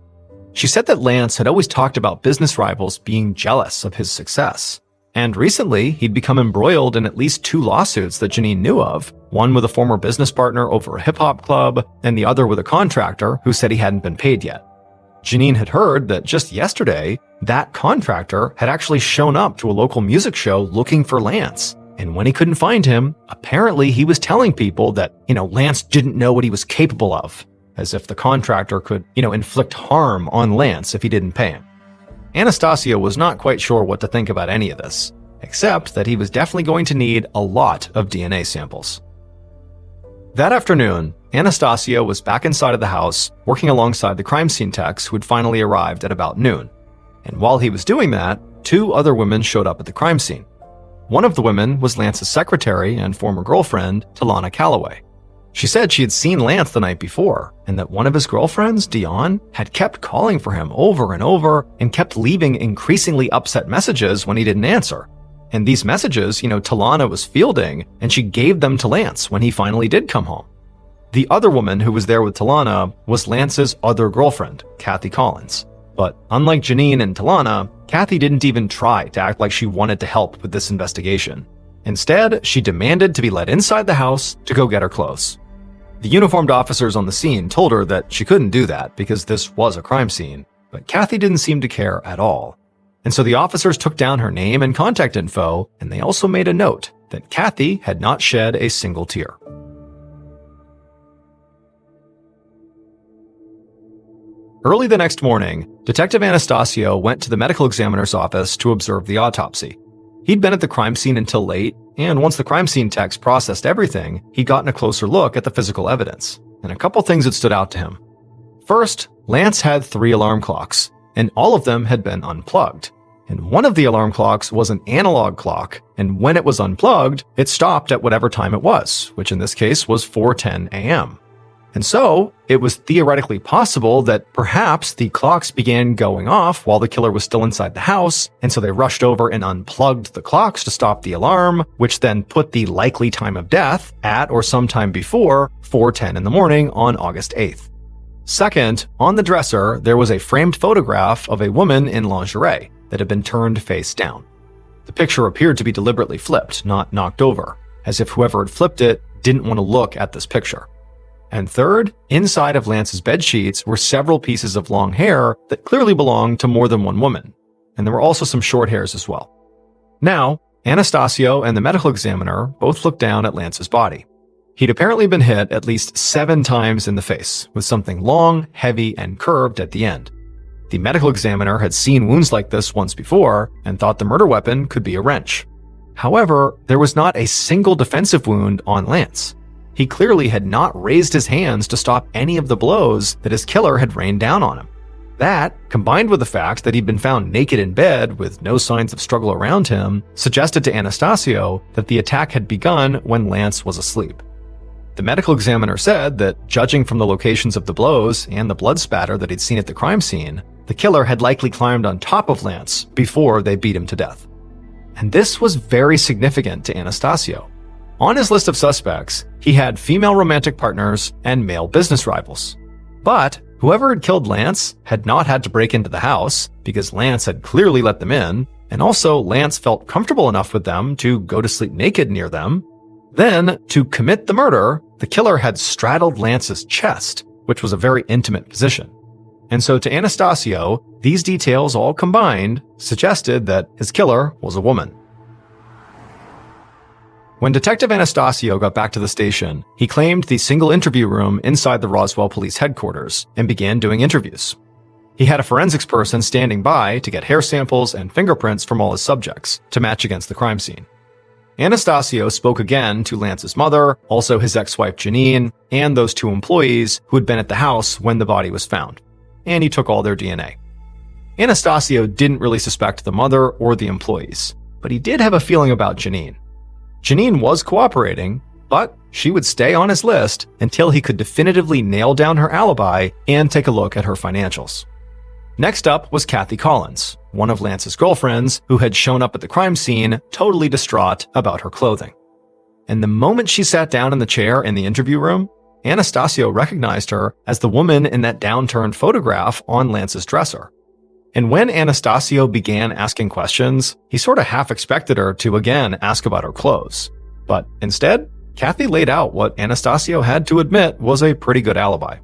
[SPEAKER 1] She said that Lance had always talked about business rivals being jealous of his success. And recently, he'd become embroiled in at least 2 lawsuits that Janine knew of, one with a former business partner over a hip-hop club, and the other with a contractor who said he hadn't been paid yet. Janine had heard that just yesterday, that contractor had actually shown up to a local music show looking for Lance. And when he couldn't find him, apparently he was telling people that, Lance didn't know what he was capable of, as if the contractor could, inflict harm on Lance if he didn't pay him. Anastasio was not quite sure what to think about any of this, except that he was definitely going to need a lot of DNA samples. That afternoon, Anastasio was back inside of the house, working alongside the crime scene techs who had finally arrived at about noon. And while he was doing that, 2 other women showed up at the crime scene. One of the women was Lance's secretary and former girlfriend, Talana Calloway. She said she had seen Lance the night before, and that one of his girlfriends, Dion, had kept calling for him over and over and kept leaving increasingly upset messages when he didn't answer. And these messages, Talana was fielding, and she gave them to Lance when he finally did come home. The other woman who was there with Talana was Lance's other girlfriend, Kathy Collins. But unlike Janine and Talana, Kathy didn't even try to act like she wanted to help with this investigation. Instead, she demanded to be let inside the house to go get her clothes. The uniformed officers on the scene told her that she couldn't do that because this was a crime scene, but Kathy didn't seem to care at all. And so the officers took down her name and contact info, and they also made a note that Kathy had not shed a single tear. Early the next morning, Detective Anastasio went to the medical examiner's office to observe the autopsy. He'd been at the crime scene until late, and once the crime scene techs processed everything, he'd gotten a closer look at the physical evidence, and a couple things had stood out to him. First, Lance had 3 alarm clocks, and all of them had been unplugged. And one of the alarm clocks was an analog clock, and when it was unplugged, it stopped at whatever time it was, which in this case was 4:10 a.m. And so, it was theoretically possible that perhaps the clocks began going off while the killer was still inside the house, and so they rushed over and unplugged the clocks to stop the alarm, which then put the likely time of death at or sometime before 4:10 in the morning on August 8th. Second, on the dresser, there was a framed photograph of a woman in lingerie that had been turned face down. The picture appeared to be deliberately flipped, not knocked over, as if whoever had flipped it didn't want to look at this picture. And third, inside of Lance's bedsheets were several pieces of long hair that clearly belonged to more than one woman. And there were also some short hairs as well. Now, Anastasio and the medical examiner both looked down at Lance's body. He'd apparently been hit at least 7 times in the face, with something long, heavy, and curved at the end. The medical examiner had seen wounds like this once before and thought the murder weapon could be a wrench. However, there was not a single defensive wound on Lance. He clearly had not raised his hands to stop any of the blows that his killer had rained down on him. That, combined with the fact that he'd been found naked in bed with no signs of struggle around him, suggested to Anastasio that the attack had begun when Lance was asleep. The medical examiner said that, judging from the locations of the blows and the blood spatter that he'd seen at the crime scene, the killer had likely climbed on top of Lance before they beat him to death. And this was very significant to Anastasio. On his list of suspects, he had female romantic partners and male business rivals. But whoever had killed Lance had not had to break into the house because Lance had clearly let them in, and also Lance felt comfortable enough with them to go to sleep naked near them. Then, to commit the murder, the killer had straddled Lance's chest, which was a very intimate position. And so to Anastasio, these details all combined suggested that his killer was a woman. When Detective Anastasio got back to the station, he claimed the single interview room inside the Roswell Police headquarters and began doing interviews. He had a forensics person standing by to get hair samples and fingerprints from all his subjects to match against the crime scene. Anastasio spoke again to Lance's mother, also his ex-wife Janine, and those 2 employees who had been at the house when the body was found. And he took all their DNA. Anastasio didn't really suspect the mother or the employees, but he did have a feeling about Janine. Janine was cooperating, but she would stay on his list until he could definitively nail down her alibi and take a look at her financials. Next up was Kathy Collins, one of Lance's girlfriends who had shown up at the crime scene totally distraught about her clothing. And the moment she sat down in the chair in the interview room, Anastasio recognized her as the woman in that downturned photograph on Lance's dresser. And when Anastasio began asking questions, he sort of half expected her to again ask about her clothes. But instead, Kathy laid out what Anastasio had to admit was a pretty good alibi.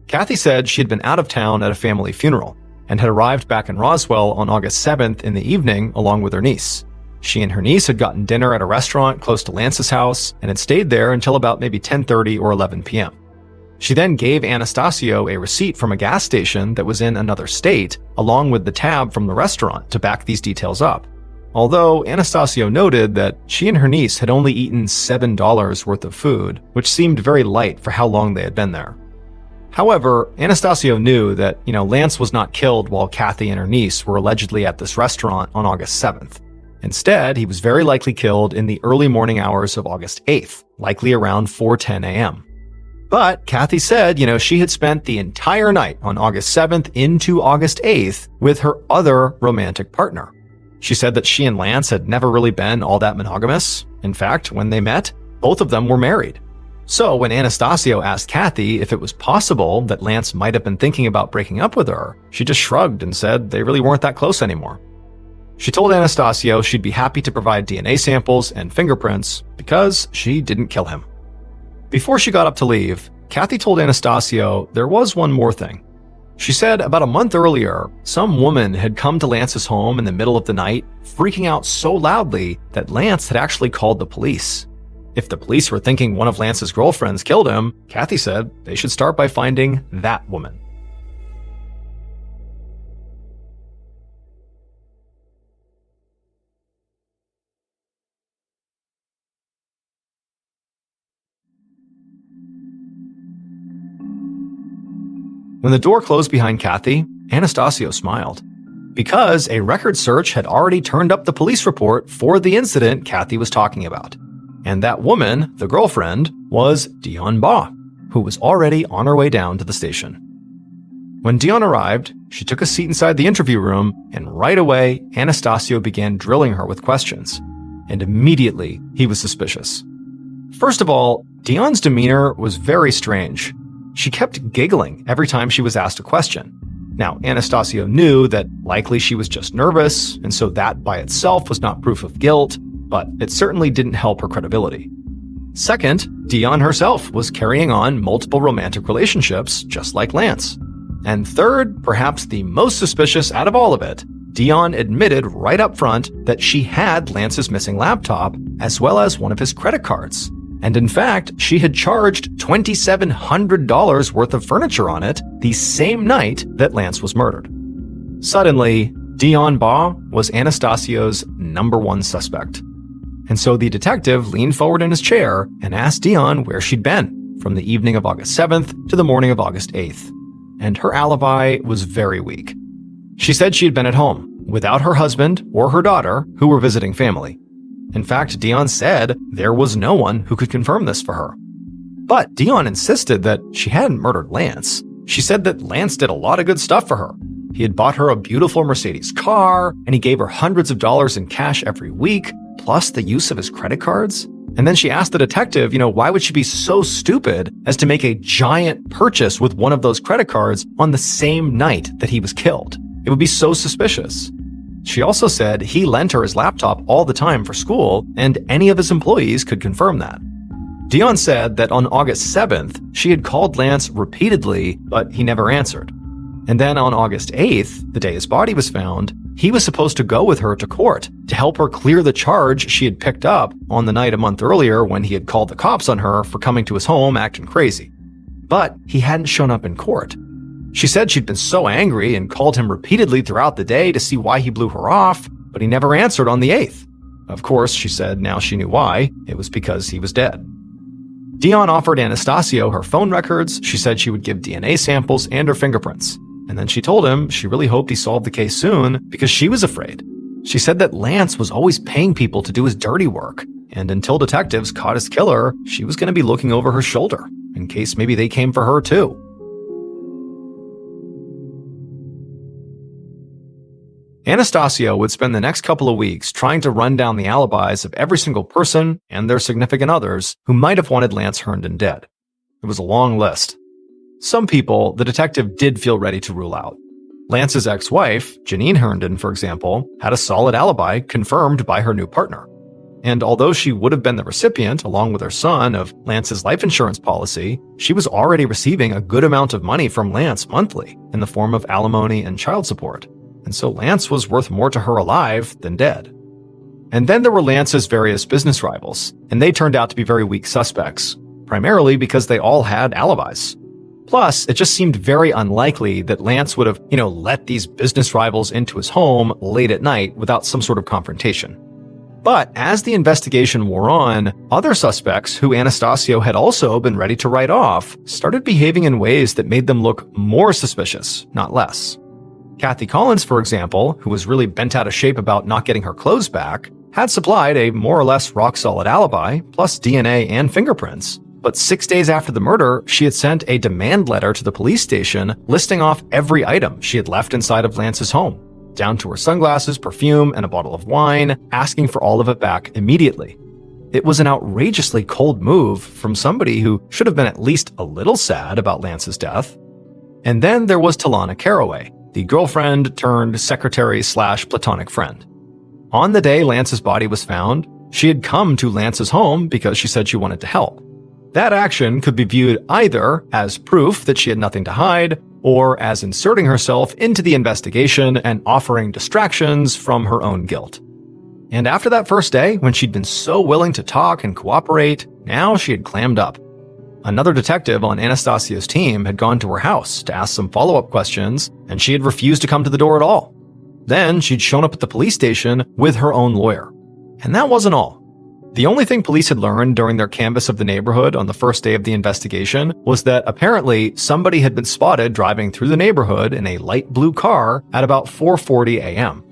[SPEAKER 1] Kathy said she had been out of town at a family funeral and had arrived back in Roswell on August 7th in the evening along with her niece. She and her niece had gotten dinner at a restaurant close to Lance's house and had stayed there until about maybe 10:30 or 11 p.m. She then gave Anastasio a receipt from a gas station that was in another state, along with the tab from the restaurant to back these details up. Although Anastasio noted that she and her niece had only eaten $7 worth of food, which seemed very light for how long they had been there. However, Anastasio knew that, Lance was not killed while Kathy and her niece were allegedly at this restaurant on August 7th. Instead, he was very likely killed in the early morning hours of August 8th, likely around 4:10 a.m. But Kathy said, she had spent the entire night on August 7th into August 8th with her other romantic partner. She said that she and Lance had never really been all that monogamous. In fact, when they met, both of them were married. So when Anastasio asked Kathy if it was possible that Lance might have been thinking about breaking up with her, she just shrugged and said they really weren't that close anymore. She told Anastasio she'd be happy to provide DNA samples and fingerprints because she didn't kill him. Before she got up to leave, Kathy told Anastasio there was one more thing. She said about a month earlier, some woman had come to Lance's home in the middle of the night, freaking out so loudly that Lance had actually called the police. If the police were thinking one of Lance's girlfriends killed him, Kathy said they should start by finding that woman. When the door closed behind Kathy, Anastasio smiled. Because a record search had already turned up the police report for the incident Kathy was talking about. And that woman, the girlfriend, was Dion Baugh, who was already on her way down to the station. When Dion arrived, she took a seat inside the interview room, and right away, Anastasio began drilling her with questions. And immediately, he was suspicious. First of all, Dion's demeanor was very strange. She kept giggling every time she was asked a question. Now, Anastasio knew that likely she was just nervous, and so that by itself was not proof of guilt, but it certainly didn't help her credibility. Second, Dion herself was carrying on multiple romantic relationships, just like Lance. And third, perhaps the most suspicious out of all of it, Dion admitted right up front that she had Lance's missing laptop, as well as one of his credit cards. And in fact, she had charged $2,700 worth of furniture on it the same night that Lance was murdered. Suddenly, Dion Baugh was Anastasio's #1 suspect. And so the detective leaned forward in his chair and asked Dion where she'd been from the evening of August 7th to the morning of August 8th. And her alibi was very weak. She said she had been at home, without her husband or her daughter, who were visiting family. In fact, Dion said there was no one who could confirm this for her. But Dion insisted that she hadn't murdered Lance. She said that Lance did a lot of good stuff for her. He had bought her a beautiful Mercedes car, and he gave her hundreds of dollars in cash every week, plus the use of his credit cards. And then she asked the detective, why would she be so stupid as to make a giant purchase with one of those credit cards on the same night that he was killed? It would be so suspicious. She also said he lent her his laptop all the time for school, and any of his employees could confirm that. Dion said that on August 7th, she had called Lance repeatedly, but he never answered. And then on August 8th, the day his body was found, he was supposed to go with her to court to help her clear the charge she had picked up on the night a month earlier when he had called the cops on her for coming to his home acting crazy. But he hadn't shown up in court. She said she'd been so angry and called him repeatedly throughout the day to see why he blew her off, but he never answered on the 8th. Of course, she said now she knew why. It was because he was dead. Dion offered Anastasio her phone records. She said she would give DNA samples and her fingerprints. And then she told him she really hoped he solved the case soon because she was afraid. She said that Lance was always paying people to do his dirty work, and until detectives caught his killer, she was going to be looking over her shoulder in case maybe they came for her too. Anastasio would spend the next couple of weeks trying to run down the alibis of every single person and their significant others who might have wanted Lance Herndon dead. It was a long list. Some people the detective did feel ready to rule out. Lance's ex-wife, Janine Herndon, for example, had a solid alibi confirmed by her new partner. And although she would have been the recipient, along with her son, of Lance's life insurance policy, she was already receiving a good amount of money from Lance monthly in the form of alimony and child support. And so Lance was worth more to her alive than dead. And then there were Lance's various business rivals, and they turned out to be very weak suspects, primarily because they all had alibis. Plus, it just seemed very unlikely that Lance would have, let these business rivals into his home late at night without some sort of confrontation. But as the investigation wore on, other suspects who Anastasio had also been ready to write off started behaving in ways that made them look more suspicious, not less. Kathy Collins, for example, who was really bent out of shape about not getting her clothes back, had supplied a more or less rock-solid alibi, plus DNA and fingerprints. But 6 days after the murder, she had sent a demand letter to the police station listing off every item she had left inside of Lance's home, down to her sunglasses, perfume, and a bottle of wine, asking for all of it back immediately. It was an outrageously cold move from somebody who should have been at least a little sad about Lance's death. And then there was Talana Caraway, the girlfriend turned secretary/platonic friend. On the day Lance's body was found, she had come to Lance's home because she said she wanted to help. That action could be viewed either as proof that she had nothing to hide, or as inserting herself into the investigation and offering distractions from her own guilt. And after that first day, when she'd been so willing to talk and cooperate, now she had clammed up. Another detective on Anastasio's team had gone to her house to ask some follow-up questions, and she had refused to come to the door at all. Then she'd shown up at the police station with her own lawyer. And that wasn't all. The only thing police had learned during their canvass of the neighborhood on the first day of the investigation was that apparently somebody had been spotted driving through the neighborhood in a light blue car at about 4:40 a.m.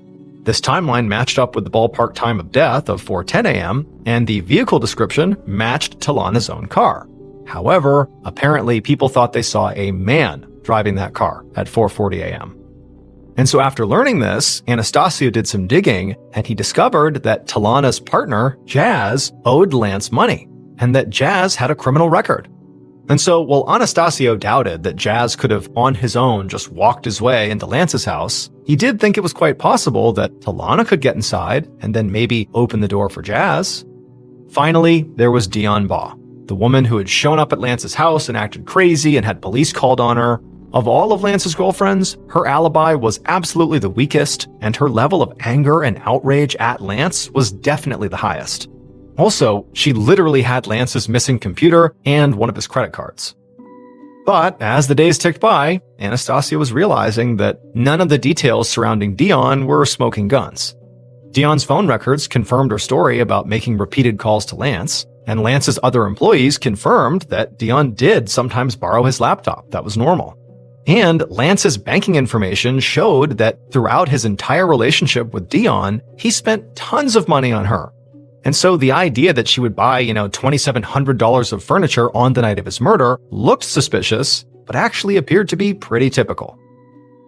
[SPEAKER 1] This timeline matched up with the ballpark time of death of 4:10 a.m., and the vehicle description matched Talana's own car. However, apparently people thought they saw a man driving that car at 4:40 a.m. And so after learning this, Anastasio did some digging, and he discovered that Talana's partner, Jazz, owed Lance money, and that Jazz had a criminal record. And so while Anastasio doubted that Jazz could have on his own just walked his way into Lance's house, he did think it was quite possible that Talana could get inside and then maybe open the door for Jazz. Finally, there was Dion Baugh, the woman who had shown up at Lance's house and acted crazy and had police called on her. Of all of Lance's girlfriends, her alibi was absolutely the weakest, and her level of anger and outrage at Lance was definitely the highest. Also, she literally had Lance's missing computer and one of his credit cards. But as the days ticked by, Anastasia was realizing that none of the details surrounding Dion were smoking guns. Dion's phone records confirmed her story about making repeated calls to Lance, and Lance's other employees confirmed that Dion did sometimes borrow his laptop. That was normal. And Lance's banking information showed that throughout his entire relationship with Dion, he spent tons of money on her. And so the idea that she would buy, $2,700 of furniture on the night of his murder looked suspicious, but actually appeared to be pretty typical.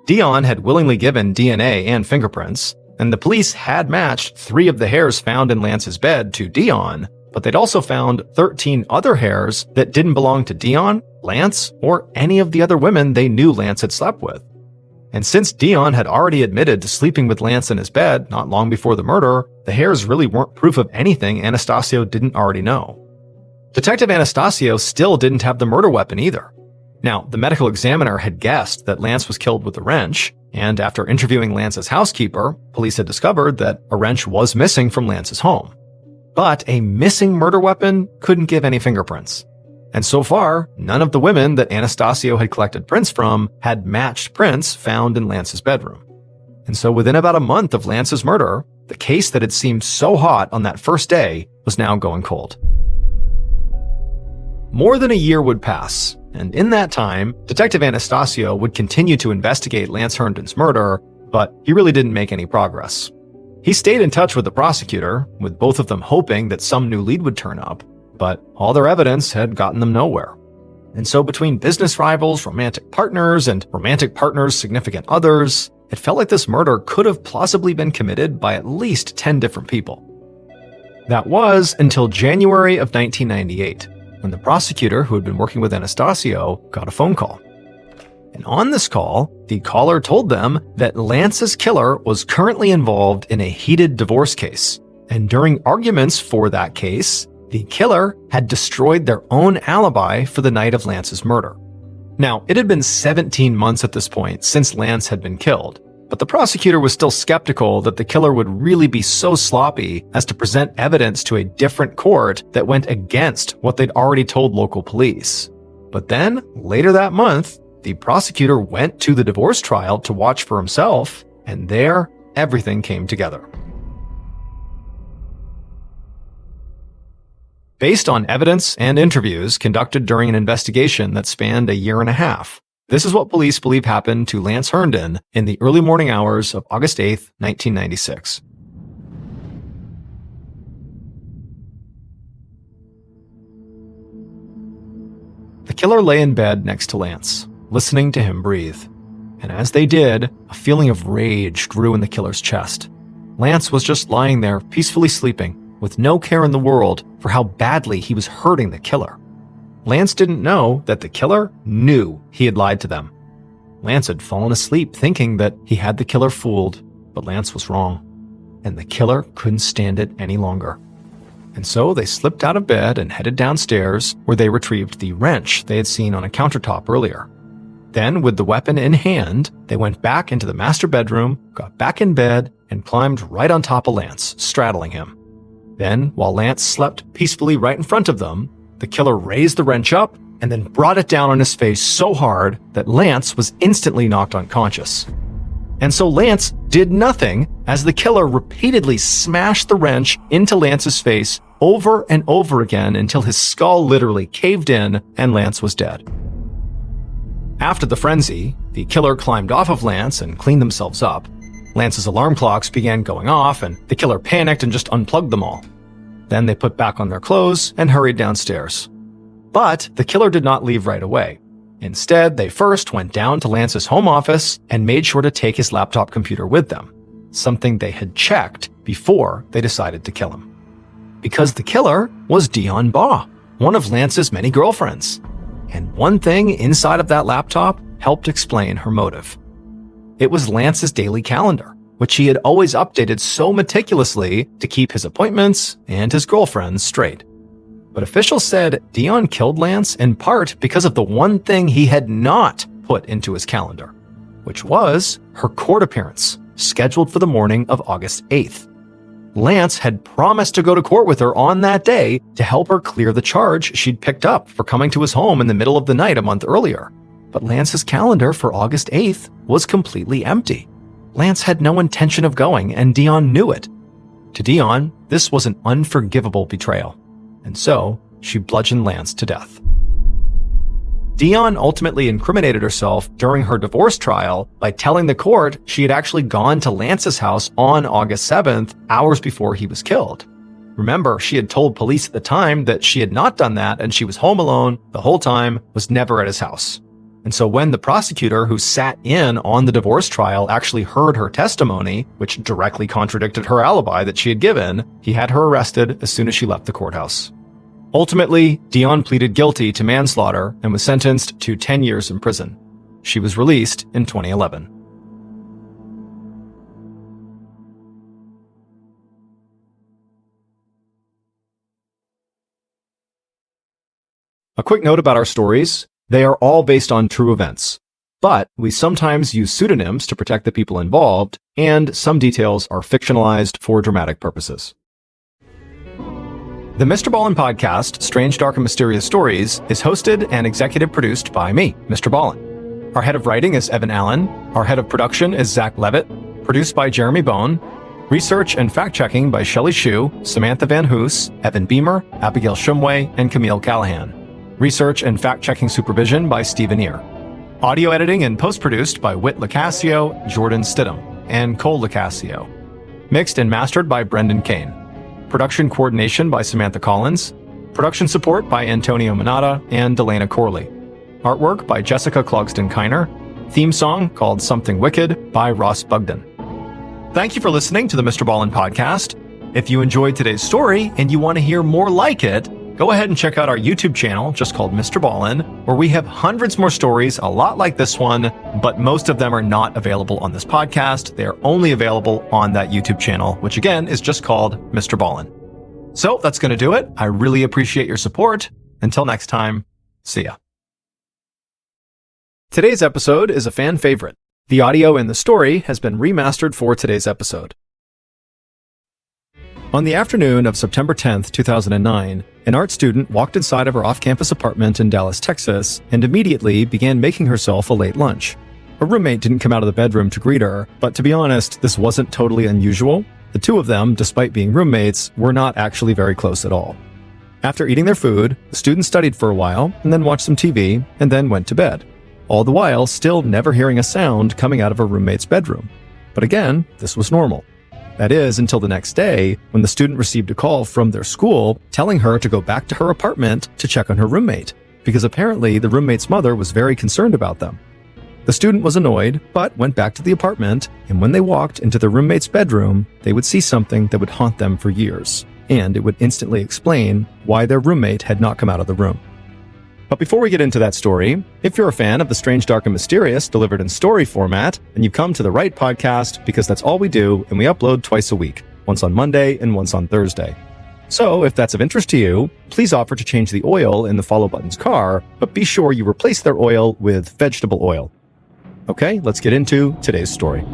[SPEAKER 1] Dion had willingly given DNA and fingerprints, and the police had matched 3 of the hairs found in Lance's bed to Dion, but they'd also found 13 other hairs that didn't belong to Dion, Lance, or any of the other women they knew Lance had slept with. And since Dion had already admitted to sleeping with Lance in his bed not long before the murder, the hairs really weren't proof of anything Anastasio didn't already know. Detective Anastasio still didn't have the murder weapon either. Now, the medical examiner had guessed that Lance was killed with a wrench, and after interviewing Lance's housekeeper, police had discovered that a wrench was missing from Lance's home. But a missing murder weapon couldn't give any fingerprints. And so far, none of the women that Anastasio had collected prints from had matched prints found in Lance's bedroom. And so within about a month of Lance's murder, the case that had seemed so hot on that first day was now going cold. More than a year would pass, and in that time, Detective Anastasio would continue to investigate Lance Herndon's murder, but he really didn't make any progress. He stayed in touch with the prosecutor, with both of them hoping that some new lead would turn up, but all their evidence had gotten them nowhere. And so between business rivals, romantic partners, and romantic partners' significant others, it felt like this murder could have plausibly been committed by at least 10 different people. That was until January of 1998, when the prosecutor who had been working with Anastasio got a phone call. And on this call, the caller told them that Lance's killer was currently involved in a heated divorce case, and during arguments for that case, the killer had destroyed their own alibi for the night of Lance's murder. Now, it had been 17 months at this point since Lance had been killed, but the prosecutor was still skeptical that the killer would really be so sloppy as to present evidence to a different court that went against what they'd already told local police. But then, later that month, the prosecutor went to the divorce trial to watch for himself, and there, everything came together. Based on evidence and interviews conducted during an investigation that spanned a year and a half, this is what police believe happened to Lance Herndon in the early morning hours of August 8, 1996. The killer lay in bed next to Lance, listening to him breathe. And as they did, a feeling of rage grew in the killer's chest. Lance was just lying there, peacefully sleeping, with no care in the world for how badly he was hurting the killer. Lance didn't know that the killer knew he had lied to them. Lance had fallen asleep thinking that he had the killer fooled, but Lance was wrong, and the killer couldn't stand it any longer. And so they slipped out of bed and headed downstairs, where they retrieved the wrench they had seen on a countertop earlier. Then, with the weapon in hand, they went back into the master bedroom, got back in bed, and climbed right on top of Lance, straddling him. Then, while Lance slept peacefully right in front of them, the killer raised the wrench up and then brought it down on his face so hard that Lance was instantly knocked unconscious. And so Lance did nothing as the killer repeatedly smashed the wrench into Lance's face over and over again until his skull literally caved in and Lance was dead. After the frenzy, the killer climbed off of Lance and cleaned themselves up. Lance's alarm clocks began going off, and the killer panicked and just unplugged them all. Then they put back on their clothes and hurried downstairs. But the killer did not leave right away. Instead, they first went down to Lance's home office and made sure to take his laptop computer with them, something they had checked before they decided to kill him. Because the killer was Dion Baugh, one of Lance's many girlfriends. And one thing inside of that laptop helped explain her motive. It was Lance's daily calendar, which he had always updated so meticulously to keep his appointments and his girlfriends straight. But officials said Dion killed Lance in part because of the one thing he had not put into his calendar, which was her court appearance, scheduled for the morning of August 8th. Lance had promised to go to court with her on that day to help her clear the charge she'd picked up for coming to his home in the middle of the night a month earlier. But Lance's calendar for August 8th was completely empty. Lance had no intention of going, and Dion knew it. To Dion, this was an unforgivable betrayal, and so she bludgeoned Lance to death. Dion ultimately incriminated herself during her divorce trial by telling the court she had actually gone to Lance's house on August 7th, hours before he was killed. Remember, she had told police at the time that she had not done that and she was home alone the whole time, was never at his house. And so when the prosecutor who sat in on the divorce trial actually heard her testimony, which directly contradicted her alibi that she had given, he had her arrested as soon as she left the courthouse. Ultimately, Dion pleaded guilty to manslaughter and was sentenced to 10 years in prison. She was released in 2011. A quick note about our stories. They are all based on true events, but we sometimes use pseudonyms to protect the people involved, and some details are fictionalized for dramatic purposes. The MrBallen Podcast, Strange, Dark, and Mysterious Stories, is hosted and executive produced by me, MrBallen. Our head of writing is Evan Allen. Our head of production is Zach Levitt. Produced by Jeremy Bone. Research and fact-checking by Shelley Shue, Samantha Van Hoos, Evan Beamer, Abigail Shumway, and Camille Callahan. Research and fact-checking supervision by Stephen Ear. Audio editing and post-produced by Whit Lacasio, Jordan Stidham, and Cole Lacasio. Mixed and mastered by Brendan Kane. Production coordination by Samantha Collins. Production support by Antonio Manata and Delana Corley. Artwork by Jessica Clogston-Kiner. Theme song called Something Wicked by Ross Bugden. Thank you for listening to the MrBallen Podcast. If you enjoyed today's story and you want to hear more like it, go ahead and check out our YouTube channel, just called MrBallen, where we have hundreds more stories, a lot like this one, but most of them are not available on this podcast. They are only available on that YouTube channel, which again is just called MrBallen. So that's going to do it. I really appreciate your support. Until next time, see ya. Today's episode is a fan favorite. The audio in the story has been remastered for today's episode. On the afternoon of September 10th, 2009, an art student walked inside of her off-campus apartment in Dallas, Texas, and immediately began making herself a late lunch. Her roommate didn't come out of the bedroom to greet her, but to be honest, this wasn't totally unusual. The two of them, despite being roommates, were not actually very close at all. After eating their food, the student studied for a while, and then watched some TV, and then went to bed. All the while, still never hearing a sound coming out of her roommate's bedroom. But again, this was normal. That is, until the next day, when the student received a call from their school telling her to go back to her apartment to check on her roommate, because apparently the roommate's mother was very concerned about them. The student was annoyed, but went back to the apartment, and when they walked into the roommate's bedroom, they would see something that would haunt them for years, and it would instantly explain why their roommate had not come out of the room. But before we get into that story, if you're a fan of the Strange, Dark, and Mysterious delivered in story format, then you've come to the right podcast, because that's all we do, and we upload twice a week, once on Monday and once on Thursday. So if that's of interest to you, please offer to change the oil in the follow button's car, but be sure you replace their oil with vegetable oil. Okay, let's get into today's story.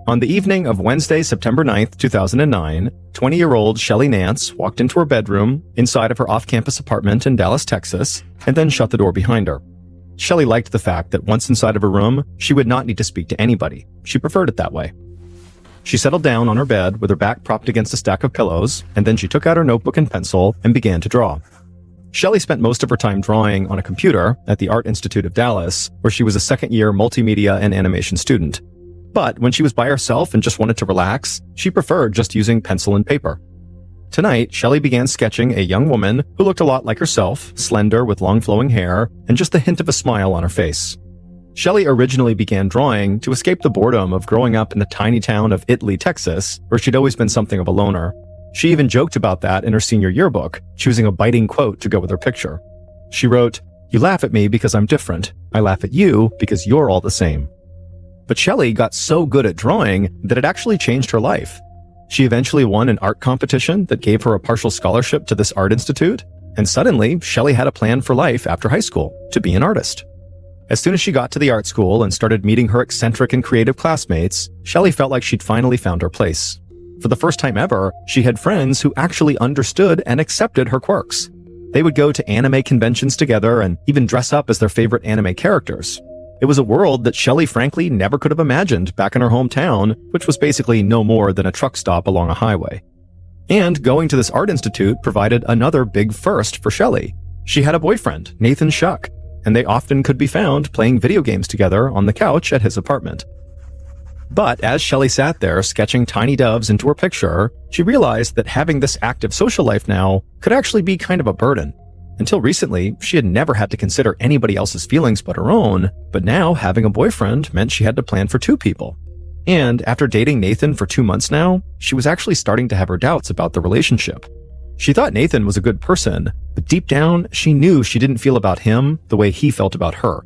[SPEAKER 1] On the evening of Wednesday, September 9th, 2009, 20-year-old Shelley Nance walked into her bedroom inside of her off-campus apartment in Dallas, Texas, and then shut the door behind her. Shelley liked the fact that once inside of her room, she would not need to speak to anybody. She preferred it that way. She settled down on her bed with her back propped against a stack of pillows, and then she took out her notebook and pencil and began to draw. Shelley spent most of her time drawing on a computer at the Art Institute of Dallas, where she was a second-year multimedia and animation student. But when she was by herself and just wanted to relax, she preferred just using pencil and paper. Tonight, Shelley began sketching a young woman who looked a lot like herself, slender with long flowing hair and just a hint of a smile on her face. Shelley originally began drawing to escape the boredom of growing up in the tiny town of Italy, Texas, where she'd always been something of a loner. She even joked about that in her senior yearbook, choosing a biting quote to go with her picture. She wrote, "You laugh at me because I'm different. I laugh at you because you're all the same." But Shelley got so good at drawing that it actually changed her life. She eventually won an art competition that gave her a partial scholarship to this art institute, and suddenly, Shelley had a plan for life after high school, to be an artist. As soon as she got to the art school and started meeting her eccentric and creative classmates, Shelley felt like she'd finally found her place. For the first time ever, she had friends who actually understood and accepted her quirks. They would go to anime conventions together and even dress up as their favorite anime characters. It was a world that Shelley frankly never could have imagined back in her hometown, which was basically no more than a truck stop along a highway. And going to this art institute provided another big first for Shelley. She had a boyfriend, Nathan Shuck, and they often could be found playing video games together on the couch at his apartment. But as Shelley sat there sketching tiny doves into her picture, she realized that having this active social life now could actually be kind of a burden. Until recently, she had never had to consider anybody else's feelings but her own, but now having a boyfriend meant she had to plan for two people. And after dating Nathan for 2 months now, she was actually starting to have her doubts about the relationship. She thought Nathan was a good person, but deep down, she knew she didn't feel about him the way he felt about her.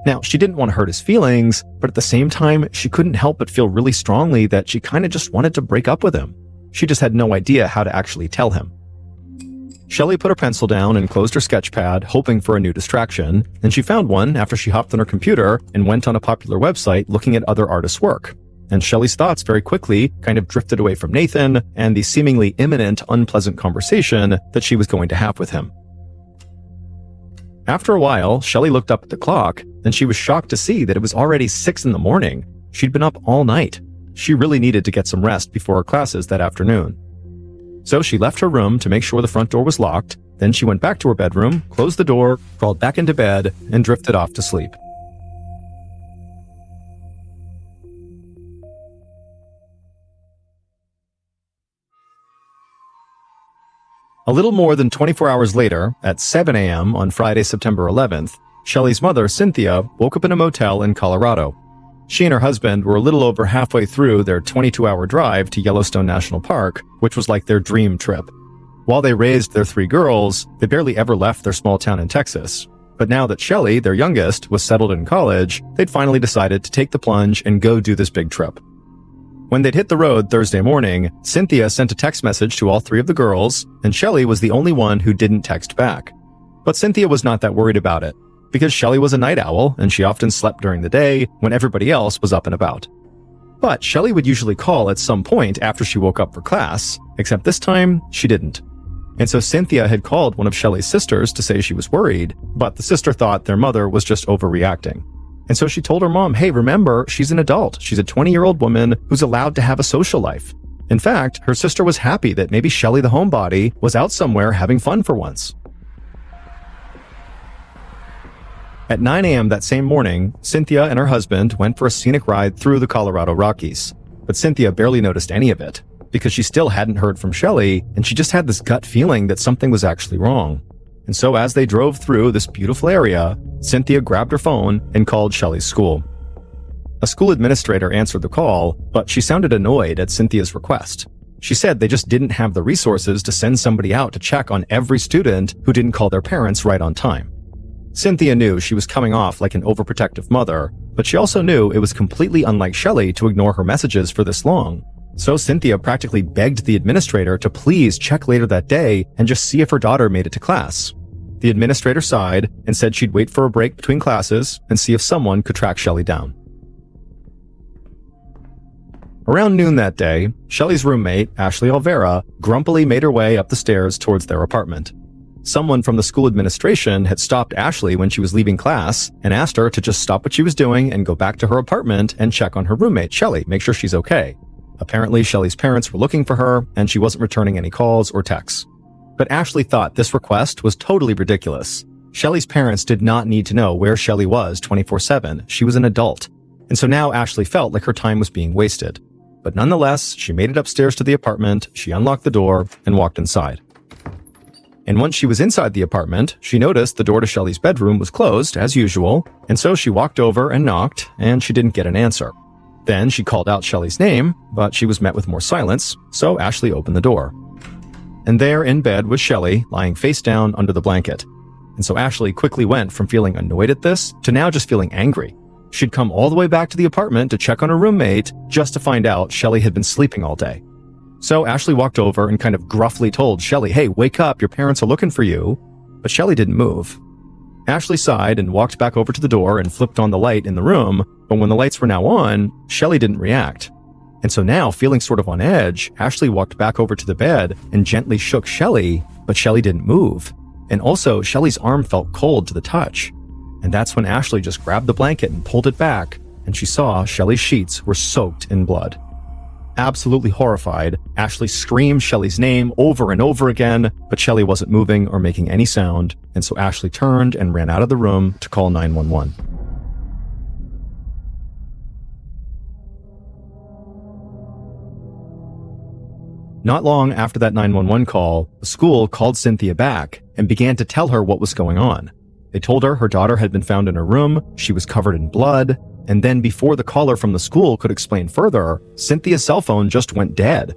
[SPEAKER 1] Now, she didn't want to hurt his feelings, but at the same time, she couldn't help but feel really strongly that she kind of just wanted to break up with him. She just had no idea how to actually tell him. Shelley put her pencil down and closed her sketch pad, hoping for a new distraction, and she found one after she hopped on her computer and went on a popular website looking at other artists' work. And Shelley's thoughts very quickly kind of drifted away from Nathan and the seemingly imminent, unpleasant conversation that she was going to have with him. After a while, Shelley looked up at the clock, and she was shocked to see that it was already 6 a.m. She'd been up all night. She really needed to get some rest before her classes that afternoon. So she left her room to make sure the front door was locked, then she went back to her bedroom, closed the door, crawled back into bed, and drifted off to sleep. A little more than 24 hours later, at 7 a.m. on Friday, September 11th, Shelley's mother, Cynthia, woke up in a motel in Colorado. She and her husband were a little over halfway through their 22-hour drive to Yellowstone National Park, which was like their dream trip. While they raised their 3 girls, they barely ever left their small town in Texas. But now that Shelley, their youngest, was settled in college, they'd finally decided to take the plunge and go do this big trip. When they'd hit the road Thursday morning, Cynthia sent a text message to all 3 of the girls, and Shelley was the only one who didn't text back. But Cynthia was not that worried about it, because Shelley was a night owl and she often slept during the day when everybody else was up and about. But Shelley would usually call at some point after she woke up for class, except this time she didn't. And so Cynthia had called one of Shelley's sisters to say she was worried, but the sister thought their mother was just overreacting. And so she told her mom, hey, remember, she's an adult. She's a 20-year-old woman who's allowed to have a social life. In fact, her sister was happy that maybe Shelley the homebody was out somewhere having fun for once. At 9 a.m. that same morning, Cynthia and her husband went for a scenic ride through the Colorado Rockies. But Cynthia barely noticed any of it, because she still hadn't heard from Shelley, and she just had this gut feeling that something was actually wrong. And so as they drove through this beautiful area, Cynthia grabbed her phone and called Shelley's school. A school administrator answered the call, but she sounded annoyed at Cynthia's request. She said they just didn't have the resources to send somebody out to check on every student who didn't call their parents right on time. Cynthia knew she was coming off like an overprotective mother, but she also knew it was completely unlike Shelley to ignore her messages for this long. So Cynthia practically begged the administrator to please check later that day and just see if her daughter made it to class. The administrator sighed and said she'd wait for a break between classes and see if someone could track Shelley down. Around noon that day, Shelley's roommate, Ashley Olvera, grumpily made her way up the stairs towards their apartment. Someone from the school administration had stopped Ashley when she was leaving class and asked her to just stop what she was doing and go back to her apartment and check on her roommate, Shelley, make sure she's okay. Apparently, Shelley's parents were looking for her, and she wasn't returning any calls or texts. But Ashley thought this request was totally ridiculous. Shelley's parents did not need to know where Shelley was 24/7. She was an adult. And so now Ashley felt like her time was being wasted. But nonetheless, she made it upstairs to the apartment, she unlocked the door, and walked inside. And once she was inside the apartment, she noticed the door to Shelley's bedroom was closed, as usual, and so she walked over and knocked, and she didn't get an answer. Then she called out Shelley's name, but she was met with more silence, so Ashley opened the door. And there in bed was Shelley, lying face down under the blanket. And so Ashley quickly went from feeling annoyed at this to now just feeling angry. She'd come all the way back to the apartment to check on her roommate just to find out Shelley had been sleeping all day. So Ashley walked over and kind of gruffly told Shelley, "Hey, wake up, your parents are looking for you." But Shelley didn't move. Ashley sighed and walked back over to the door and flipped on the light in the room, but when the lights were now on, Shelley didn't react. And so now, feeling sort of on edge, Ashley walked back over to the bed and gently shook Shelley, but Shelley didn't move. And also, Shelley's arm felt cold to the touch. And that's when Ashley just grabbed the blanket and pulled it back, and she saw Shelley's sheets were soaked in blood. Absolutely horrified, Ashley screamed Shelley's name over and over again, but Shelley wasn't moving or making any sound, and so Ashley turned and ran out of the room to call 911. Not long after that 911 call, the school called Cynthia back and began to tell her what was going on. They told her daughter had been found in her room, she was covered in blood, and then before the caller from the school could explain further, Cynthia's cell phone just went dead.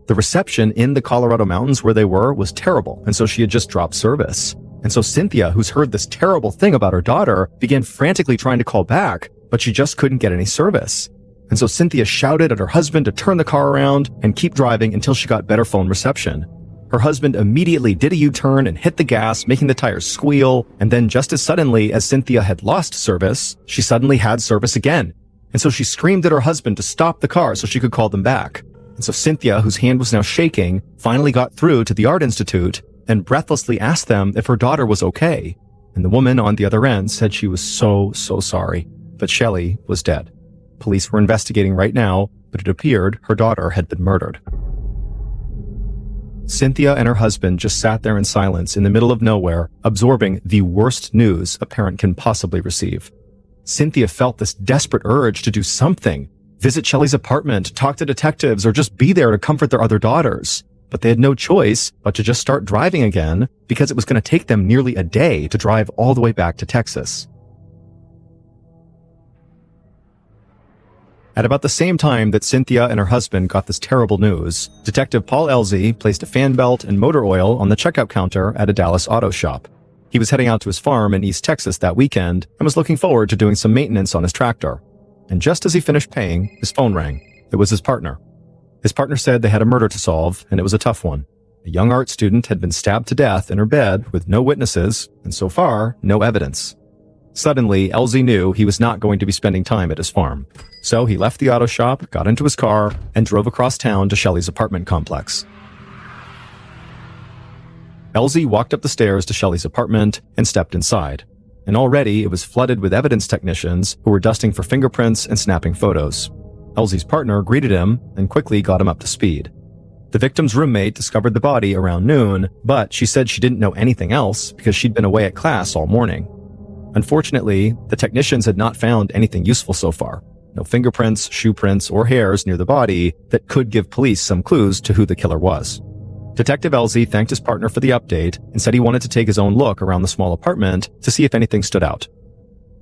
[SPEAKER 1] The reception in the Colorado mountains where they were was terrible, and so she had just dropped service. And so Cynthia, who's heard this terrible thing about her daughter, began frantically trying to call back, but she just couldn't get any service. And so Cynthia shouted at her husband to turn the car around and keep driving until she got better phone reception. Her husband immediately did a U-turn and hit the gas, making the tires squeal, and then just as suddenly as Cynthia had lost service, she suddenly had service again. And so she screamed at her husband to stop the car so she could call them back. And so Cynthia, whose hand was now shaking, finally got through to the Art Institute and breathlessly asked them if her daughter was okay. And the woman on the other end said she was so sorry, but Shelley was dead. Police were investigating right now, but it appeared her daughter had been murdered. Cynthia and her husband just sat there in silence in the middle of nowhere, absorbing the worst news a parent can possibly receive. Cynthia felt this desperate urge to do something, visit Shelley's apartment, talk to detectives, or just be there to comfort their other daughters. But they had no choice but to just start driving again because it was going to take them nearly a day to drive all the way back to Texas. At about the same time that Cynthia and her husband got this terrible news, Detective Paul Elzy placed a fan belt and motor oil on the checkout counter at a Dallas auto shop. He was heading out to his farm in East Texas that weekend and was looking forward to doing some maintenance on his tractor. And just as he finished paying, his phone rang. It was his partner. His partner said they had a murder to solve, and it was a tough one. A young art student had been stabbed to death in her bed with no witnesses, and so far, no evidence. Suddenly, Elzy knew he was not going to be spending time at his farm. So he left the auto shop, got into his car, and drove across town to Shelley's apartment complex. Elzy walked up the stairs to Shelley's apartment and stepped inside. And already it was flooded with evidence technicians who were dusting for fingerprints and snapping photos. Elzy's partner greeted him and quickly got him up to speed. The victim's roommate discovered the body around noon, but she said she didn't know anything else because she'd been away at class all morning. Unfortunately, the technicians had not found anything useful so far. No fingerprints, shoe prints, or hairs near the body that could give police some clues to who the killer was. Detective Elzy thanked his partner for the update and said he wanted to take his own look around the small apartment to see if anything stood out.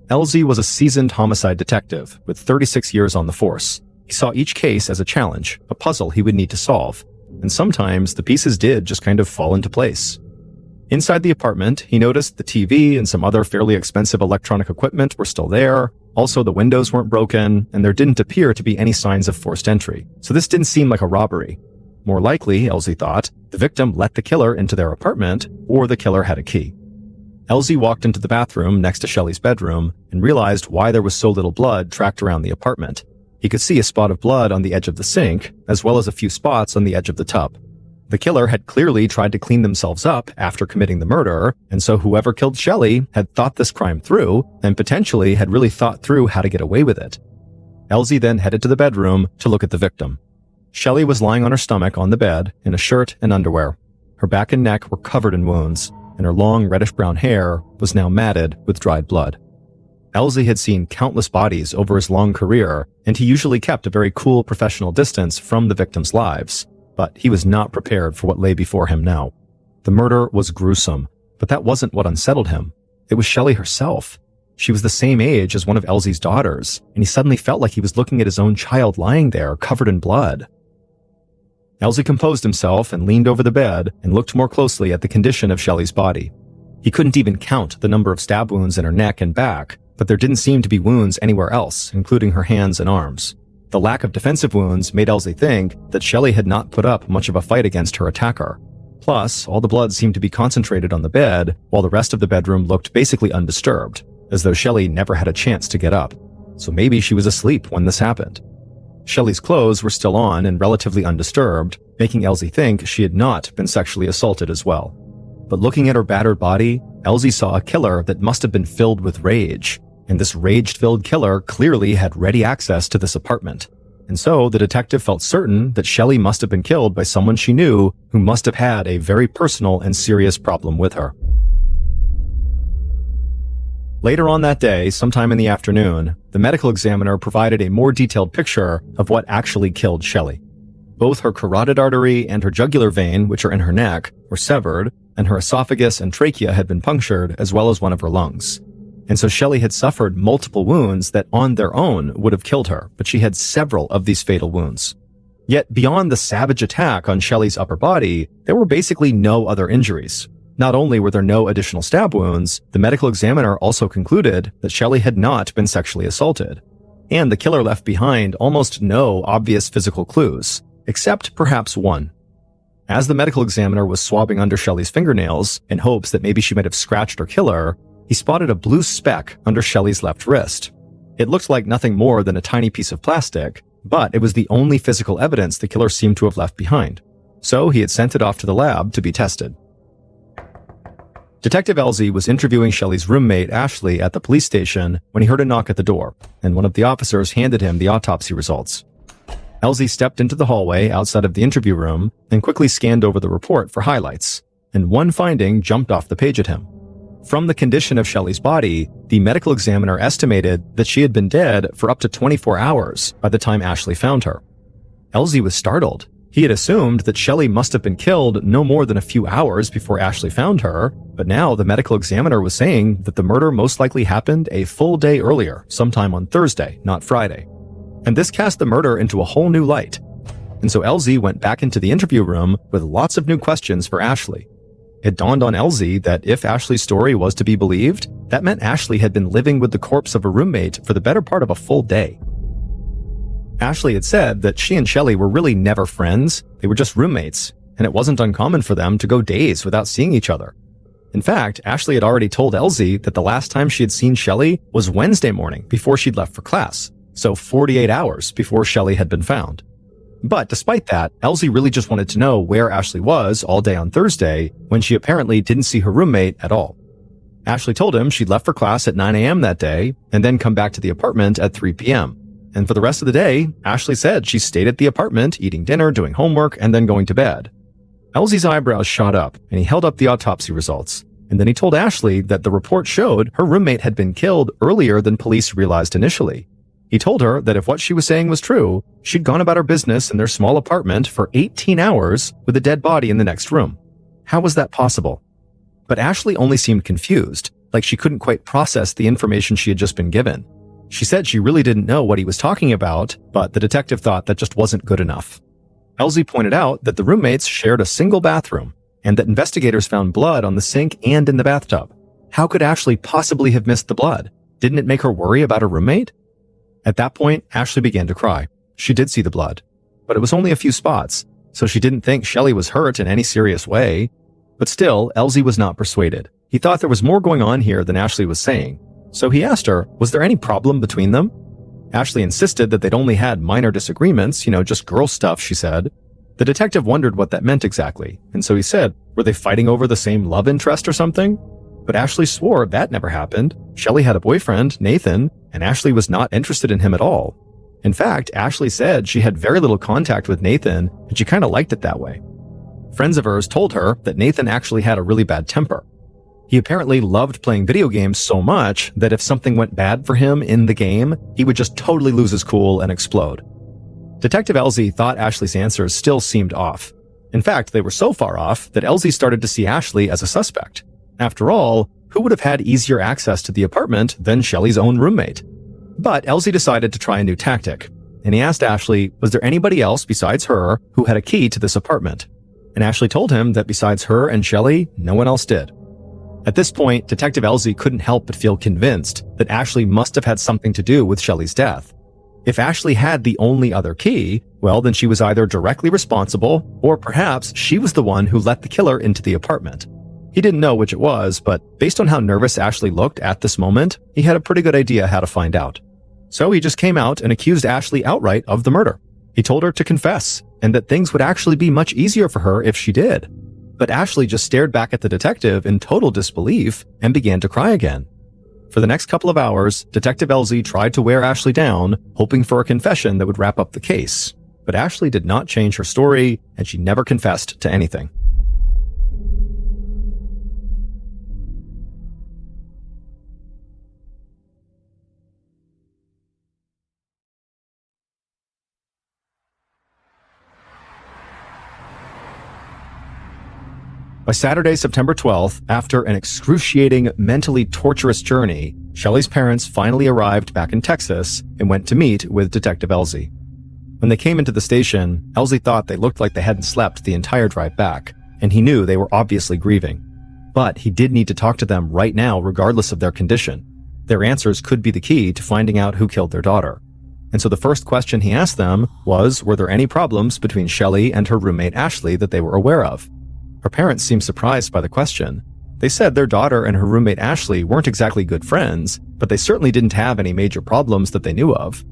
[SPEAKER 1] Elzy was a seasoned homicide detective with 36 years on the force. He saw each case as a challenge, a puzzle he would need to solve, and sometimes the pieces did just kind of fall into place. Inside the apartment, he noticed the TV and some other fairly expensive electronic equipment were still there. Also, the windows weren't broken, and there didn't appear to be any signs of forced entry. So this didn't seem like a robbery. More likely, Elzy thought, the victim let the killer into their apartment, or the killer had a key. Elzy walked into the bathroom next to Shelley's bedroom and realized why there was so little blood tracked around the apartment. He could see a spot of blood on the edge of the sink, as well as a few spots on the edge of the tub. The killer had clearly tried to clean themselves up after committing the murder, and so whoever killed Shelley had thought this crime through, and potentially had really thought through how to get away with it. Elzy then headed to the bedroom to look at the victim. Shelley was lying on her stomach on the bed in a shirt and underwear. Her back and neck were covered in wounds, and her long reddish-brown hair was now matted with dried blood. Elsie had seen countless bodies over his long career, and he usually kept a very cool professional distance from the victims' lives. But he was not prepared for what lay before him now. The murder was gruesome, but that wasn't what unsettled him. It was Shelley herself. She was the same age as one of Elsie's daughters, and he suddenly felt like he was looking at his own child lying there, covered in blood. Elsie composed himself and leaned over the bed and looked more closely at the condition of Shelley's body. He couldn't even count the number of stab wounds in her neck and back, but there didn't seem to be wounds anywhere else, including her hands and arms. The lack of defensive wounds made Elsie think that Shelley had not put up much of a fight against her attacker. Plus, all the blood seemed to be concentrated on the bed, while the rest of the bedroom looked basically undisturbed, as though Shelley never had a chance to get up. So maybe she was asleep when this happened. Shelley's clothes were still on and relatively undisturbed, making Elsie think she had not been sexually assaulted as well. But looking at her battered body, Elsie saw a killer that must have been filled with rage, and this rage-filled killer clearly had ready access to this apartment. And so the detective felt certain that Shelley must have been killed by someone she knew who must have had a very personal and serious problem with her. Later on that day, sometime in the afternoon, the medical examiner provided a more detailed picture of what actually killed Shelley. Both her carotid artery and her jugular vein, which are in her neck, were severed, and her esophagus and trachea had been punctured, as well as one of her lungs. And so Shelley had suffered multiple wounds that on their own would have killed her, but she had several of these fatal wounds. Yet beyond the savage attack on Shelley's upper body, there were basically no other injuries. Not only were there no additional stab wounds, the medical examiner also concluded that Shelley had not been sexually assaulted. And the killer left behind almost no obvious physical clues, except perhaps one. As the medical examiner was swabbing under Shelley's fingernails in hopes that maybe she might have scratched her killer, he spotted a blue speck under Shelley's left wrist. It looked like nothing more than a tiny piece of plastic, but it was the only physical evidence the killer seemed to have left behind. So he had sent it off to the lab to be tested. Detective Elsie was interviewing Shelley's roommate, Ashley, at the police station when he heard a knock at the door, and one of the officers handed him the autopsy results. Elsie stepped into the hallway outside of the interview room and quickly scanned over the report for highlights, and one finding jumped off the page at him. From the condition of Shelley's body, the medical examiner estimated that she had been dead for up to 24 hours by the time Ashley found her. Elsie was startled. He had assumed that Shelley must have been killed no more than a few hours before Ashley found her, but now the medical examiner was saying that the murder most likely happened a full day earlier, sometime on Thursday, not Friday. And this cast the murder into a whole new light. And so Elsie went back into the interview room with lots of new questions for Ashley. It dawned on Elsie that if Ashley's story was to be believed, that meant Ashley had been living with the corpse of a roommate for the better part of a full day. Ashley had said that she and Shelley were really never friends, they were just roommates, and it wasn't uncommon for them to go days without seeing each other. In fact, Ashley had already told Elsie that the last time she had seen Shelley was Wednesday morning before she'd left for class, so 48 hours before Shelley had been found. But despite that, Elsie really just wanted to know where Ashley was all day on Thursday when she apparently didn't see her roommate at all. Ashley told him she'd left for class at 9 a.m. that day and then come back to the apartment at 3 p.m. And for the rest of the day, Ashley said she stayed at the apartment, eating dinner, doing homework, and then going to bed. Elsie's eyebrows shot up, and he held up the autopsy results. And then he told Ashley that the report showed her roommate had been killed earlier than police realized initially. He told her that if what she was saying was true, she'd gone about her business in their small apartment for 18 hours with a dead body in the next room. How was that possible? But Ashley only seemed confused, like she couldn't quite process the information she had just been given. She said she really didn't know what he was talking about, but the detective thought that just wasn't good enough. Elsie pointed out that the roommates shared a single bathroom, and that investigators found blood on the sink and in the bathtub. How could Ashley possibly have missed the blood? Didn't it make her worry about her roommate? At that point, Ashley began to cry. She did see the blood, but it was only a few spots, so she didn't think Shelley was hurt in any serious way. But still, Elsie was not persuaded. He thought there was more going on here than Ashley was saying. So he asked her, was there any problem between them? Ashley insisted that they'd only had minor disagreements, just girl stuff, she said. The detective wondered what that meant exactly, and so he said, were they fighting over the same love interest or something? But Ashley swore that never happened. Shelley had a boyfriend, Nathan, and Ashley was not interested in him at all. In fact, Ashley said she had very little contact with Nathan, and she kind of liked it that way. Friends of hers told her that Nathan actually had a really bad temper. He apparently loved playing video games so much that if something went bad for him in the game, he would just totally lose his cool and explode. Detective Elsie thought Ashley's answers still seemed off. In fact, they were so far off that Elsie started to see Ashley as a suspect. After all, who would have had easier access to the apartment than Shelley's own roommate? But Elsie decided to try a new tactic, and he asked Ashley, was there anybody else besides her who had a key to this apartment? And Ashley told him that besides her and Shelley, no one else did. At this point, Detective Elsie couldn't help but feel convinced that Ashley must have had something to do with Shelley's death. If Ashley had the only other key, well, then she was either directly responsible, or perhaps she was the one who let the killer into the apartment. He didn't know which it was, but based on how nervous Ashley looked at this moment, he had a pretty good idea how to find out. So he just came out and accused Ashley outright of the murder. He told her to confess, and that things would actually be much easier for her if she did. But Ashley just stared back at the detective in total disbelief and began to cry again. For the next couple of hours, Detective Elsie tried to wear Ashley down, hoping for a confession that would wrap up the case. But Ashley did not change her story, and she never confessed to anything. By Saturday, September 12th, after an excruciating, mentally torturous journey, Shelley's parents finally arrived back in Texas and went to meet with Detective Elsie. When they came into the station, Elsie thought they looked like they hadn't slept the entire drive back, and he knew they were obviously grieving. But he did need to talk to them right now regardless of their condition. Their answers could be the key to finding out who killed their daughter. And so the first question he asked them was, were there any problems between Shelley and her roommate Ashley that they were aware of? Her parents seemed surprised by the question. They said their daughter and her roommate Ashley weren't exactly good friends, but they certainly didn't have any major problems that they knew of.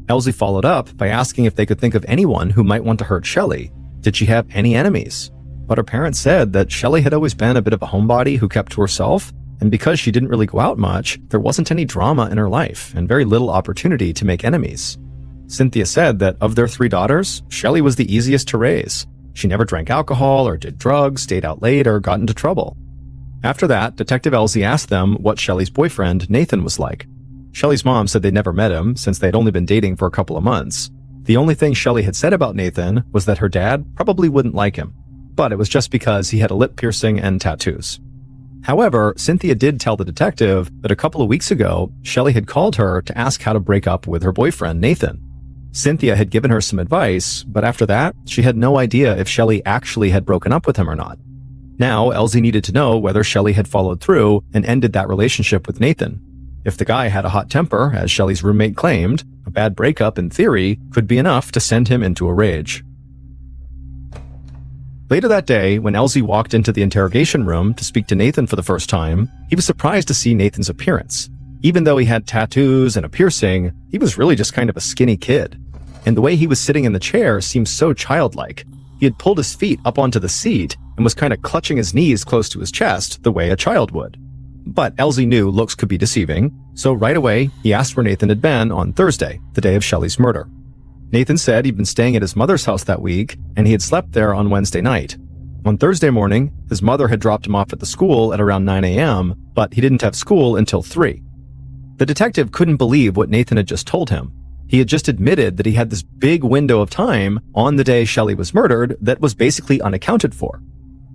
[SPEAKER 1] Elsie followed up by asking if they could think of anyone who might want to hurt Shelley. Did she have any enemies? But her parents said that Shelley had always been a bit of a homebody who kept to herself, and because she didn't really go out much, there wasn't any drama in her life and very little opportunity to make enemies. Cynthia said that of their 3 daughters, Shelley was the easiest to raise. She never drank alcohol or did drugs, stayed out late, or got into trouble. After that, Detective Elsie asked them what Shelley's boyfriend, Nathan, was like. Shelley's mom said they'd never met him since they'd only been dating for a couple of months. The only thing Shelley had said about Nathan was that her dad probably wouldn't like him, but it was just because he had a lip piercing and tattoos. However, Cynthia did tell the detective that a couple of weeks ago, Shelley had called her to ask how to break up with her boyfriend, Nathan. Cynthia had given her some advice, but after that, she had no idea if Shelley actually had broken up with him or not. Now, Elsie needed to know whether Shelley had followed through and ended that relationship with Nathan. If the guy had a hot temper, as Shelley's roommate claimed, a bad breakup, in theory, could be enough to send him into a rage. Later that day, when Elsie walked into the interrogation room to speak to Nathan for the first time, he was surprised to see Nathan's appearance. Even though he had tattoos and a piercing, he was really just kind of a skinny kid. And the way he was sitting in the chair seemed so childlike. He had pulled his feet up onto the seat and was kind of clutching his knees close to his chest the way a child would. But Elsie knew looks could be deceiving, so right away, he asked where Nathan had been on Thursday, the day of Shelley's murder. Nathan said he'd been staying at his mother's house that week, and he had slept there on Wednesday night. On Thursday morning, his mother had dropped him off at the school at around 9 a.m., but he didn't have school until 3. The detective couldn't believe what Nathan had just told him. He had just admitted that he had this big window of time on the day Shelley was murdered that was basically unaccounted for.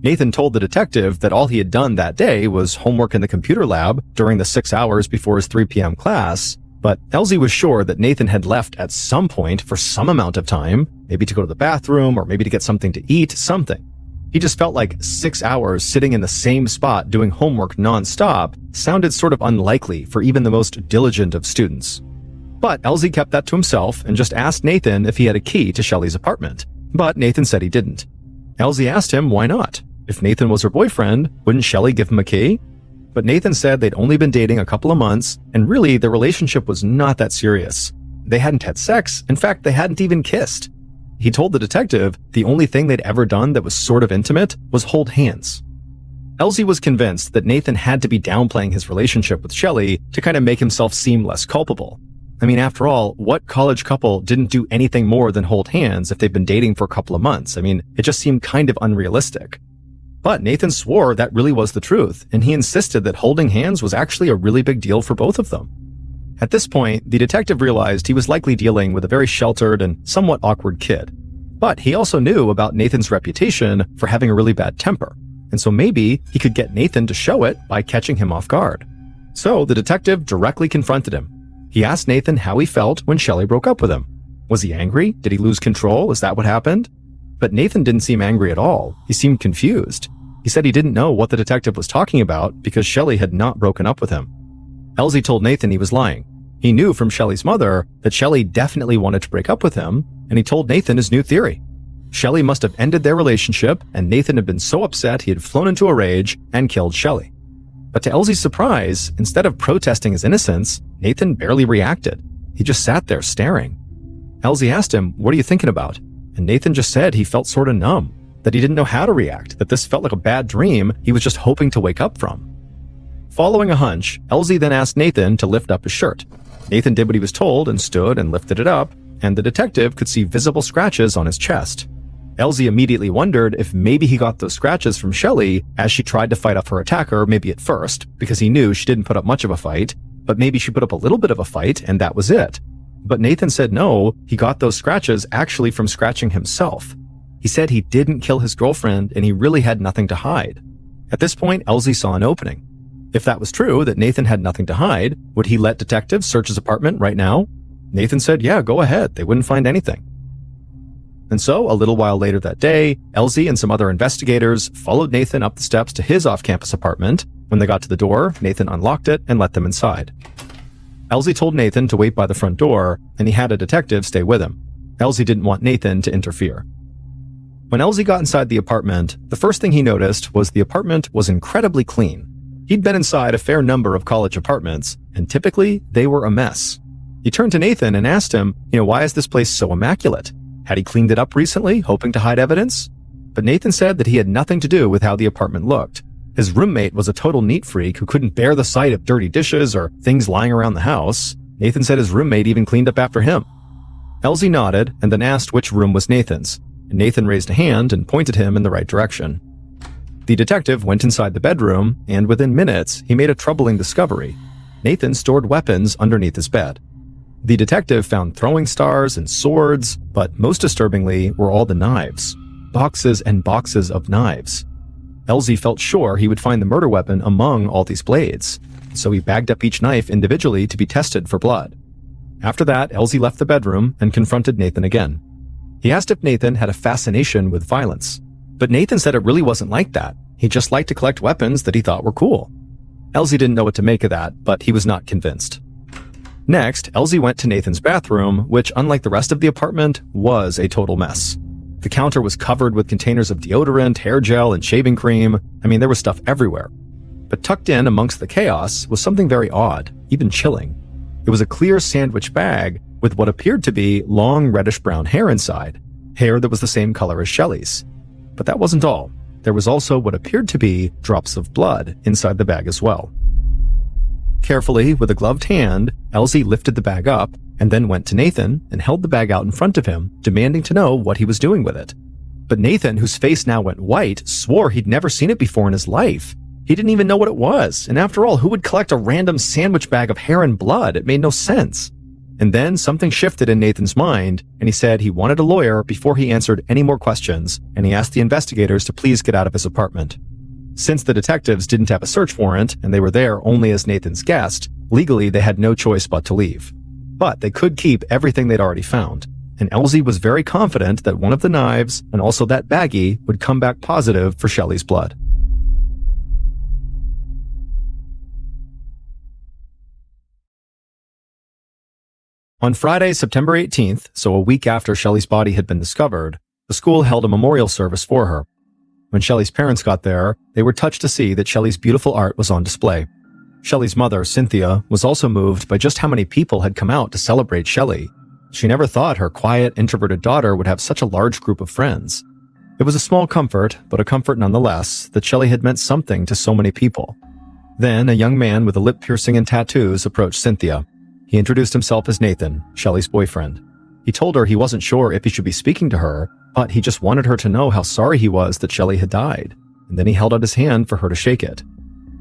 [SPEAKER 1] Nathan told the detective that all he had done that day was homework in the computer lab during the 6 hours before his 3 p.m. class, but Elsie was sure that Nathan had left at some point for some amount of time, maybe to go to the bathroom or maybe to get something to eat, something. He just felt like 6 hours sitting in the same spot doing homework nonstop sounded sort of unlikely for even the most diligent of students. But Elsie kept that to himself and just asked Nathan if he had a key to Shelley's apartment. But Nathan said he didn't. Elsie asked him why not. If Nathan was her boyfriend, wouldn't Shelley give him a key? But Nathan said they'd only been dating a couple of months, and really their relationship was not that serious. They hadn't had sex. In fact, they hadn't even kissed. He told the detective the only thing they'd ever done that was sort of intimate was hold hands. Elsie was convinced that Nathan had to be downplaying his relationship with Shelley to kind of make himself seem less culpable. I mean, after all, what college couple didn't do anything more than hold hands if they've been dating for a couple of months? I mean, it just seemed kind of unrealistic. But Nathan swore that really was the truth, and he insisted that holding hands was actually a really big deal for both of them. At this point, the detective realized he was likely dealing with a very sheltered and somewhat awkward kid. But he also knew about Nathan's reputation for having a really bad temper, and so maybe he could get Nathan to show it by catching him off guard. So the detective directly confronted him. He asked Nathan how he felt when Shelley broke up with him. Was he angry? Did he lose control? Is that what happened? But Nathan didn't seem angry at all. He seemed confused. He said he didn't know what the detective was talking about because Shelley had not broken up with him. Elsie told Nathan he was lying. He knew from Shelley's mother that Shelley definitely wanted to break up with him, and he told Nathan his new theory. Shelley must have ended their relationship, and Nathan had been so upset he had flown into a rage and killed Shelley. But to Elsie's surprise, instead of protesting his innocence, Nathan barely reacted. He just sat there staring. Elsie asked him, "What are you thinking about?" And Nathan just said he felt sort of numb, that he didn't know how to react, that this felt like a bad dream he was just hoping to wake up from. Following a hunch, Elsie then asked Nathan to lift up his shirt. Nathan did what he was told and stood and lifted it up, and the detective could see visible scratches on his chest. Elsie immediately wondered if maybe he got those scratches from Shelley as she tried to fight off her attacker, maybe at first, because he knew she didn't put up much of a fight, but maybe she put up a little bit of a fight and that was it. But Nathan said no, he got those scratches actually from scratching himself. He said he didn't kill his girlfriend and he really had nothing to hide. At this point, Elsie saw an opening. If that was true, that Nathan had nothing to hide, would he let detectives search his apartment right now? Nathan said, yeah, go ahead. They wouldn't find anything. And so, a little while later that day, Elsie and some other investigators followed Nathan up the steps to his off-campus apartment. When they got to the door, Nathan unlocked it and let them inside. Elsie told Nathan to wait by the front door, and he had a detective stay with him. Elsie didn't want Nathan to interfere. When Elsie got inside the apartment, the first thing he noticed was the apartment was incredibly clean. He'd been inside a fair number of college apartments, and typically, they were a mess. He turned to Nathan and asked him, why is this place so immaculate? Had he cleaned it up recently, hoping to hide evidence? But Nathan said that he had nothing to do with how the apartment looked. His roommate was a total neat freak who couldn't bear the sight of dirty dishes or things lying around the house. Nathan said his roommate even cleaned up after him. Elsie nodded and then asked which room was Nathan's, and Nathan raised a hand and pointed him in the right direction. The detective went inside the bedroom, and within minutes, he made a troubling discovery. Nathan stored weapons underneath his bed. The detective found throwing stars and swords, but most disturbingly were all the knives. Boxes and boxes of knives. Elsie felt sure he would find the murder weapon among all these blades, so he bagged up each knife individually to be tested for blood. After that, Elsie left the bedroom and confronted Nathan again. He asked if Nathan had a fascination with violence, but Nathan said it really wasn't like that. He just liked to collect weapons that he thought were cool. Elsie didn't know what to make of that, but he was not convinced. Next, Elsie went to Nathan's bathroom, which, unlike the rest of the apartment, was a total mess. The counter was covered with containers of deodorant, hair gel, and shaving cream. There was stuff everywhere. But tucked in amongst the chaos was something very odd, even chilling. It was a clear sandwich bag with what appeared to be long reddish-brown hair inside, hair that was the same color as Shelley's. But that wasn't all. There was also what appeared to be drops of blood inside the bag as well. Carefully, with a gloved hand, Elsie lifted the bag up and then went to Nathan and held the bag out in front of him, demanding to know what he was doing with it. But Nathan, whose face now went white, swore he'd never seen it before in his life. He didn't even know what it was, and after all, who would collect a random sandwich bag of hair and blood? It made no sense. And then something shifted in Nathan's mind, and he said he wanted a lawyer before he answered any more questions, and he asked the investigators to please get out of his apartment. Since the detectives didn't have a search warrant, and they were there only as Nathan's guest, legally they had no choice but to leave. But they could keep everything they'd already found, and Elsie was very confident that one of the knives, and also that baggie, would come back positive for Shelley's blood. On Friday, September 18th, so a week after Shelley's body had been discovered, the school held a memorial service for her. When Shelley's parents got there, they were touched to see that Shelley's beautiful art was on display. Shelley's mother, Cynthia, was also moved by just how many people had come out to celebrate Shelley. She never thought her quiet, introverted daughter would have such a large group of friends. It was a small comfort, but a comfort nonetheless, that Shelley had meant something to so many people. Then a young man with a lip piercing and tattoos approached Cynthia. He introduced himself as Nathan, Shelley's boyfriend. He told her he wasn't sure if he should be speaking to her, but he just wanted her to know how sorry he was that Shelley had died. and then he held out his hand for her to shake it.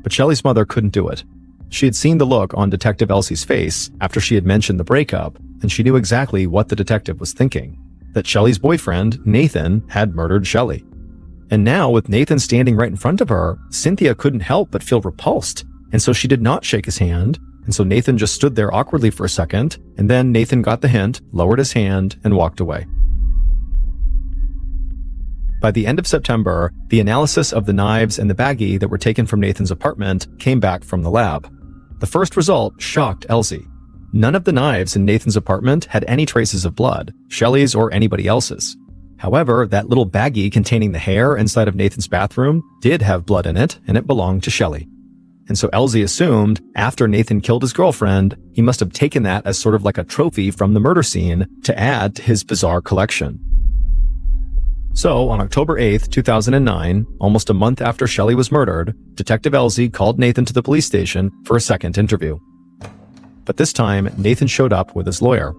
[SPEAKER 1] But Shelley's mother couldn't do it. She had seen the look on Detective Elsie's face after she had mentioned the breakup, and she knew exactly what the detective was thinking, that Shelley's boyfriend, Nathan, had murdered Shelley. And now, with Nathan standing right in front of her, Cynthia couldn't help but feel repulsed, and so she did not shake his hand, and so Nathan just stood there awkwardly for a second, and then Nathan got the hint, lowered his hand, and walked away. By the end of September, the analysis of the knives and the baggie that were taken from Nathan's apartment came back from the lab. The first result shocked Elsie. None of the knives in Nathan's apartment had any traces of blood, Shelley's or anybody else's. However, that little baggie containing the hair inside of Nathan's bathroom did have blood in it, and it belonged to Shelley. And so Elsie assumed, after Nathan killed his girlfriend, he must have taken that as sort of like a trophy from the murder scene to add to his bizarre collection. So, on October 8th, 2009, almost a month after Shelley was murdered, Detective Elsie called Nathan to the police station for a second interview. But this time, Nathan showed up with his lawyer.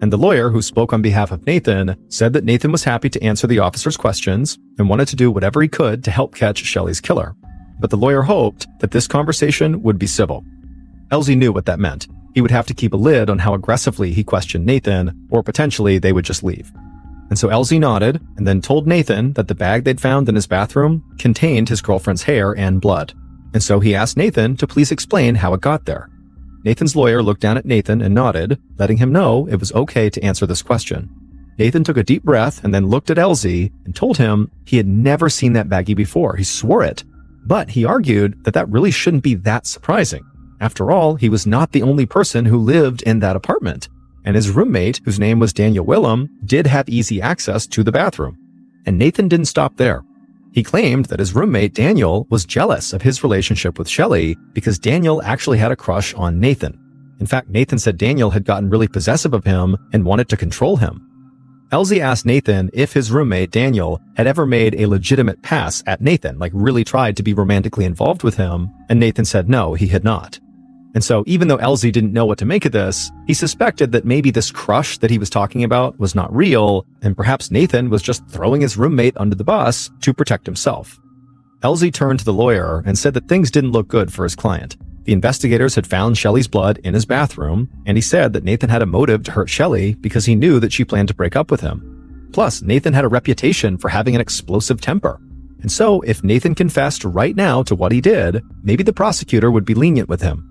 [SPEAKER 1] And the lawyer, who spoke on behalf of Nathan, said that Nathan was happy to answer the officer's questions and wanted to do whatever he could to help catch Shelley's killer. But the lawyer hoped that this conversation would be civil. Elsie knew what that meant. He would have to keep a lid on how aggressively he questioned Nathan, or potentially they would just leave. And so Elsie nodded and then told Nathan that the bag they'd found in his bathroom contained his girlfriend's hair and blood. And so he asked Nathan to please explain how it got there. Nathan's lawyer looked down at Nathan and nodded, letting him know it was okay to answer this question. Nathan took a deep breath and then looked at Elsie and told him he had never seen that baggie before. He swore it. But he argued that that really shouldn't be that surprising. After all, he was not the only person who lived in that apartment. And his roommate, whose name was Daniel Willem, did have easy access to the bathroom. And Nathan didn't stop there. He claimed that his roommate, Daniel, was jealous of his relationship with Shelley because Daniel actually had a crush on Nathan. In fact, Nathan said Daniel had gotten really possessive of him and wanted to control him. Elsie asked Nathan if his roommate, Daniel, had ever made a legitimate pass at Nathan, like really tried to be romantically involved with him, and Nathan said no, he had not. And so even though Elsie didn't know what to make of this, he suspected that maybe this crush that he was talking about was not real, and perhaps Nathan was just throwing his roommate under the bus to protect himself. Elsie turned to the lawyer and said that things didn't look good for his client. The investigators had found Shelley's blood in his bathroom, and he said that Nathan had a motive to hurt Shelley because he knew that she planned to break up with him. Plus, Nathan had a reputation for having an explosive temper. And so, if Nathan confessed right now to what he did, maybe the prosecutor would be lenient with him.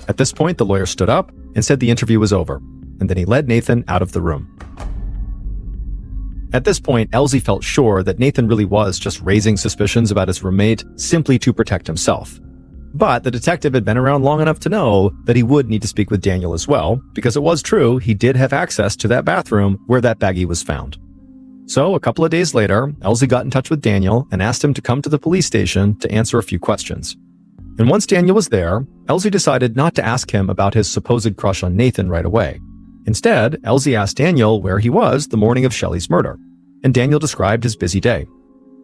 [SPEAKER 1] At this point, the lawyer stood up and said the interview was over, and then he led Nathan out of the room. At this point, Elsie felt sure that Nathan really was just raising suspicions about his roommate simply to protect himself. But the detective had been around long enough to know that he would need to speak with Daniel as well, because it was true he did have access to that bathroom where that baggie was found. So, a couple of days later, Elsie got in touch with Daniel and asked him to come to the police station to answer a few questions. And once Daniel was there, Elsie decided not to ask him about his supposed crush on Nathan right away. Instead, Elsie asked Daniel where he was the morning of Shelley's murder, and Daniel described his busy day.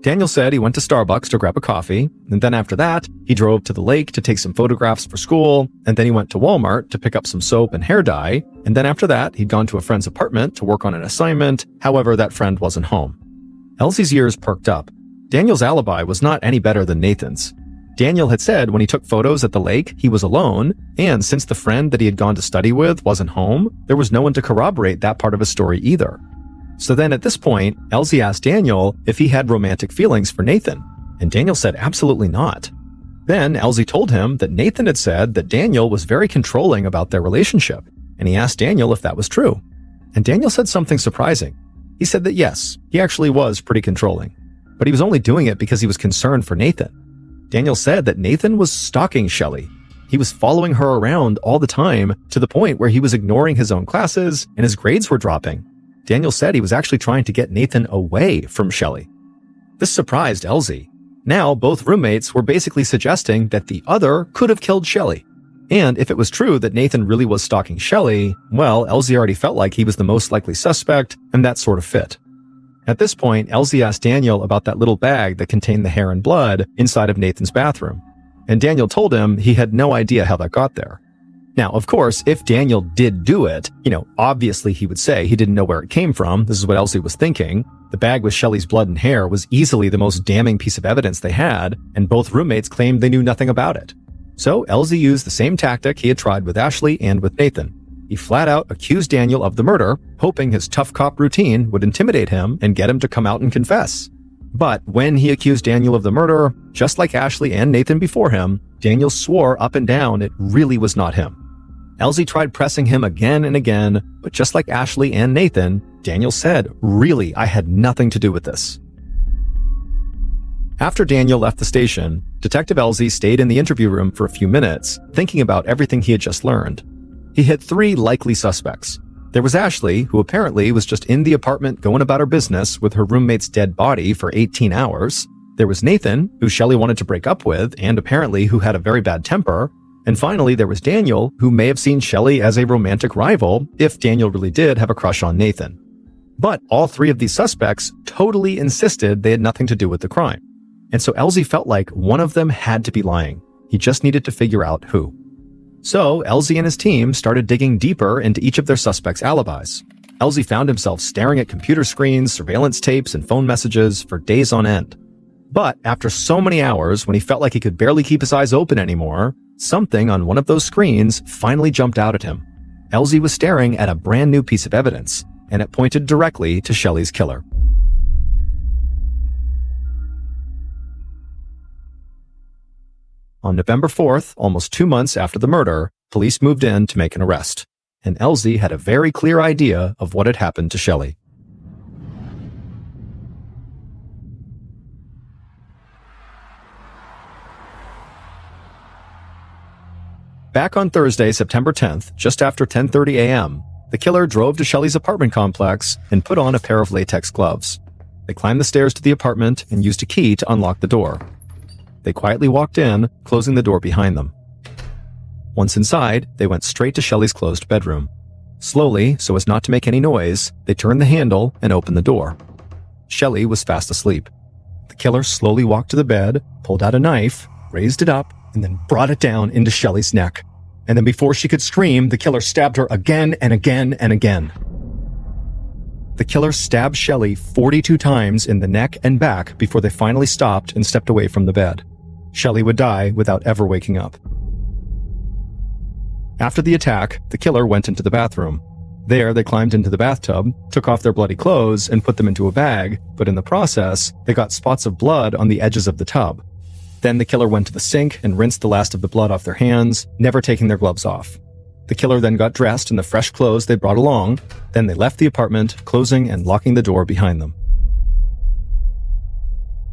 [SPEAKER 1] Daniel said he went to Starbucks to grab a coffee, and then after that, he drove to the lake to take some photographs for school, and then he went to Walmart to pick up some soap and hair dye, and then after that, he'd gone to a friend's apartment to work on an assignment. However, that friend wasn't home. Elsie's ears perked up. Daniel's alibi was not any better than Nathan's. Daniel had said when he took photos at the lake, he was alone, and since the friend that he had gone to study with wasn't home, there was no one to corroborate that part of his story either. So then at this point, Elsie asked Daniel if he had romantic feelings for Nathan, and Daniel said absolutely not. Then Elsie told him that Nathan had said that Daniel was very controlling about their relationship, and he asked Daniel if that was true. And Daniel said something surprising. He said that yes, he actually was pretty controlling, but he was only doing it because he was concerned for Nathan. Daniel said that Nathan was stalking Shelley. He was following her around all the time to the point where he was ignoring his own classes and his grades were dropping. Daniel said he was actually trying to get Nathan away from Shelley. This surprised Elsie. Now, both roommates were basically suggesting that the other could have killed Shelley. And if it was true that Nathan really was stalking Shelley, well, Elsie already felt like he was the most likely suspect, and that sort of fit. At this point, Elsie asked Daniel about that little bag that contained the hair and blood inside of Nathan's bathroom. And Daniel told him he had no idea how that got there. Now, of course, if Daniel did do it, obviously he would say he didn't know where it came from. This is what Elsie was thinking. The bag with Shelley's blood and hair was easily the most damning piece of evidence they had, and both roommates claimed they knew nothing about it. So Elsie used the same tactic he had tried with Ashley and with Nathan. He flat out accused Daniel of the murder, hoping his tough cop routine would intimidate him and get him to come out and confess. But when he accused Daniel of the murder, just like Ashley and Nathan before him, Daniel swore up and down it really was not him. Elsie tried pressing him again and again, but just like Ashley and Nathan, Daniel said, "Really, I had nothing to do with this." After Daniel left the station, Detective Elsie stayed in the interview room for a few minutes, thinking about everything he had just learned. He had 3 likely suspects. There was Ashley, who apparently was just in the apartment going about her business with her roommate's dead body for 18 hours. There was Nathan, who Shelley wanted to break up with and apparently who had a very bad temper. And finally, there was Daniel, who may have seen Shelley as a romantic rival if Daniel really did have a crush on Nathan. But all 3 of these suspects totally insisted they had nothing to do with the crime. And so Elsie felt like one of them had to be lying. He just needed to figure out who. So Elsie and his team started digging deeper into each of their suspects' alibis. Elsie found himself staring at computer screens, surveillance tapes, and phone messages for days on end. But after so many hours, when he felt like he could barely keep his eyes open anymore, something on one of those screens finally jumped out at him. Elsie was staring at a brand new piece of evidence, and it pointed directly to Shelley's killer. On November 4th, almost 2 months after the murder, police moved in to make an arrest, and Elsie had a very clear idea of what had happened to Shelley. Back on Thursday, September 10th, just after 10:30 a.m., the killer drove to Shelley's apartment complex and put on a pair of latex gloves. They climbed the stairs to the apartment and used a key to unlock the door. They quietly walked in, closing the door behind them. Once inside, they went straight to Shelley's closed bedroom. Slowly, so as not to make any noise, they turned the handle and opened the door. Shelley was fast asleep. The killer slowly walked to the bed, pulled out a knife, raised it up, and then brought it down into Shelley's neck. And then before she could scream, the killer stabbed her again and again and again. The killer stabbed Shelley 42 times in the neck and back before they finally stopped and stepped away from the bed. Shelley would die without ever waking up. After the attack, the killer went into the bathroom. There, they climbed into the bathtub, took off their bloody clothes, and put them into a bag, but in the process, they got spots of blood on the edges of the tub. Then the killer went to the sink and rinsed the last of the blood off their hands, never taking their gloves off. The killer then got dressed in the fresh clothes they brought along. Then they left the apartment, closing and locking the door behind them.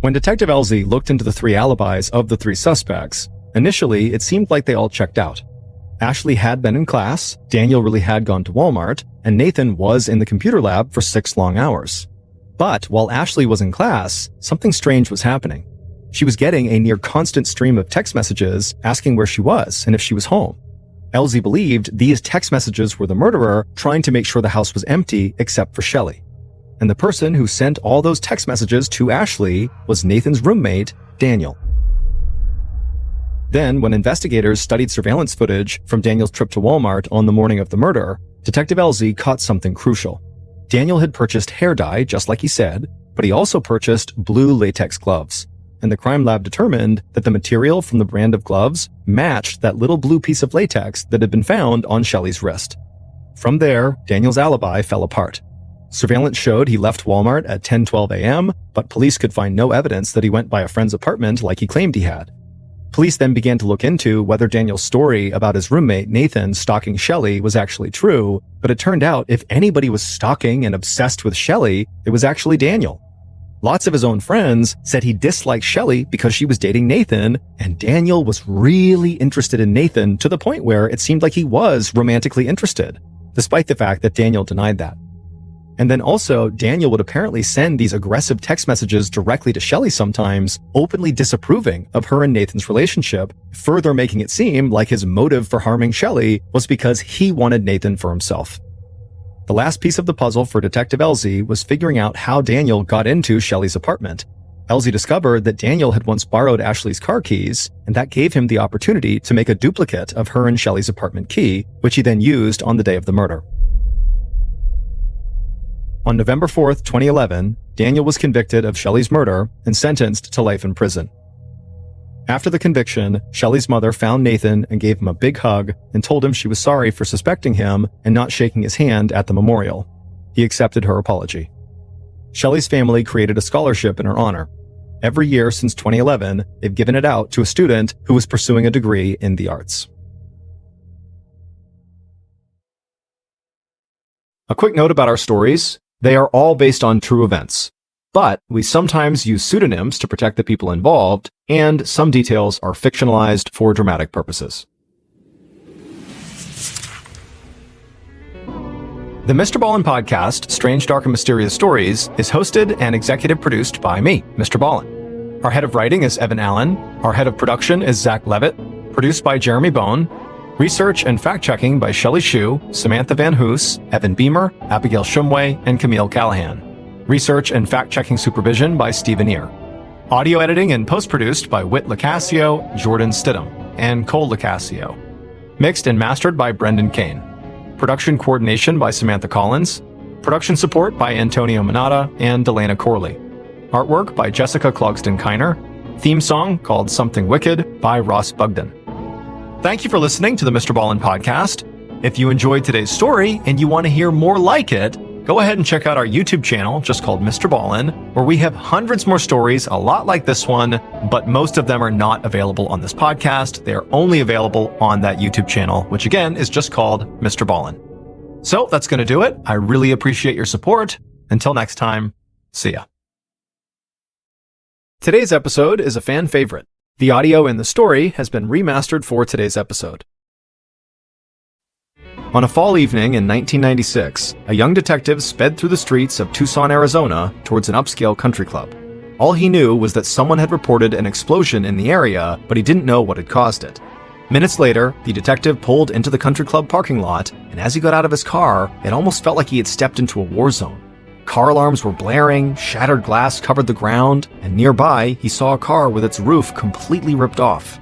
[SPEAKER 1] When Detective Elsie looked into the 3 alibis of the 3 suspects, initially it seemed like they all checked out. Ashley had been in class, Daniel really had gone to Walmart, and Nathan was in the computer lab for 6 long hours. But while Ashley was in class, something strange was happening. She was getting a near constant stream of text messages asking where she was and if she was home. Elsie believed these text messages were the murderer trying to make sure the house was empty except for Shelley. And the person who sent all those text messages to Ashley was Nathan's roommate, Daniel. Then, when investigators studied surveillance footage from Daniel's trip to Walmart on the morning of the murder, Detective Elsie caught something crucial. Daniel had purchased hair dye, just like he said, but he also purchased blue latex gloves. And the crime lab determined that the material from the brand of gloves matched that little blue piece of latex that had been found on Shelley's wrist. From there, Daniel's alibi fell apart. Surveillance showed he left Walmart at 10:12 a.m., but police could find no evidence that he went by a friend's apartment like he claimed he had. Police then began to look into whether Daniel's story about his roommate Nathan stalking Shelley was actually true, but it turned out if anybody was stalking and obsessed with Shelley, it was actually Daniel. Lots of his own friends said he disliked Shelley because she was dating Nathan, and Daniel was really interested in Nathan to the point where it seemed like he was romantically interested, despite the fact that Daniel denied that. And then also, Daniel would apparently send these aggressive text messages directly to Shelley sometimes, openly disapproving of her and Nathan's relationship, further making it seem like his motive for harming Shelley was because he wanted Nathan for himself. The last piece of the puzzle for Detective Elsie was figuring out how Daniel got into Shelley's apartment. Elsie discovered that Daniel had once borrowed Ashley's car keys, and that gave him the opportunity to make a duplicate of her and Shelley's apartment key, which he then used on the day of the murder. On November 4th, 2011, Daniel was convicted of Shelley's murder and sentenced to life in prison. After the conviction, Shelley's mother found Nathan and gave him a big hug and told him she was sorry for suspecting him and not shaking his hand at the memorial. He accepted her apology. Shelley's family created a scholarship in her honor. Every year since 2011, they've given it out to a student who was pursuing a degree in the arts. A quick note about our stories. They are all based on true events, but we sometimes use pseudonyms to protect the people involved, and some details are fictionalized for dramatic purposes. The MrBallen Podcast, Strange, Dark, and Mysterious Stories, is hosted and executive produced by me, Mr. Ballen. Our head of writing is Evan Allen. Our head of production is Zach Levitt. Produced by Jeremy Bone. Research and fact-checking by Shelley Shue, Samantha Van Hoos, Evan Beamer, Abigail Shumway, and Camille Callahan. Research and fact-checking supervision by Stephen Ear. Audio editing and post-produced by Whit Lacasio, Jordan Stidham, and Cole Lacasio. Mixed and mastered by Brendan Kane. Production coordination by Samantha Collins. Production support by Antonio Manata and Delana Corley. Artwork by Jessica Clogston-Kiner. Theme song called Something Wicked by Ross Bugden. Thank you for listening to the MrBallen Podcast. If you enjoyed today's story and you want to hear more like it, go ahead and check out our YouTube channel, just called MrBallen, where we have hundreds more stories, a lot like this one, but most of them are not available on this podcast. They are only available on that YouTube channel, which again is just called MrBallen. So that's going to do it. I really appreciate your support. Until next time, see ya. Today's episode is a fan favorite. The audio in the story has been remastered for today's episode. On a fall evening in 1996, a young detective sped through the streets of Tucson, Arizona, towards an upscale country club. All he knew was that someone had reported an explosion in the area, but he didn't know what had caused it. Minutes later, the detective pulled into the country club parking lot, and as he got out of his car, it almost felt like he had stepped into a war zone. Car alarms were blaring, shattered glass covered the ground, and nearby, he saw a car with its roof completely ripped off.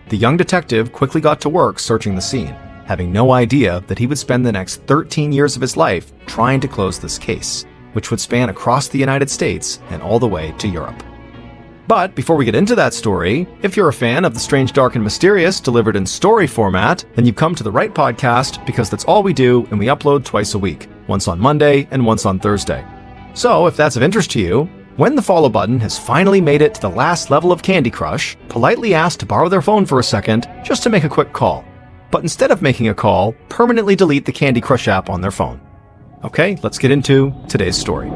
[SPEAKER 1] The young detective quickly got to work searching the scene, having no idea that he would spend the next 13 years of his life trying to close this case, which would span across the United States and all the way to Europe. But before we get into that story, if you're a fan of the strange, dark, and mysterious delivered in story format, then you've come to the right podcast, because that's all we do, and we upload twice a week, once on Monday and once on Thursday. So if that's of interest to you, when the follow button has finally made it to the last level of Candy Crush, politely ask to borrow their phone for a second just to make a quick call. But instead of making a call, permanently delete the Candy Crush app on their phone. Okay, let's get into today's story.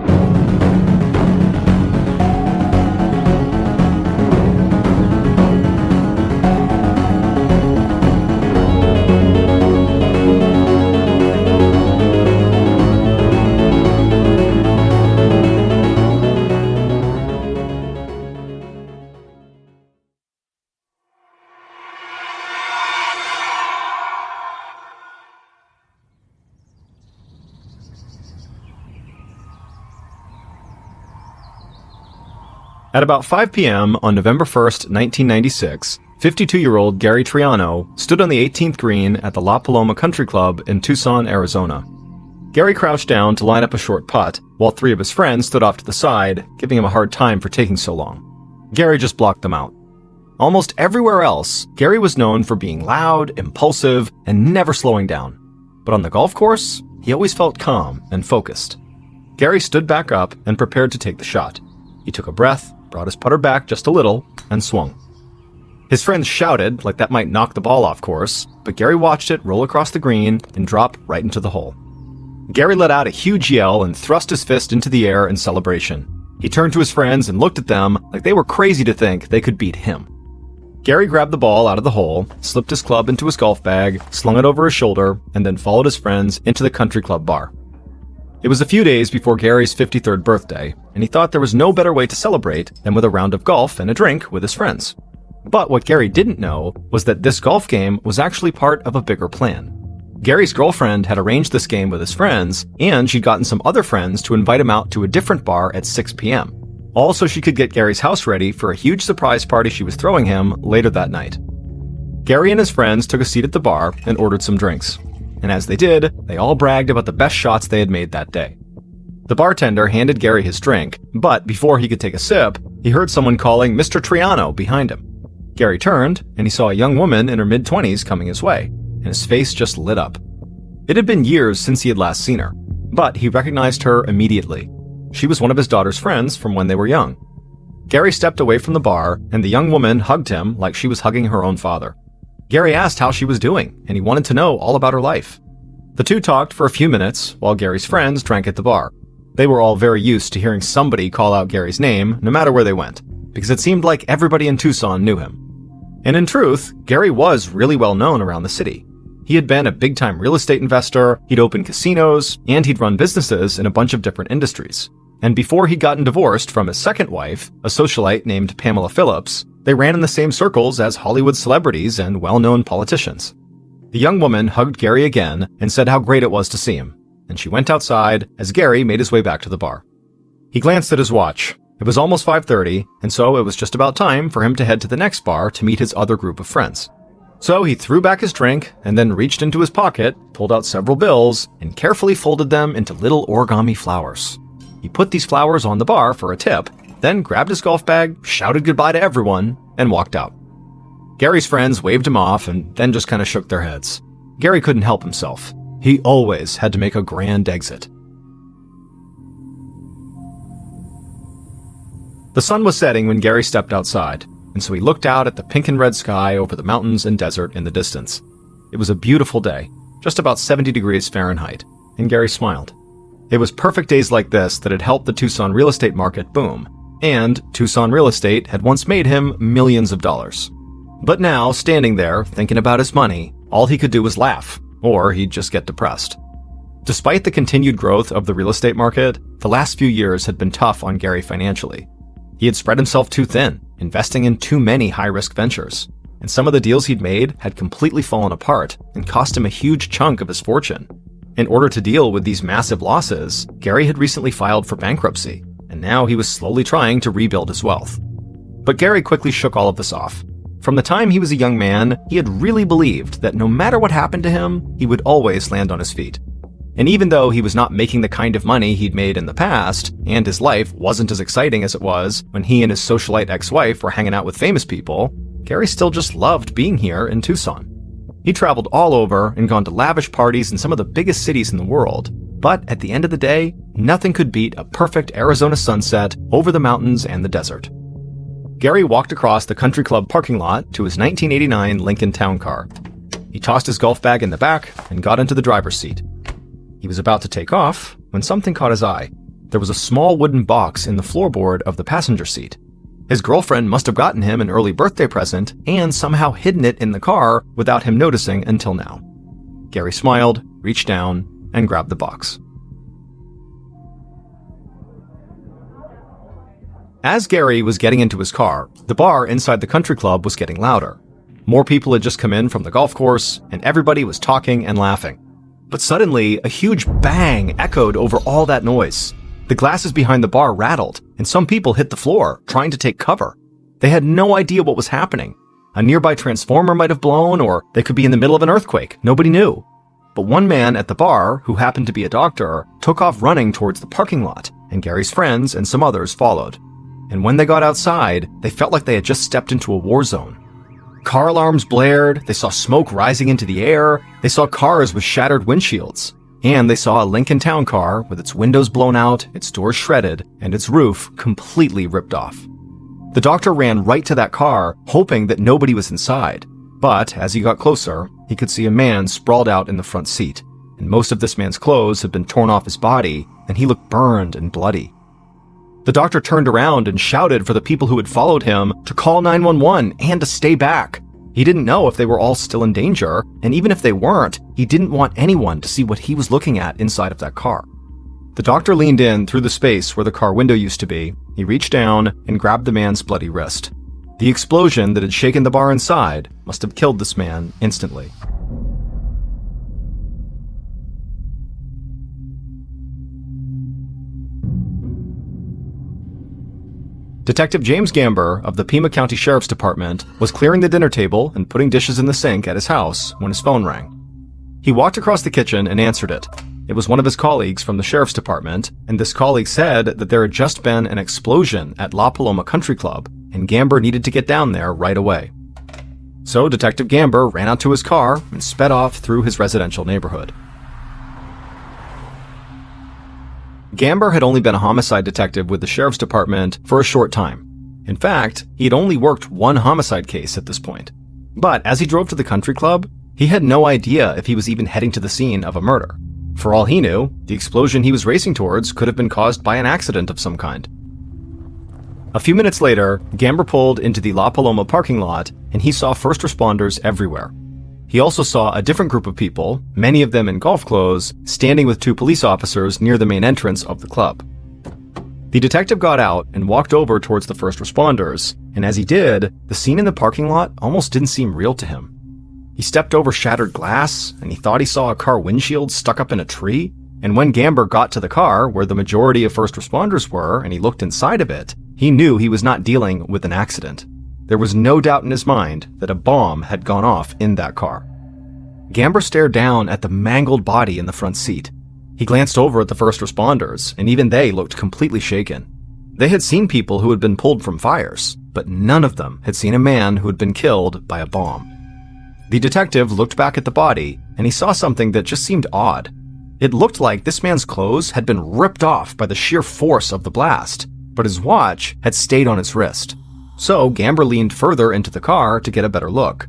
[SPEAKER 1] At about 5 p.m. on November 1st, 1996, 52-year-old Gary Triano stood on the 18th green at the La Paloma Country Club in Tucson, Arizona. Gary crouched down to line up a short putt, while three of his friends stood off to the side, giving him a hard time for taking so long. Gary just blocked them out. Almost everywhere else, Gary was known for being loud, impulsive, and never slowing down. But on the golf course, he always felt calm and focused. Gary stood back up and prepared to take the shot. He took a breath, brought his putter back just a little, and swung. His friends shouted like that might knock the ball off course, but Gary watched it roll across the green and drop right into the hole. Gary let out a huge yell and thrust his fist into the air in celebration. He turned to his friends and looked at them like they were crazy to think they could beat him. Gary grabbed the ball out of the hole, slipped his club into his golf bag, slung it over his shoulder, and then followed his friends into the country club bar. It was a few days before Gary's 53rd birthday, and he thought there was no better way to celebrate than with a round of golf and a drink with his friends. But what Gary didn't know was that this golf game was actually part of a bigger plan. Gary's girlfriend had arranged this game with his friends, and she'd gotten some other friends to invite him out to a different bar at 6 p.m. all so she could get Gary's house ready for a huge surprise party she was throwing him later that night. Gary and his friends took a seat at the bar and ordered some drinks. And as they did, they all bragged about the best shots they had made that day. The bartender handed Gary his drink, but before he could take a sip, he heard someone calling Mr. Triano behind him. Gary turned, and he saw a young woman in her mid-20s coming his way, and his face just lit up. It had been years since he had last seen her, but he recognized her immediately. She was one of his daughter's friends from when they were young. Gary stepped away from the bar, and the young woman hugged him like she was hugging her own father. Gary asked how she was doing, and he wanted to know all about her life. The two talked for a few minutes while Gary's friends drank at the bar. They were all very used to hearing somebody call out Gary's name no matter where they went, because it seemed like everybody in Tucson knew him. And in truth, Gary was really well known around the city. He had been a big-time real estate investor, he'd opened casinos, and he'd run businesses in a bunch of different industries. And before he'd gotten divorced from his second wife, a socialite named Pamela Phillips, they ran in the same circles as Hollywood celebrities and well-known politicians. The young woman hugged Gary again and said how great it was to see him, and she went outside as Gary made his way back to the bar. He glanced at his watch. It was almost 5:30, and so it was just about time for him to head to the next bar to meet his other group of friends. So he threw back his drink and then reached into his pocket, pulled out several bills, and carefully folded them into little origami flowers. He put these flowers on the bar for a tip, then grabbed his golf bag, shouted goodbye to everyone, and walked out. Gary's friends waved him off and then just kind of shook their heads. Gary couldn't help himself. He always had to make a grand exit. The sun was setting when Gary stepped outside, and so he looked out at the pink and red sky over the mountains and desert in the distance. It was a beautiful day, just about 70 degrees Fahrenheit, and Gary smiled. It was perfect days like this that had helped the Tucson real estate market boom, and Tucson real estate had once made him millions of dollars. But now, standing there, thinking about his money, all he could do was laugh, or he'd just get depressed. Despite the continued growth of the real estate market, the last few years had been tough on Gary financially. He had spread himself too thin, investing in too many high-risk ventures, and some of the deals he'd made had completely fallen apart and cost him a huge chunk of his fortune. In order to deal with these massive losses, Gary had recently filed for bankruptcy, and now he was slowly trying to rebuild his wealth. But Gary quickly shook all of this off. From the time he was a young man, he had really believed that no matter what happened to him, he would always land on his feet. And even though he was not making the kind of money he'd made in the past, and his life wasn't as exciting as it was when he and his socialite ex-wife were hanging out with famous people, Gary still just loved being here in Tucson. He traveled all over and gone to lavish parties in some of the biggest cities in the world, but at the end of the day, nothing could beat a perfect Arizona sunset over the mountains and the desert. Gary walked across the country club parking lot to his 1989 Lincoln Town Car. He tossed his golf bag in the back and got into the driver's seat. He was about to take off when something caught his eye. There was a small wooden box in the floorboard of the passenger seat. His girlfriend must have gotten him an early birthday present and somehow hidden it in the car without him noticing until now. Gary smiled, reached down, and grabbed the box. As Gary was getting into his car, the bar inside the country club was getting louder. More people had just come in from the golf course, and everybody was talking and laughing. But suddenly, a huge bang echoed over all that noise. The glasses behind the bar rattled, and some people hit the floor, trying to take cover. They had no idea what was happening. A nearby transformer might have blown, or they could be in the middle of an earthquake. Nobody knew. But one man at the bar, who happened to be a doctor, took off running towards the parking lot, and Gary's friends and some others followed. And when they got outside, they felt like they had just stepped into a war zone. Car alarms blared, they saw smoke rising into the air, they saw cars with shattered windshields, and they saw a Lincoln Town Car with its windows blown out, its doors shredded, and its roof completely ripped off. The doctor ran right to that car, hoping that nobody was inside, but as he got closer, he could see a man sprawled out in the front seat, and most of this man's clothes had been torn off his body, and he looked burned and bloody. The doctor turned around and shouted for the people who had followed him to call 911 and to stay back. He didn't know if they were all still in danger, and even if they weren't, he didn't want anyone to see what he was looking at inside of that car. The doctor leaned in through the space where the car window used to be. He reached down and grabbed the man's bloody wrist. The explosion that had shaken the bar inside must have killed this man instantly. Detective James Gamber of the Pima County Sheriff's Department was clearing the dinner table and putting dishes in the sink at his house when his phone rang. He walked across the kitchen and answered it. It was one of his colleagues from the Sheriff's Department, and this colleague said that there had just been an explosion at La Paloma Country Club, and Gamber needed to get down there right away. So Detective Gamber ran out to his car and sped off through his residential neighborhood. Gamber had only been a homicide detective with the Sheriff's Department for a short time. In fact, he had only worked one homicide case at this point. But as he drove to the country club, he had no idea if he was even heading to the scene of a murder. For all he knew, the explosion he was racing towards could have been caused by an accident of some kind. A few minutes later, Gamber pulled into the La Paloma parking lot, and he saw first responders everywhere. He also saw a different group of people, many of them in golf clothes, standing with two police officers near the main entrance of the club. The detective got out and walked over towards the first responders, and as he did, the scene in the parking lot almost didn't seem real to him. He stepped over shattered glass, and he thought he saw a car windshield stuck up in a tree, and when Gamber got to the car where the majority of first responders were and he looked inside of it, he knew he was not dealing with an accident. There was no doubt in his mind that a bomb had gone off in that car. Gamber stared down at the mangled body in the front seat. He glanced over at the first responders, and even they looked completely shaken. They had seen people who had been pulled from fires, but none of them had seen a man who had been killed by a bomb. The detective looked back at the body, and he saw something that just seemed odd. It looked like this man's clothes had been ripped off by the sheer force of the blast, but his watch had stayed on his wrist. So Gamber leaned further into the car to get a better look.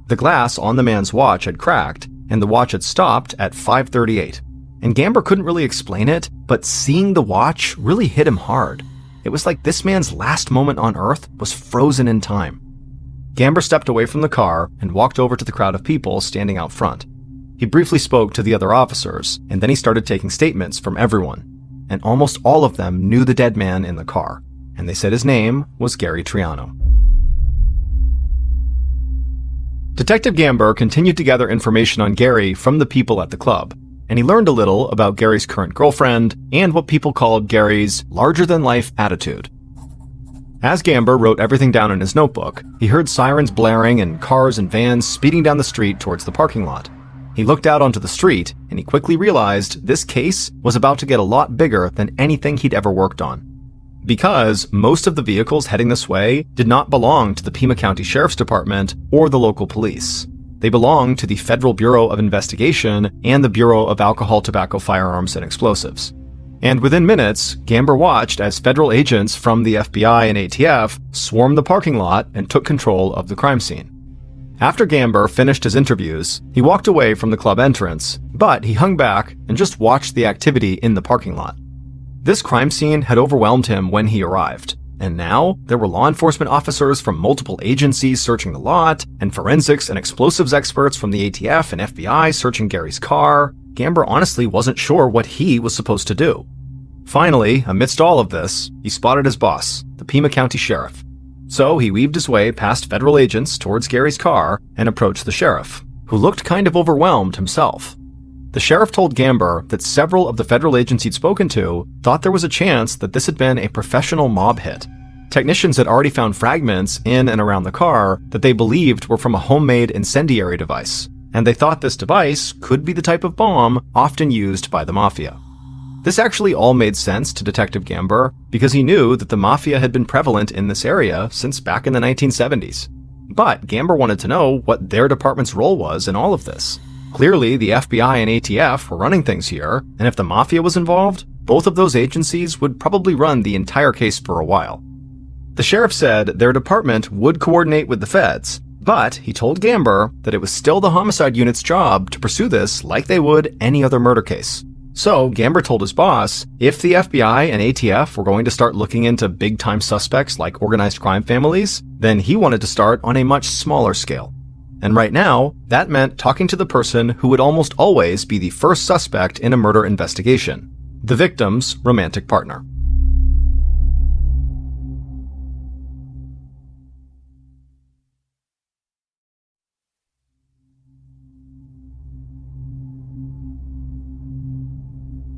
[SPEAKER 1] The glass on the man's watch had cracked, and the watch had stopped at 5:38. And Gamber couldn't really explain it, but seeing the watch really hit him hard. It was like this man's last moment on Earth was frozen in time. Gamber stepped away from the car and walked over to the crowd of people standing out front. He briefly spoke to the other officers, and then he started taking statements from everyone. And almost all of them knew the dead man in the car, and they said his name was Gary Triano. Detective Gamber continued to gather information on Gary from the people at the club, and he learned a little about Gary's current girlfriend and what people called Gary's larger-than-life attitude. As Gamber wrote everything down in his notebook, he heard sirens blaring and cars and vans speeding down the street towards the parking lot. He looked out onto the street, and he quickly realized this case was about to get a lot bigger than anything he'd ever worked on. Because most of the vehicles heading this way did not belong to the Pima County Sheriff's Department or the local police. They belonged to the Federal Bureau of Investigation and the Bureau of Alcohol, Tobacco, Firearms, and Explosives. And within minutes, Gamber watched as federal agents from the FBI and ATF swarmed the parking lot and took control of the crime scene. After Gamber finished his interviews, he walked away from the club entrance, but he hung back and just watched the activity in the parking lot. This crime scene had overwhelmed him when he arrived, and now there were law enforcement officers from multiple agencies searching the lot, and forensics and explosives experts from the ATF and FBI searching Gary's car. Gamber honestly wasn't sure what he was supposed to do. Finally, amidst all of this, he spotted his boss, the Pima County Sheriff. So he weaved his way past federal agents towards Gary's car and approached the sheriff, who looked kind of overwhelmed himself. The sheriff told Gamber that several of the federal agents he'd spoken to thought there was a chance that this had been a professional mob hit. Technicians had already found fragments in and around the car that they believed were from a homemade incendiary device, and they thought this device could be the type of bomb often used by the mafia. This actually all made sense to Detective Gamber because he knew that the mafia had been prevalent in this area since back in the 1970s. But Gamber wanted to know what their department's role was in all of this. Clearly, the FBI and ATF were running things here, and if the mafia was involved, both of those agencies would probably run the entire case for a while. The sheriff said their department would coordinate with the feds, but he told Gamber that it was still the homicide unit's job to pursue this like they would any other murder case. So Gamber told his boss if the FBI and ATF were going to start looking into big-time suspects like organized crime families, then he wanted to start on a much smaller scale. And right now, that meant talking to the person who would almost always be the first suspect in a murder investigation, the victim's romantic partner.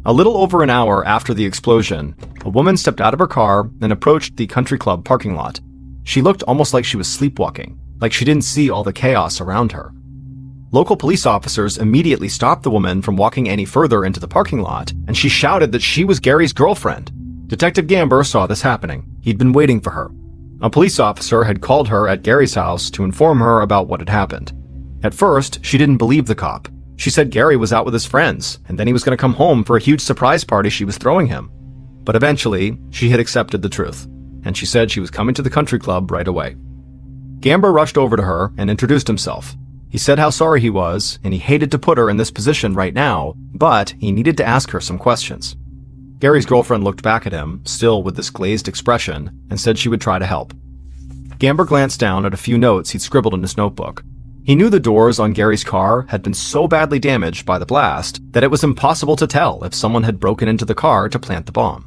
[SPEAKER 1] A little over an hour after the explosion, a woman stepped out of her car and approached the country club parking lot. She looked almost like she was sleepwalking, like she didn't see all the chaos around her. Local police officers immediately stopped the woman from walking any further into the parking lot, and she shouted that she was Gary's girlfriend. Detective Gamber saw this happening. He'd been waiting for her. A police officer had called her at Gary's house to inform her about what had happened. At first, she didn't believe the cop. She said Gary was out with his friends, and then he was going to come home for a huge surprise party she was throwing him. But eventually, she had accepted the truth, and she said she was coming to the country club right away. Gamber rushed over to her and introduced himself. He said how sorry he was, and he hated to put her in this position right now, but he needed to ask her some questions. Gary's girlfriend looked back at him, still with this glazed expression, and said she would try to help. Gamber glanced down at a few notes he'd scribbled in his notebook. He knew the doors on Gary's car had been so badly damaged by the blast that it was impossible to tell if someone had broken into the car to plant the bomb.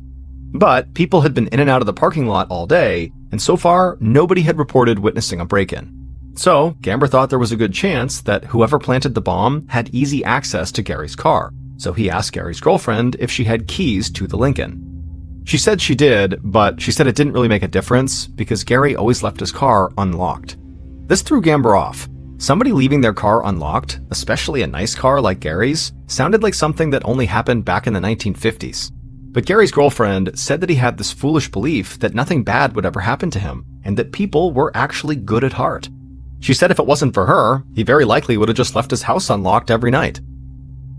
[SPEAKER 1] But people had been in and out of the parking lot all day, and so far, nobody had reported witnessing a break-in. So, Gamber thought there was a good chance that whoever planted the bomb had easy access to Gary's car, so he asked Gary's girlfriend if she had keys to the Lincoln. She said she did, but she said it didn't really make a difference because Gary always left his car unlocked. This threw Gamber off. Somebody leaving their car unlocked, especially a nice car like Gary's, sounded like something that only happened back in the 1950s. But Gary's girlfriend said that he had this foolish belief that nothing bad would ever happen to him, and that people were actually good at heart. She said if it wasn't for her, he very likely would have just left his house unlocked every night.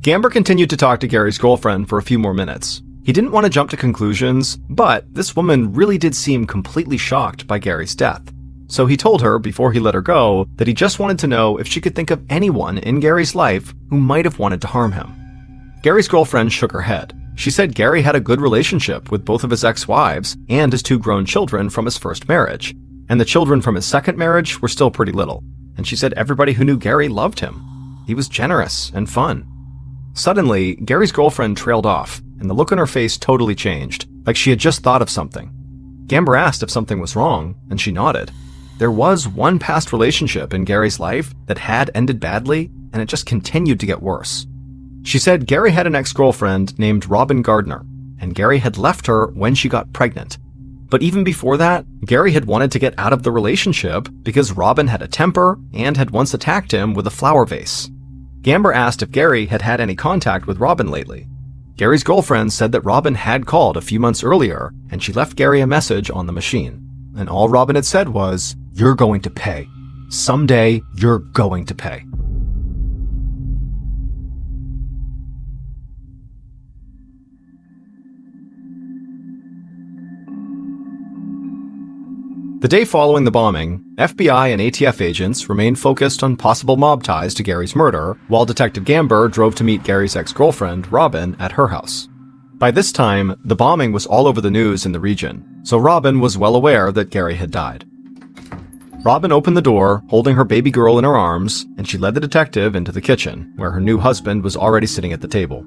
[SPEAKER 1] Gamber continued to talk to Gary's girlfriend for a few more minutes. He didn't want to jump to conclusions, but this woman really did seem completely shocked by Gary's death. So he told her, before he let her go, that he just wanted to know if she could think of anyone in Gary's life who might have wanted to harm him. Gary's girlfriend shook her head. She said Gary had a good relationship with both of his ex-wives and his 2 grown children from his first marriage, and the children from his second marriage were still pretty little, and she said everybody who knew Gary loved him. He was generous and fun. Suddenly, Gary's girlfriend trailed off, and the look on her face totally changed, like she had just thought of something. Gamber asked if something was wrong, and she nodded. There was one past relationship in Gary's life that had ended badly, and it just continued to get worse. She said Gary had an ex-girlfriend named Robin Gardner, and Gary had left her when she got pregnant. But even before that, Gary had wanted to get out of the relationship because Robin had a temper and had once attacked him with a flower vase. Gamber asked if Gary had had any contact with Robin lately. Gary's girlfriend said that Robin had called a few months earlier, and she left Gary a message on the machine. And all Robin had said was, "You're going to pay. Someday, you're going to pay." The day following the bombing, FBI and ATF agents remained focused on possible mob ties to Gary's murder, while Detective Gamber drove to meet Gary's ex-girlfriend, Robin, at her house. By this time, the bombing was all over the news in the region, so Robin was well aware that Gary had died. Robin opened the door, holding her baby girl in her arms, and she led the detective into the kitchen, where her new husband was already sitting at the table.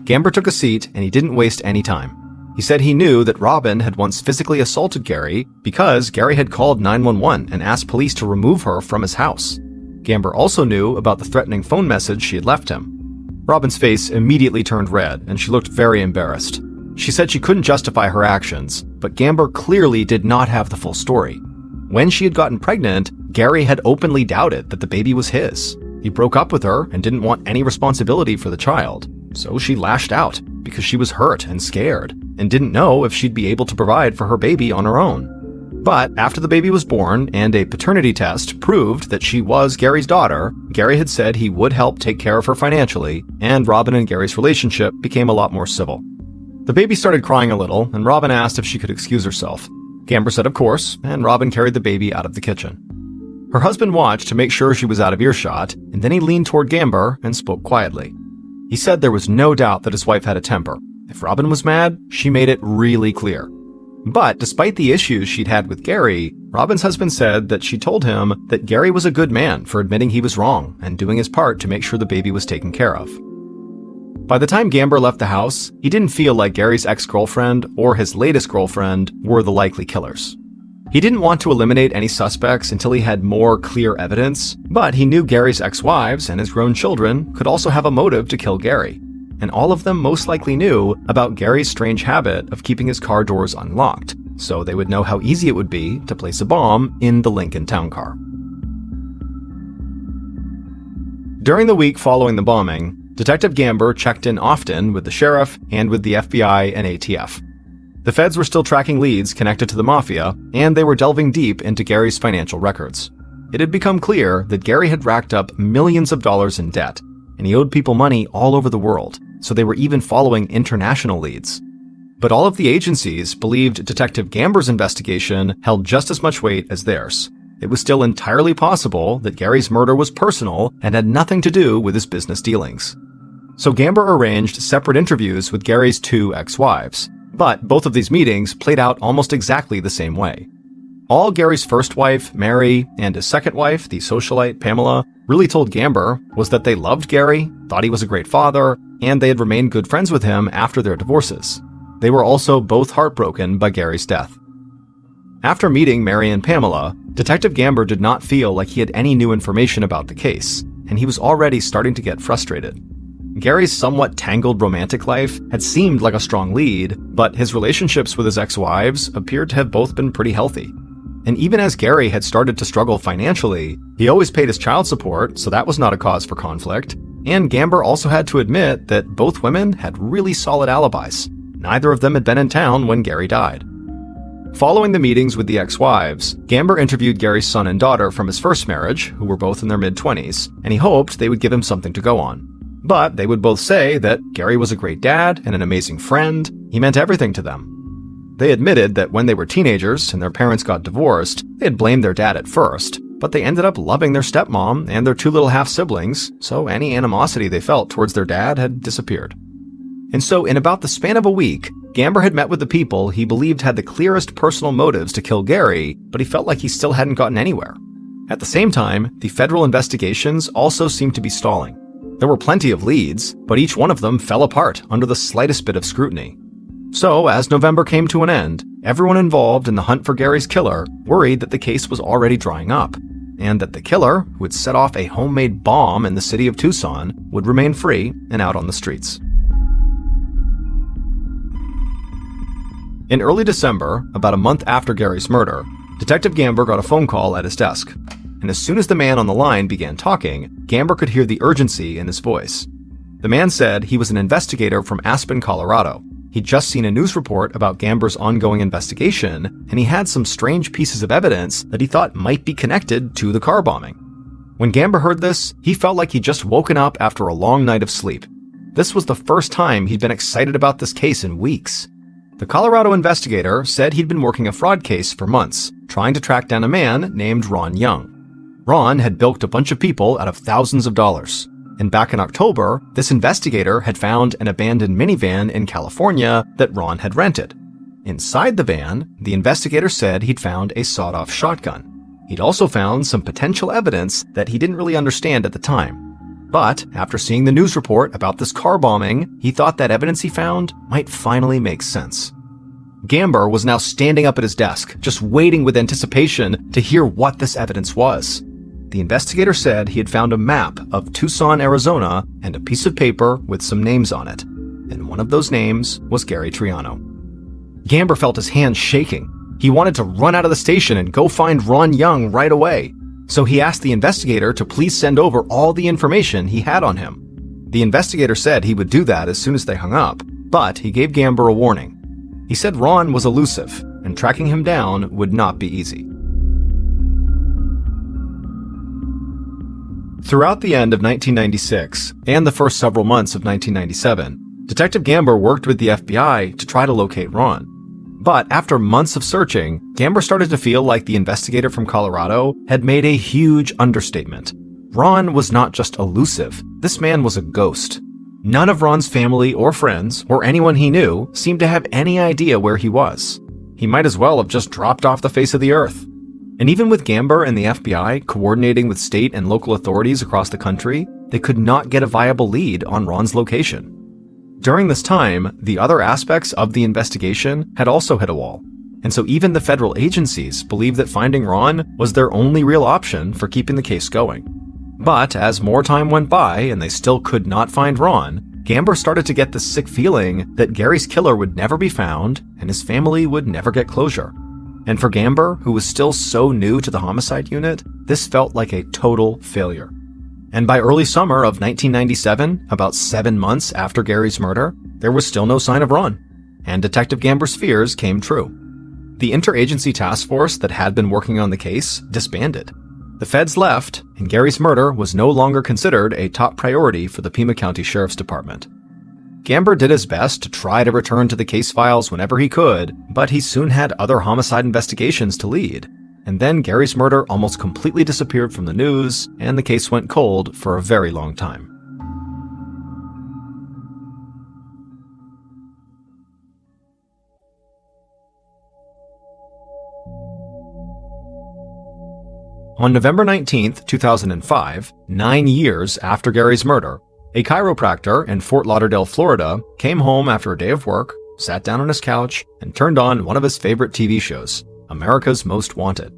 [SPEAKER 1] Gamber took a seat, and he didn't waste any time. He said he knew that Robin had once physically assaulted Gary because Gary had called 911 and asked police to remove her from his house. Gamber also knew about the threatening phone message she had left him. Robin's face immediately turned red, and she looked very embarrassed. She said she couldn't justify her actions, but Gamber clearly did not have the full story. When she had gotten pregnant, Gary had openly doubted that the baby was his. He broke up with her and didn't want any responsibility for the child, so she lashed out because she was hurt and scared and didn't know if she'd be able to provide for her baby on her own. But after the baby was born and a paternity test proved that she was Gary's daughter, Gary had said he would help take care of her financially, and Robin and Gary's relationship became a lot more civil. The baby started crying a little, and Robin asked if she could excuse herself. Gamber said of course, and Robin carried the baby out of the kitchen. Her husband watched to make sure she was out of earshot, and then he leaned toward Gamber and spoke quietly. He said there was no doubt that his wife had a temper. If Robin was mad, she made it really clear. But despite the issues she'd had with Gary, Robin's husband said that she told him that Gary was a good man for admitting he was wrong and doing his part to make sure the baby was taken care of. By the time Gamber left the house, he didn't feel like Gary's ex-girlfriend or his latest girlfriend were the likely killers. He didn't want to eliminate any suspects until he had more clear evidence, but he knew Gary's ex-wives and his grown children could also have a motive to kill Gary. and all of them most likely knew about Gary's strange habit of keeping his car doors unlocked, so they would know how easy it would be to place a bomb in the Lincoln town car. During the week following the bombing, Detective Gamber checked in often with the sheriff and with the FBI and ATF. The feds were still tracking leads connected to the mafia, and they were delving deep into Gary's financial records. It had become clear that Gary had racked up millions of dollars in debt, and he owed people money all over the world, so they were even following international leads. But all of the agencies believed Detective Gamber's investigation held just as much weight as theirs. It was still entirely possible that Gary's murder was personal and had nothing to do with his business dealings. So Gamber arranged separate interviews with Gary's 2 ex-wives, but both of these meetings played out almost exactly the same way. All Gary's first wife, Mary, and his second wife, the socialite Pamela, really told Gamber was that they loved Gary, thought he was a great father, and they had remained good friends with him after their divorces. They were also both heartbroken by Gary's death. After meeting Mary and Pamela, Detective Gamber did not feel like he had any new information about the case, and he was already starting to get frustrated. Gary's somewhat tangled romantic life had seemed like a strong lead, but his relationships with his ex-wives appeared to have both been pretty healthy. And even as Gary had started to struggle financially, he always paid his child support, so that was not a cause for conflict. And Gamber also had to admit that both women had really solid alibis. Neither of them had been in town when Gary died. Following the meetings with the ex-wives, Gamber interviewed Gary's son and daughter from his first marriage, who were both in their mid-20s, and he hoped they would give him something to go on. But they would both say that Gary was a great dad and an amazing friend. He meant everything to them. They admitted that when they were teenagers and their parents got divorced, they had blamed their dad at first, but they ended up loving their stepmom and their 2 little half-siblings, so any animosity they felt towards their dad had disappeared. And so in about the span of a week, Gamber had met with the people he believed had the clearest personal motives to kill Gary, but he felt like he still hadn't gotten anywhere. At the same time, the federal investigations also seemed to be stalling. There were plenty of leads, but each one of them fell apart under the slightest bit of scrutiny. So, as November came to an end, everyone involved in the hunt for Gary's killer worried that the case was already drying up, and that the killer, who had set off a homemade bomb in the city of Tucson, would remain free and out on the streets. In early December, about a month after Gary's murder, Detective Gamber got a phone call at his desk, and as soon as the man on the line began talking, Gamber could hear the urgency in his voice. The man said he was an investigator from Aspen, Colorado. He'd just seen a news report about Gamber's ongoing investigation, and he had some strange pieces of evidence that he thought might be connected to the car bombing. When Gamber heard this, he felt like he'd just woken up after a long night of sleep. This was the first time he'd been excited about this case in weeks. The Colorado investigator said he'd been working a fraud case for months, trying to track down a man named Ron Young. Ron had bilked a bunch of people out of thousands of dollars. And back in October, this investigator had found an abandoned minivan in California that Ron had rented. Inside the van, the investigator said he'd found a sawed-off shotgun. He'd also found some potential evidence that he didn't really understand at the time. But after seeing the news report about this car bombing, he thought that evidence he found might finally make sense. Gamber was now standing up at his desk, just waiting with anticipation to hear what this evidence was. The investigator said he had found a map of Tucson, Arizona, and a piece of paper with some names on it. And one of those names was Gary Triano. Gamber felt his hands shaking. He wanted to run out of the station and go find Ron Young right away. So he asked the investigator to please send over all the information he had on him. The investigator said he would do that as soon as they hung up, but he gave Gamber a warning. He said Ron was elusive, and tracking him down would not be easy. Throughout the end of 1996 and the first several months of 1997, Detective Gamber worked with the FBI to try to locate Ron. But after months of searching, Gamber started to feel like the investigator from Colorado had made a huge understatement. Ron was not just elusive, this man was a ghost. None of Ron's family or friends, or anyone he knew, seemed to have any idea where he was. He might as well have just dropped off the face of the earth. And even with Gamber and the FBI coordinating with state and local authorities across the country, they could not get a viable lead on Ron's location. During this time, the other aspects of the investigation had also hit a wall, and so even the federal agencies believed that finding Ron was their only real option for keeping the case going. But as more time went by and they still could not find Ron, Gamber started to get the sick feeling that Gary's killer would never be found and his family would never get closure. And for Gamber, who was still so new to the homicide unit, this felt like a total failure. And by early summer of 1997, about 7 months after Gary's murder, there was still no sign of Ron, and Detective Gamber's fears came true. The interagency task force that had been working on the case disbanded. The feds left, and Gary's murder was no longer considered a top priority for the Pima County Sheriff's Department. Gamber did his best to try to return to the case files whenever he could, but he soon had other homicide investigations to lead. And then Gary's murder almost completely disappeared from the news, and the case went cold for a very long time. On November 19, 2005, 9 years after Gary's murder, a chiropractor in Fort Lauderdale, Florida, came home after a day of work, sat down on his couch, and turned on one of his favorite TV shows, America's Most Wanted.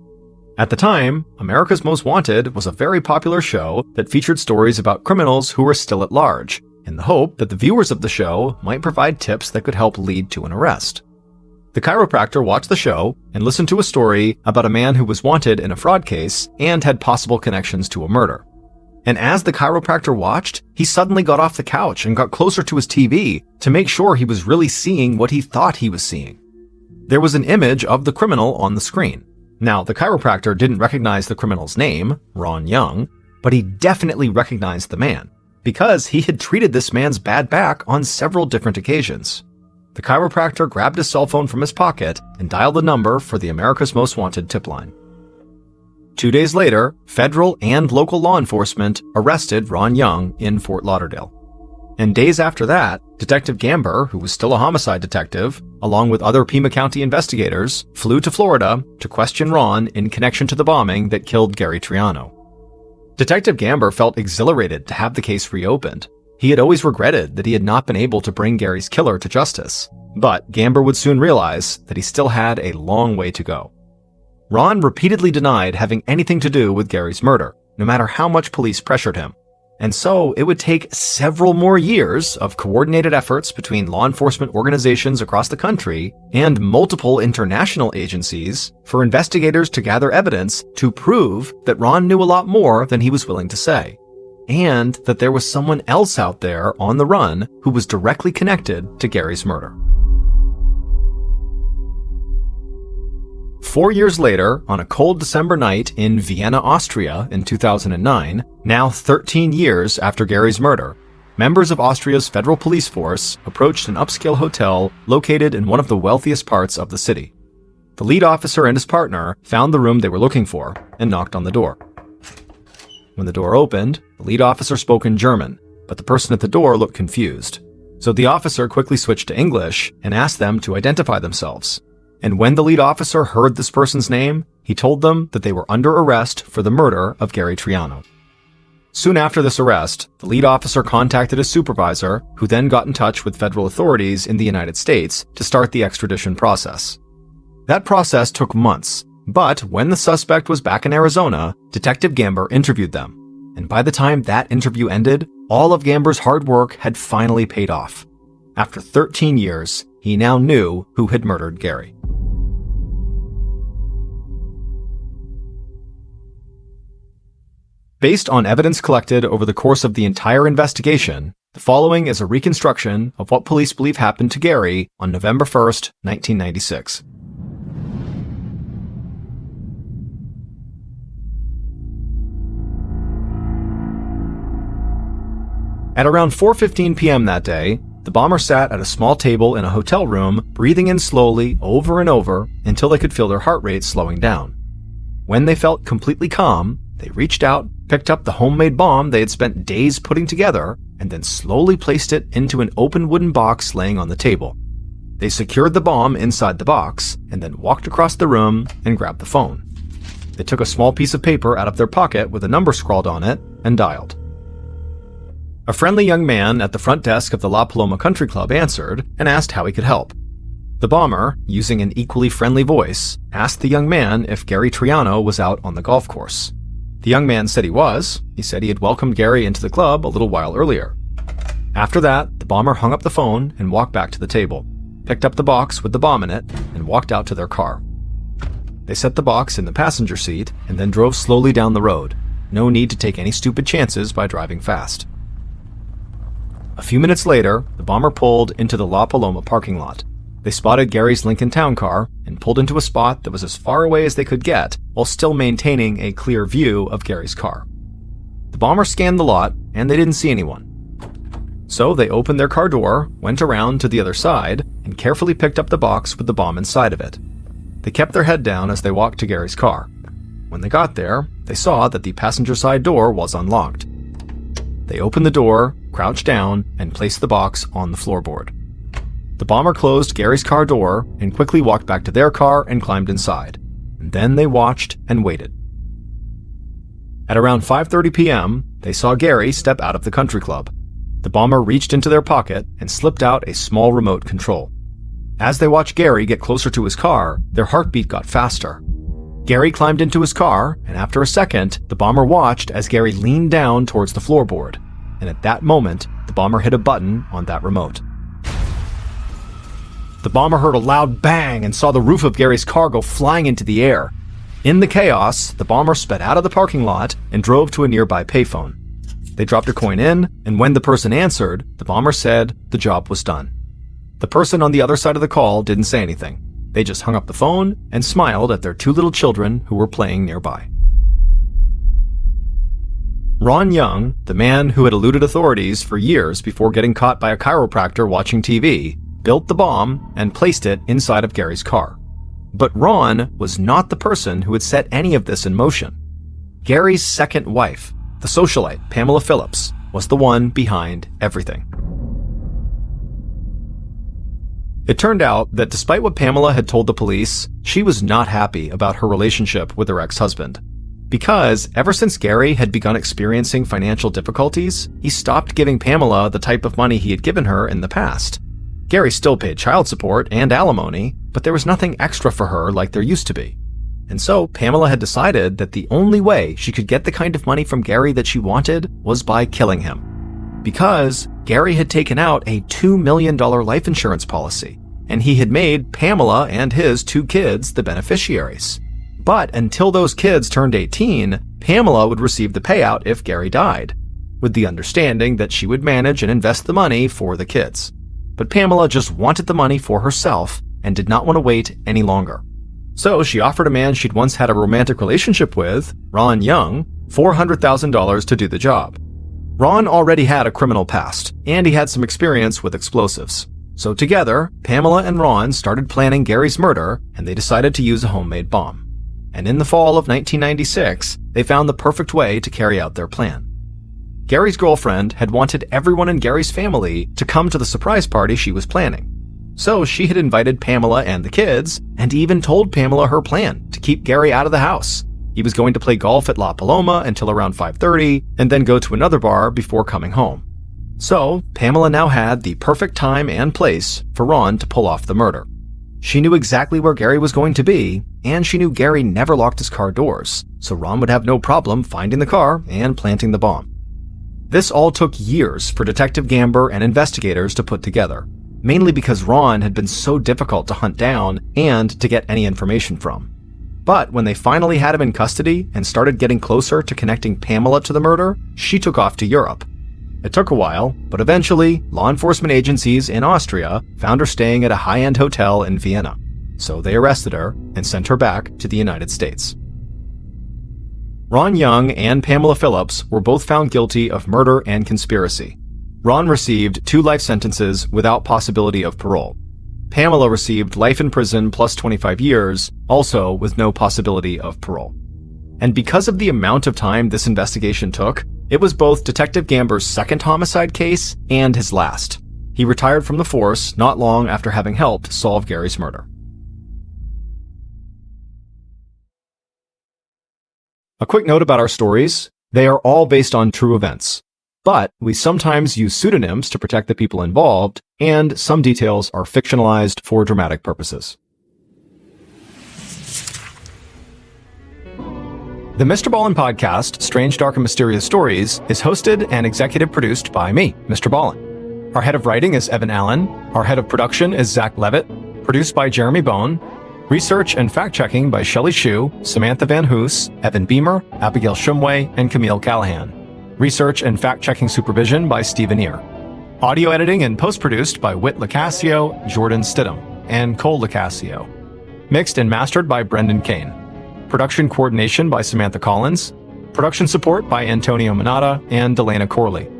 [SPEAKER 1] At the time, America's Most Wanted was a very popular show that featured stories about criminals who were still at large, in the hope that the viewers of the show might provide tips that could help lead to an arrest. The chiropractor watched the show and listened to a story about a man who was wanted in a fraud case and had possible connections to a murder. And as the chiropractor watched, he suddenly got off the couch and got closer to his TV to make sure he was really seeing what he thought he was seeing. There was an image of the criminal on the screen. Now, the chiropractor didn't recognize the criminal's name, Ron Young, but he definitely recognized the man, because he had treated this man's bad back on several different occasions. The chiropractor grabbed his cell phone from his pocket and dialed the number for the America's Most Wanted tip line. 2 days later, federal and local law enforcement arrested Ron Young in Fort Lauderdale. And days after that, Detective Gamber, who was still a homicide detective, along with other Pima County investigators, flew to Florida to question Ron in connection to the bombing that killed Gary Triano. Detective Gamber felt exhilarated to have the case reopened. He had always regretted that he had not been able to bring Gary's killer to justice, but Gamber would soon realize that he still had a long way to go. Ron repeatedly denied having anything to do with Gary's murder, no matter how much police pressured him. And so it would take several more years of coordinated efforts between law enforcement organizations across the country and multiple international agencies for investigators to gather evidence to prove that Ron knew a lot more than he was willing to say, and that there was someone else out there on the run who was directly connected to Gary's murder. 4 years later, on a cold December night in Vienna, Austria in 2009, now 13 years after Gary's murder, members of Austria's federal police force approached an upscale hotel located in one of the wealthiest parts of the city. The lead officer and his partner found the room they were looking for and knocked on the door. When the door opened, the lead officer spoke in German, but the person at the door looked confused. So the officer quickly switched to English and asked them to identify themselves. And when the lead officer heard this person's name, he told them that they were under arrest for the murder of Gary Triano. Soon after this arrest, the lead officer contacted his supervisor, who then got in touch with federal authorities in the United States to start the extradition process. That process took months, but when the suspect was back in Arizona, Detective Gamber interviewed them. And by the time that interview ended, all of Gamber's hard work had finally paid off. After 13 years, he now knew who had murdered Gary. Based on evidence collected over the course of the entire investigation, the following is a reconstruction of what police believe happened to Gary on November 1st, 1996. At around 4:15 p.m. that day, the bomber sat at a small table in a hotel room, breathing in slowly over and over until they could feel their heart rate slowing down. When they felt completely calm, they reached out, picked up the homemade bomb they had spent days putting together, and then slowly placed it into an open wooden box laying on the table. They secured the bomb inside the box, and then walked across the room and grabbed the phone. They took a small piece of paper out of their pocket with a number scrawled on it and dialed. A friendly young man at the front desk of the La Paloma Country Club answered and asked how he could help. The bomber, using an equally friendly voice, asked the young man if Gary Triano was out on the golf course. The young man said he was. He said he had welcomed Gary into the club a little while earlier. After that, the bomber hung up the phone and walked back to the table, picked up the box with the bomb in it, and walked out to their car. They set the box in the passenger seat and then drove slowly down the road. No need to take any stupid chances by driving fast. A few minutes later, the bomber pulled into the La Paloma parking lot. They spotted Gary's Lincoln Town Car and pulled into a spot that was as far away as they could get while still maintaining a clear view of Gary's car. The bomber scanned the lot and they didn't see anyone. So they opened their car door, went around to the other side, and carefully picked up the box with the bomb inside of it. They kept their head down as they walked to Gary's car. When they got there, they saw that the passenger side door was unlocked. They opened the door, crouched down, and placed the box on the floorboard. The bomber closed Gary's car door and quickly walked back to their car and climbed inside. And then they watched and waited. At around 5:30 p.m., they saw Gary step out of the country club. The bomber reached into their pocket and slipped out a small remote control. As they watched Gary get closer to his car, their heartbeat got faster. Gary climbed into his car, and after a second, the bomber watched as Gary leaned down towards the floorboard. And at that moment, the bomber hit a button on that remote. The bomber heard a loud bang and saw the roof of Gary's car go flying into the air. In the chaos, the bomber sped out of the parking lot and drove to a nearby payphone. They dropped a coin in, and when the person answered, the bomber said the job was done. The person on the other side of the call didn't say anything. They just hung up the phone and smiled at their two little children who were playing nearby. Ron Young, the man who had eluded authorities for years before getting caught by a chiropractor watching TV, built the bomb and placed it inside of Gary's car. But Ron was not the person who had set any of this in motion. Gary's second wife, the socialite Pamela Phillips, was the one behind everything. It turned out that despite what Pamela had told the police, she was not happy about her relationship with her ex-husband. Because ever since Gary had begun experiencing financial difficulties, he stopped giving Pamela the type of money he had given her in the past. Gary still paid child support and alimony, but there was nothing extra for her like there used to be. And so Pamela had decided that the only way she could get the kind of money from Gary that she wanted was by killing him. Because Gary had taken out a $2 million life insurance policy, and he had made Pamela and his two kids the beneficiaries. But until those kids turned 18, Pamela would receive the payout if Gary died, with the understanding that she would manage and invest the money for the kids. But Pamela just wanted the money for herself and did not want to wait any longer. So she offered a man she'd once had a romantic relationship with, Ron Young, $400,000 to do the job. Ron already had a criminal past, and he had some experience with explosives. So together, Pamela and Ron started planning Gary's murder, and they decided to use a homemade bomb. And in the fall of 1996, they found the perfect way to carry out their plan. Gary's girlfriend had wanted everyone in Gary's family to come to the surprise party she was planning. So she had invited Pamela and the kids, and even told Pamela her plan to keep Gary out of the house. He was going to play golf at La Paloma until around 5:30, and then go to another bar before coming home. So Pamela now had the perfect time and place for Ron to pull off the murder. She knew exactly where Gary was going to be, and she knew Gary never locked his car doors, so Ron would have no problem finding the car and planting the bomb. This all took years for Detective Gamber and investigators to put together, mainly because Ron had been so difficult to hunt down and to get any information from. But when they finally had him in custody and started getting closer to connecting Pamela to the murder, she took off to Europe. It took a while, but eventually, law enforcement agencies in Austria found her staying at a high-end hotel in Vienna. So they arrested her and sent her back to the United States. Ron Young and Pamela Phillips were both found guilty of murder and conspiracy. Ron received 2 life sentences without possibility of parole. Pamela received life in prison plus 25 years, also with no possibility of parole. And because of the amount of time this investigation took, it was both Detective Gamber's second homicide case and his last. He retired from the force not long after having helped solve Gary's murder. A quick note about our stories: they are all based on true events. But we sometimes use pseudonyms to protect the people involved, and some details are fictionalized for dramatic purposes. The MrBallen Podcast, Strange, Dark, and Mysterious Stories, is hosted and executive produced by me, Mr. Ballen. Our head of writing is Evan Allen. Our head of production is Zach Levitt. Produced by Jeremy Bone. Research and fact-checking by Shelley Shue, Samantha Van Hoos, Evan Beamer, Abigail Shumway, and Camille Callahan. Research and fact-checking supervision by Stephen Ear. Audio editing and post-produced by Whit Lacasio, Jordan Stidham, and Cole Lacasio. Mixed and mastered by Brendan Kane. Production coordination by Samantha Collins. Production support by Antonio Manata and Delana Corley.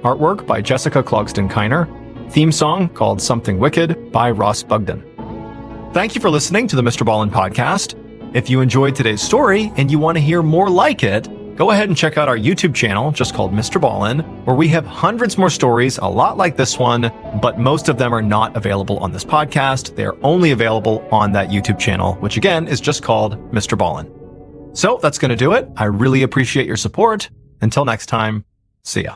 [SPEAKER 1] Artwork by Jessica Clogston-Kiner. Theme song called Something Wicked by Ross Bugden. Thank you for listening to the MrBallen Podcast. If you enjoyed today's story and you want to hear more like it, go ahead and check out our YouTube channel, just called MrBallen, where we have hundreds more stories, a lot like this one, but most of them are not available on this podcast. They're only available on that YouTube channel, which again is just called MrBallen. So that's going to do it. I really appreciate your support. Until next time, see ya.